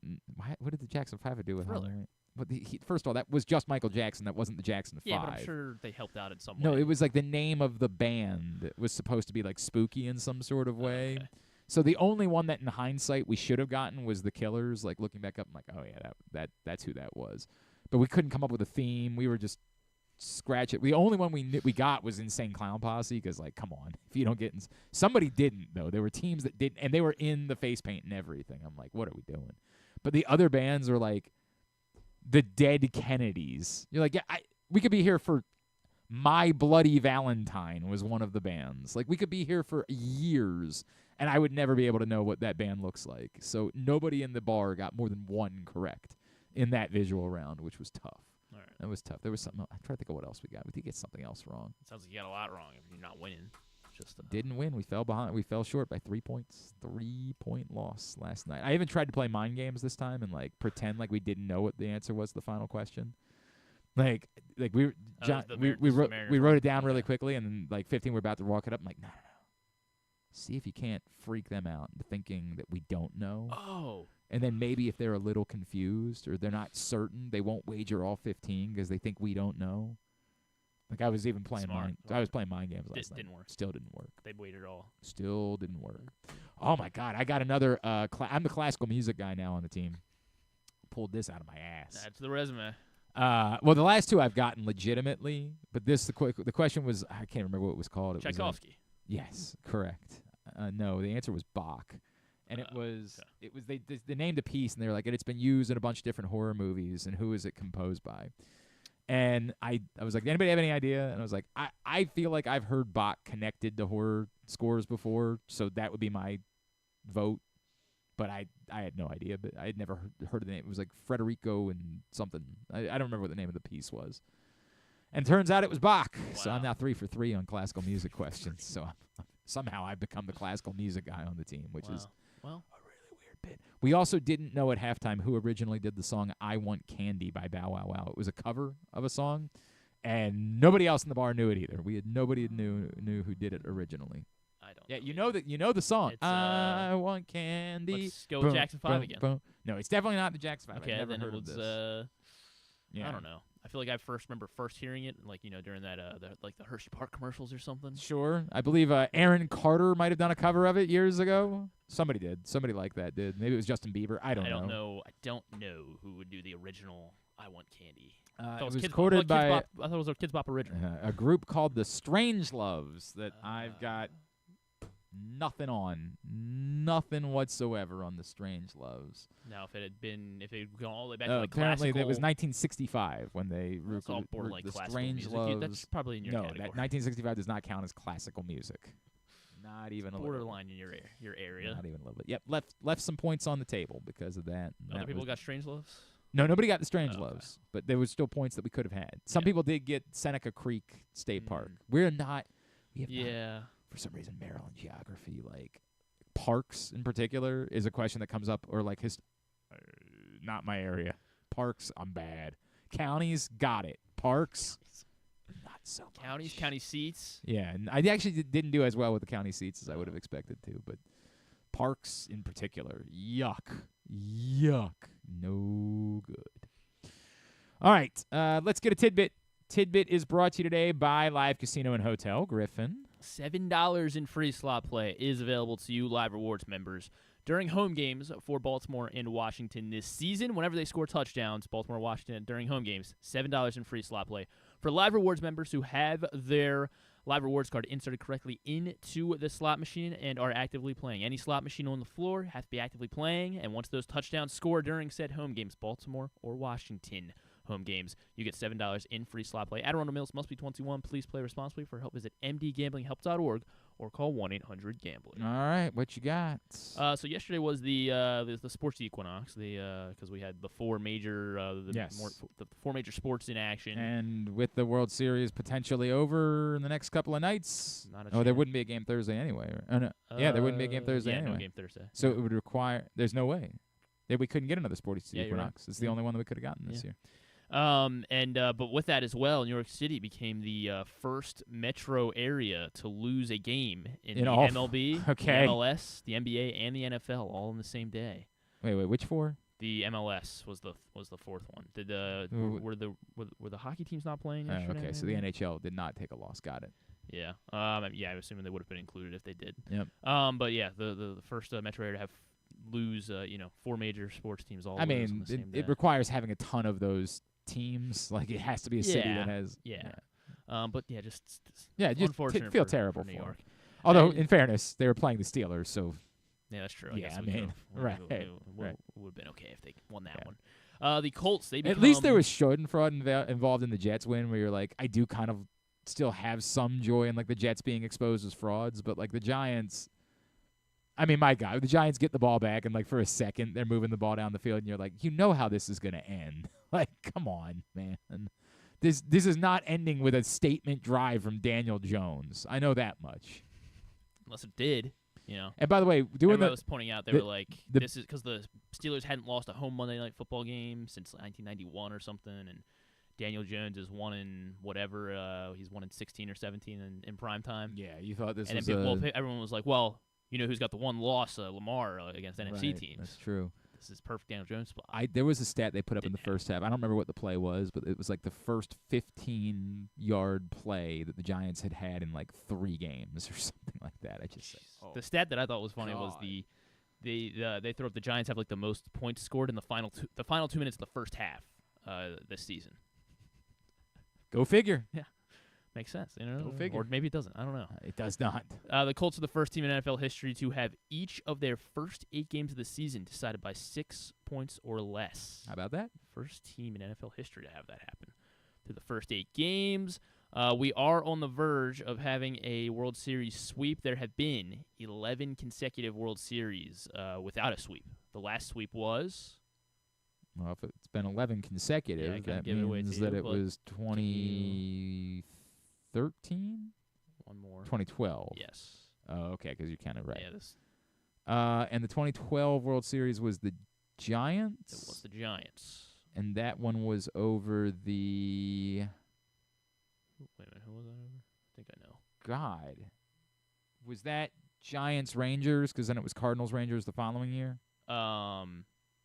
What did the Jackson 5 have to do with Halloween? But first of all, that was just Michael Jackson. That wasn't the Jackson 5. Yeah, but I'm sure they helped out in some way. No, it was like the name of the band. It was supposed to be like spooky in some sort of way. Okay. So the only one that in hindsight we should have gotten was the Killers. Like looking back up, I'm like, oh yeah, that's who that was. But we couldn't come up with a theme. We were just scratch it. The only one we got was Insane Clown Posse because, like, come on. If you don't get somebody didn't, though. There were teams that didn't, and they were in the face paint and everything. I'm like, what are we doing? But the other bands were like the Dead Kennedys. You're like, yeah, we could be here for My Bloody Valentine was one of the bands. Like, we could be here for years, and I would never be able to know what that band looks like. So nobody in the bar got more than one correct in that visual round, which was tough. All right. That was tough. There was something. I try to think of what else we got. We did get something else wrong. It sounds like you got a lot wrong if you're not winning. just didn't win. We fell behind. We fell short by 3 points. 3-point loss last night. I even tried to play mind games this time and like pretend like we didn't know what the answer was to the final question. Like we were, we wrote it down really quickly, and then like 15 we're about to walk it up. I'm like, no. See if you can't freak them out into thinking that we don't know. Oh. And then maybe if they're a little confused or they're not certain, they won't wager all 15 because they think we don't know. Like I was even playing mind games last night. Didn't work. Still didn't work. They waited all. Still didn't work. Oh my God! I got another. I'm the classical music guy now on the team. Pulled this out of my ass. That's the resume. Well, the last two I've gotten legitimately, but the question was I can't remember what it was called. It Tchaikovsky. Was yes, correct. No, the answer was Bach, and it was they named a piece and they were like, it's been used in a bunch of different horror movies, and who is it composed by? And I was like, anybody have any idea? And I was like, I feel like I've heard Bach connected to horror scores before, so that would be my vote. But I had no idea, but I had never heard of the name. It was like Federico and something. I don't remember what the name of the piece was. And turns out it was Bach. Wow. So I'm now 3 for 3 on classical music questions. So somehow I've become the classical music guy on the team, which is a really weird bit. We also didn't know at halftime who originally did the song I Want Candy by Bow Wow Wow. It was a cover of a song, and nobody else in the bar knew it either. Nobody knew who did it originally. I don't. Yeah, you know the song. It's, I want candy. Let's go with Jackson 5 again. Boom. No, it's definitely not the Jackson 5. Okay, I've never then heard it was. of this. I don't know. I feel like I remember hearing it, like during that the Hershey Park commercials or something. Sure, I believe Aaron Carter might have done a cover of it years ago. Somebody did. Somebody like that did. Maybe it was Justin Bieber. I don't know. I don't know who would do the original I Want Candy. It was quoted by. I thought it was a Kids Bop original. A group called the Strange Loves that I've got nothing whatsoever on the Strange Loves. Now, if it had gone all the way back to like apparently classical, it was 1965 when they recorded the Strange music. Loves. That's probably in your category. No, that 1965 does not count as classical music. Not even a little. Borderline in your area. Not even a little bit. Yep, left some points on the table because of that. Other people got Strange Loves? No, nobody got the Strange Loves, but there was still points that we could have had. Some people did get Seneca Creek State Park. We're not. We have not, for some reason, Maryland geography, like parks in particular, is a question that comes up, or like not my area. Parks, I'm bad. Counties, got it. Parks, not so much. Counties, county seats. Yeah, and I actually didn't do as well with the county seats as I would have expected to, but parks in particular, yuck. No good. All right, let's get a tidbit. Tidbit is brought to you today by Live Casino and Hotel. Griffin. $7 in free slot play is available to you, Live Rewards members, during home games for Baltimore and Washington this season. Whenever they score touchdowns, Baltimore, Washington, during home games, $7 in free slot play. For Live Rewards members who have their Live Rewards card inserted correctly into the slot machine and are actively playing. Any slot machine on the floor has to be actively playing, and once those touchdowns score during said home games, Baltimore or Washington home games, you get $7 in free slot play. At Arundel Mills, must be 21. Please play responsibly. For help, visit mdgamblinghelp.org or call 1-800-GAMBLER. All right, what you got? So yesterday was the sports equinox, because we had the four major four major sports in action. And with the World Series potentially over in the next couple of nights, there wouldn't be a game Thursday anyway. There wouldn't be a game Thursday anyway. No game Thursday. So it would require. There's no way. We couldn't get another sports equinox. It's the only one that we could have gotten this year. But with that as well, New York City became the first metro area to lose a game in the MLB, the MLS, the NBA, and the NFL all on the same day. Wait, which four? The MLS was the fourth one. Were the hockey teams not playing yesterday? Okay, so the NHL did not take a loss. Got it. Yeah. I'm assuming they would have been included if they did. Yep. But yeah, the first metro area to have lose four major sports teams all. I mean, it requires having a ton of those teams. Like it has to be a city that has. But just unfortunate. Feel terrible for New York. Although, in fairness, they were playing the Steelers, so. Yeah, that's true. It would have been okay if they won that one. The Colts, they become, at least there was Schadenfreude involved in the Jets win, where you're like, I do kind of still have some joy in like the Jets being exposed as frauds, but like the Giants. I mean, my God, the Giants get the ball back, and like for a second, they're moving the ball down the field, and you're like, you know how this is gonna end. Like, come on, man. This is not ending with a statement drive from Daniel Jones. I know that much. unless it did. You know. And by the way, everybody was pointing out, they were like, this is because the Steelers hadn't lost a home Monday Night Football game since 1991 or something, and Daniel Jones is 1 in whatever. He's 1 in 16 or 17 in prime time. Yeah, you thought this and was then everyone was like, well, you know who's got the one loss? Lamar against NFC teams. That's true. This is perfect Daniel Jones spot. There was a stat they put up in the first half. I don't remember what the play was, but it was like the first 15-yard play that the Giants had in like 3 games or something like that. I just said, The stat that I thought was funny was they throw up the Giants have like the most points scored in the final 2 minutes of the first half this season. Go figure. Yeah. Makes sense, you know. Go figure. Or maybe it doesn't. I don't know. It does not. The Colts are the first team in NFL history to have each of their first 8 games of the season decided by 6 points or less. How about that? First team in NFL history to have that happen through the first 8 games. We are on the verge of having a World Series sweep. There have been 11 consecutive World Series without a sweep. The last sweep was... Well, if it's been 11 consecutive, that means that it was 2013? One more. 2012. Yes. Oh, okay, because you're kind of right. Yeah, and the 2012 World Series was the Giants? It was the Giants. And that one was over the... Wait a minute, who was that over? I think I know. God. Was that Giants-Rangers? Because then it was Cardinals-Rangers the following year? No,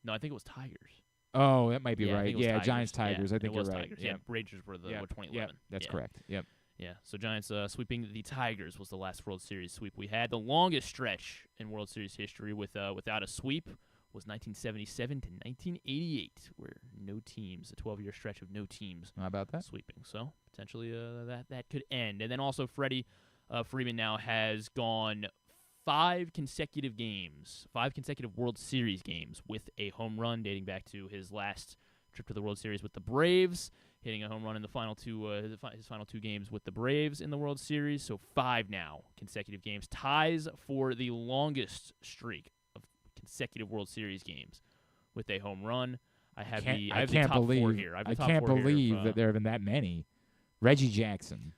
I think it was Tigers. Oh, that might be right. Yeah, Tigers. Giants-Tigers. Yeah, I think it was you're right. Tigers. Yeah, Rangers were 2011. Yep, that's correct. Yep. Yeah, so Giants sweeping the Tigers was the last World Series sweep we had. The longest stretch in World Series history without a sweep was 1977 to 1988, where no teams, a 12-year stretch of no teams How about that? sweeping. So potentially that could end. And then also Freddie Freeman now has gone 5 consecutive games, 5 consecutive World Series games with a home run dating back to his last trip to the World Series with the Braves, hitting a home run in the final 2 his final 2 games with the Braves in the World Series. So 5 now consecutive games, ties for the longest streak of consecutive World Series games with a home run. I have the top 4 here. I can't believe that there have been that many. Reggie Jackson,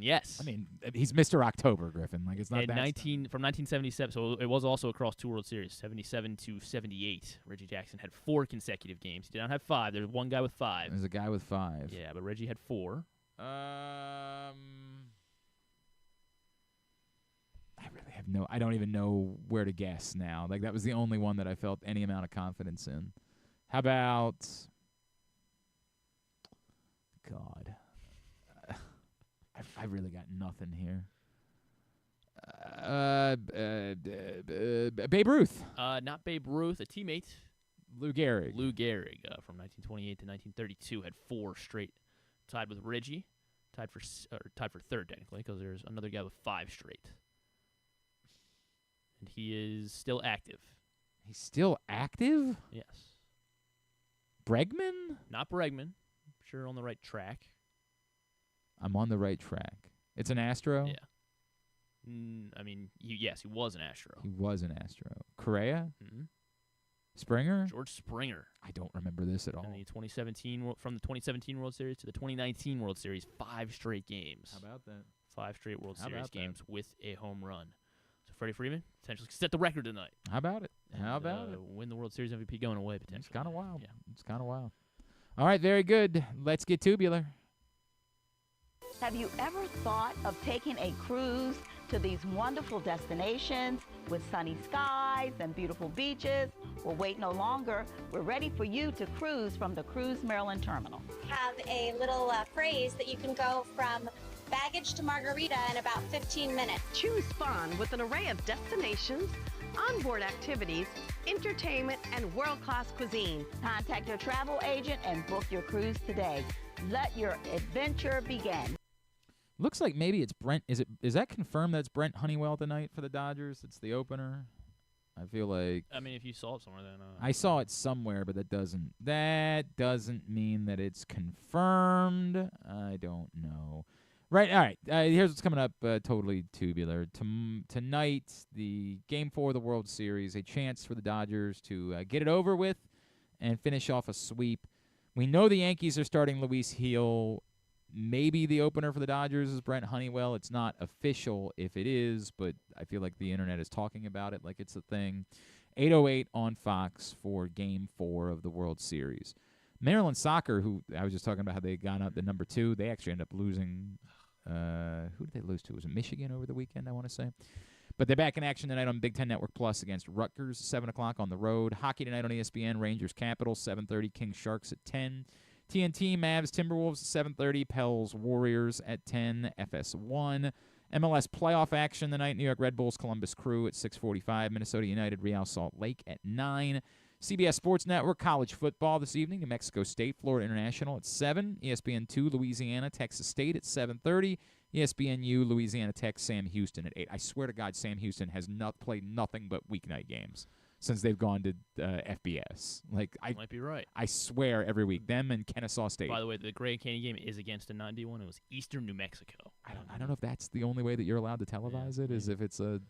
yes. I mean, he's Mr. October, Griffin. Like, it's not that from 1977. So it was also across 2 World Series, 77 to 78. Reggie Jackson had 4 consecutive games. He did not have 5. There's one guy with 5. There's a guy with 5. Yeah, but Reggie had 4. I really have I don't even know where to guess now. Like, that was the only one that I felt any amount of confidence in. How about... God. I really got nothing here. Babe Ruth. Not Babe Ruth, a teammate. Lou Gehrig. From 1928 to 1932 had 4 straight, tied with Reggie, tied for 3rd technically, because there's another guy with 5 straight. And he is still active. He's still active? Yes. Bregman? Not Bregman. Sure, on the right track. I'm on the right track. It's an Astro? Yeah. I mean, he was an Astro. He was an Astro. Correa? Mm-hmm. Springer? George Springer. I don't remember this at all. And from the 2017 World Series to the 2019 World Series, 5 straight games. How about that? 5 straight World Series games with a home run. So Freddie Freeman potentially set the record tonight. How about it? And, win the World Series MVP going away potentially. It's kind of wild. Yeah. It's kind of wild. All right, very good. Let's get tubular. Have you ever thought of taking a cruise to these wonderful destinations with sunny skies and beautiful beaches? Well, wait no longer. We're ready for you to cruise from the Cruise Maryland Terminal. Have a little phrase that you can go from baggage to margarita in about 15 minutes. Choose fun with an array of destinations, onboard activities, entertainment, and world-class cuisine. Contact your travel agent and book your cruise today. Let your adventure begin. Looks like maybe it's Brent. Is that confirmed that it's Brent Honeywell tonight for the Dodgers? It's the opener. I feel like. I mean, if you saw it somewhere, then. I saw it somewhere, but that doesn't mean that it's confirmed. I don't know. Right. All right. Here's what's coming up. Totally tubular. Tonight, the Game 4 of the World Series, a chance for the Dodgers to get it over with and finish off a sweep. We know the Yankees are starting Luis Gil maybe the opener for the Dodgers is Brent Honeywell. It's not official if it is, but I feel like the internet is talking about it like it's a thing. 8:08 on Fox for Game 4 of the World Series. Maryland Soccer, who I was just talking about how they got up to number 2, they actually ended up losing. Who did they lose to? Was it Michigan over the weekend, I want to say? But they're back in action tonight on Big Ten Network Plus against Rutgers, 7 o'clock on the road. Hockey tonight on ESPN, Rangers Capitals, 7:30, Kings Sharks at 10. TNT, Mavs, Timberwolves, 7:30, Pels, Warriors at 10, FS1. MLS playoff action tonight, New York Red Bulls, Columbus Crew at 6:45, Minnesota United, Real Salt Lake at 9. CBS Sports Network, college football this evening, New Mexico State, Florida International at 7. ESPN2, Louisiana, Texas State at 7:30. ESPNU, Louisiana Tech, Sam Houston at 8. I swear to God, Sam Houston has not played nothing but weeknight games since they've gone to FBS. Like I might be right. I swear every week. Them and Kennesaw State. By the way, the Grand Canyon game is against a 91. It was Eastern New Mexico. I don't know if that's the only way that you're allowed to televise it. Is if it's a.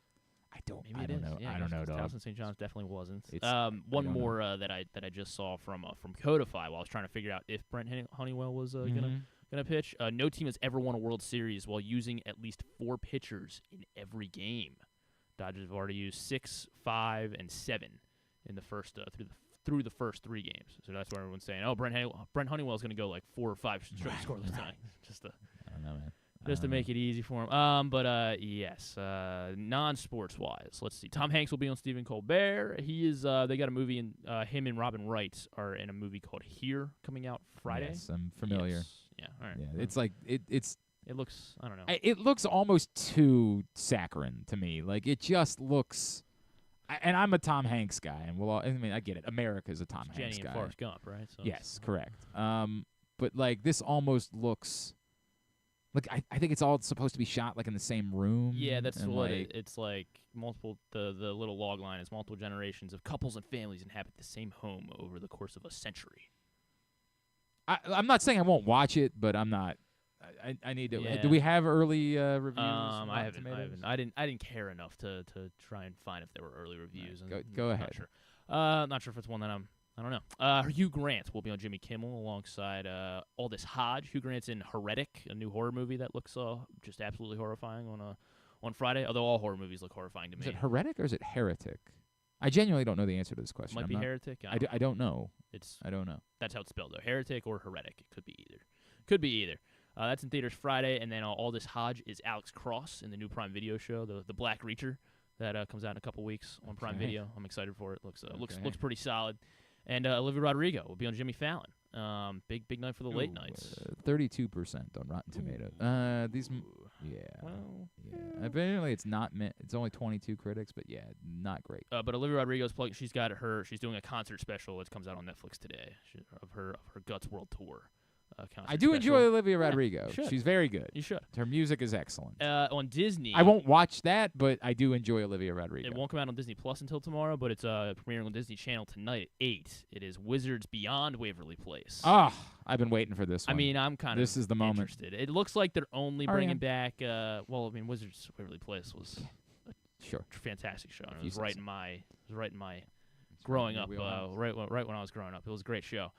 I don't know. Yeah, I don't know, dog. Towson St. John's definitely wasn't. One more that I just saw from Codify while I was trying to figure out if Brent Honeywell was gonna pitch. No team has ever won a World Series while using at least 4 pitchers in every game. Dodgers have already used 6, 5, and 7 in the first through the first 3 games. So that's why everyone's saying, "Oh, Brent Honeywell is going to go like 4 or 5 straight scoreless tonight." I don't know, man. Just to make it easy for him. Yes. Non-sports wise, let's see. Tom Hanks will be on Stephen Colbert. He is. They got a movie, and him and Robin Wright are in a movie called Here, coming out Friday. Yes, I'm familiar. Yes. Yeah. All right. Yeah, it's like it's. It looks. I don't know. It looks almost too saccharine to me. Like it just looks. And I'm a Tom Hanks guy, and I get it. America's a Tom Hanks Jenny guy. and Forrest Gump, right? So yes, correct. But like this almost looks. Like I think it's all supposed to be shot like in the same room. Yeah, that's what it's like. Multiple the little log line is multiple generations of couples and families inhabit the same home over the course of a century. I'm not saying I won't watch it, but I'm not. I need to. Yeah. Do we have early reviews? I haven't. I didn't care enough to try and find if there were early reviews. Right, go ahead. Not sure. Not sure if it's one that I don't know. Hugh Grant will be on Jimmy Kimmel alongside Aldous Hodge. Hugh Grant's in Heretic, a new horror movie that looks just absolutely horrifying on Friday. Although all horror movies look horrifying to me. Is it Heretic or is it Heretic? I genuinely don't know the answer to this question. Might be Heretic. I don't know. I don't know. That's how it's spelled, though. Heretic or Heretic. It could be either. That's in theaters Friday, and then Aldous Hodge is Alex Cross in the new Prime Video show, the Black Reacher, that comes out in a couple weeks on Prime Video. I'm excited for it. Looks pretty solid. And Olivia Rodrigo will be on Jimmy Fallon. Big night for the late nights. 32% on Rotten Tomatoes. Apparently it's not. It's only 22 critics, but yeah, not great. But Olivia Rodrigo's plugging. She's doing a concert special that comes out on Netflix today of her Guts World Tour. I do enjoy Olivia Rodrigo. Yeah, she's very good. You should. Her music is excellent. On Disney. I won't watch that, but I do enjoy Olivia Rodrigo. It won't come out on Disney Plus until tomorrow, but it's premiering on Disney Channel tonight at 8. It is Wizards Beyond Waverly Place. I've been waiting for this one. I mean, I'm kind of This is the moment. interested. It looks like they're only bringing back Wizards Waverly Place was a fantastic show. And it was right in my growing up, right when I was growing up. It was a great show.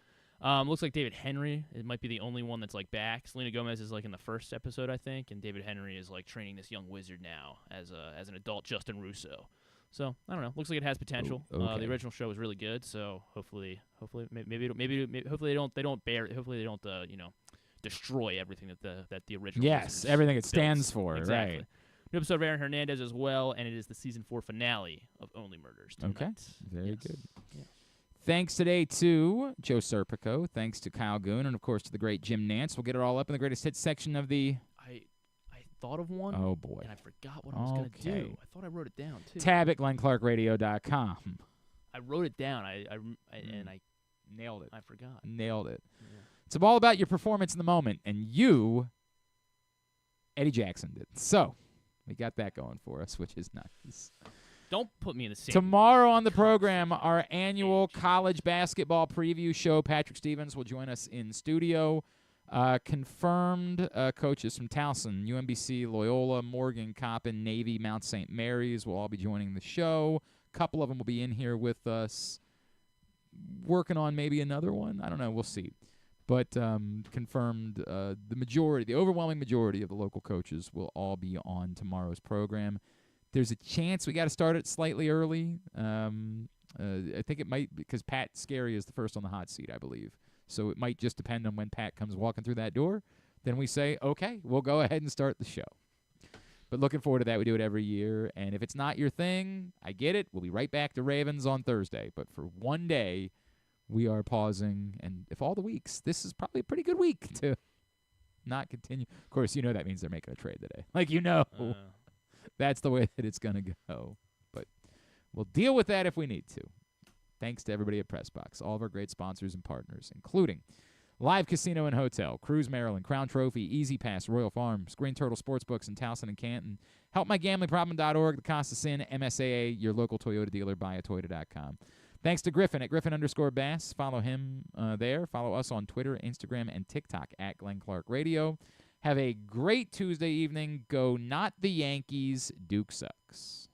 Looks like David Henry. It might be the only one that's like back. Selena Gomez is like in the first episode, I think, and David Henry is like training this young wizard now as an adult Justin Russo. So I don't know. Looks like it has potential. Okay. The original show was really good. So hopefully they don't destroy everything that the original. Yes, everything it stands for. Exactly. Right. New episode of Aaron Hernandez as well, and it is the season 4 finale of Only Murders tonight. Okay, very good. Yeah. Thanks today to Joe Serpico. Thanks to Kyle Goon, and of course to the great Jim Nantz. We'll get it all up in the greatest hits section of the. I thought of one. Oh boy! And I forgot what I was going to do. I thought I wrote it down too. Tab at GlennClarkRadio.com. I wrote it down. I nailed it. I forgot. Nailed it. Yeah. It's all about your performance in the moment, and you, Eddie Jackson, did. So we got that going for us, which is nice. Don't put me in the same. Tomorrow on the program, our annual college basketball preview show. Patrick Stevens will join us in studio. Confirmed coaches from Towson, UMBC, Loyola, Morgan, Coppin, Navy, Mount St. Mary's will all be joining the show. A couple of them will be in here with us working on maybe another one. I don't know. We'll see. But confirmed the overwhelming majority of the local coaches will all be on tomorrow's program. There's a chance we got to start it slightly early. I think it might because Pat Scarry is the first on the hot seat, I believe. So it might just depend on when Pat comes walking through that door. Then we say, okay, we'll go ahead and start the show. But looking forward to that. We do it every year. And if it's not your thing, I get it. We'll be right back to Ravens on Thursday. But for one day, we are pausing. And if all the weeks, this is probably a pretty good week to not continue. Of course, that means they're making a trade today. That's the way that it's going to go. But we'll deal with that if we need to. Thanks to everybody at PressBox, all of our great sponsors and partners, including Live Casino and Hotel, Cruise Maryland, Crown Trophy, Easy Pass, Royal Farms, Green Turtle Sportsbooks in Towson and Canton, HelpMyGamblingProblem.org, the Costa Sin, MSAA, your local Toyota dealer, buyatoyota.com. Thanks to Griffin at Griffin_Bass. Follow him there. Follow us on Twitter, Instagram, and TikTok at Glenn Clark Radio. Have a great Tuesday evening. Go not the Yankees. Duke sucks.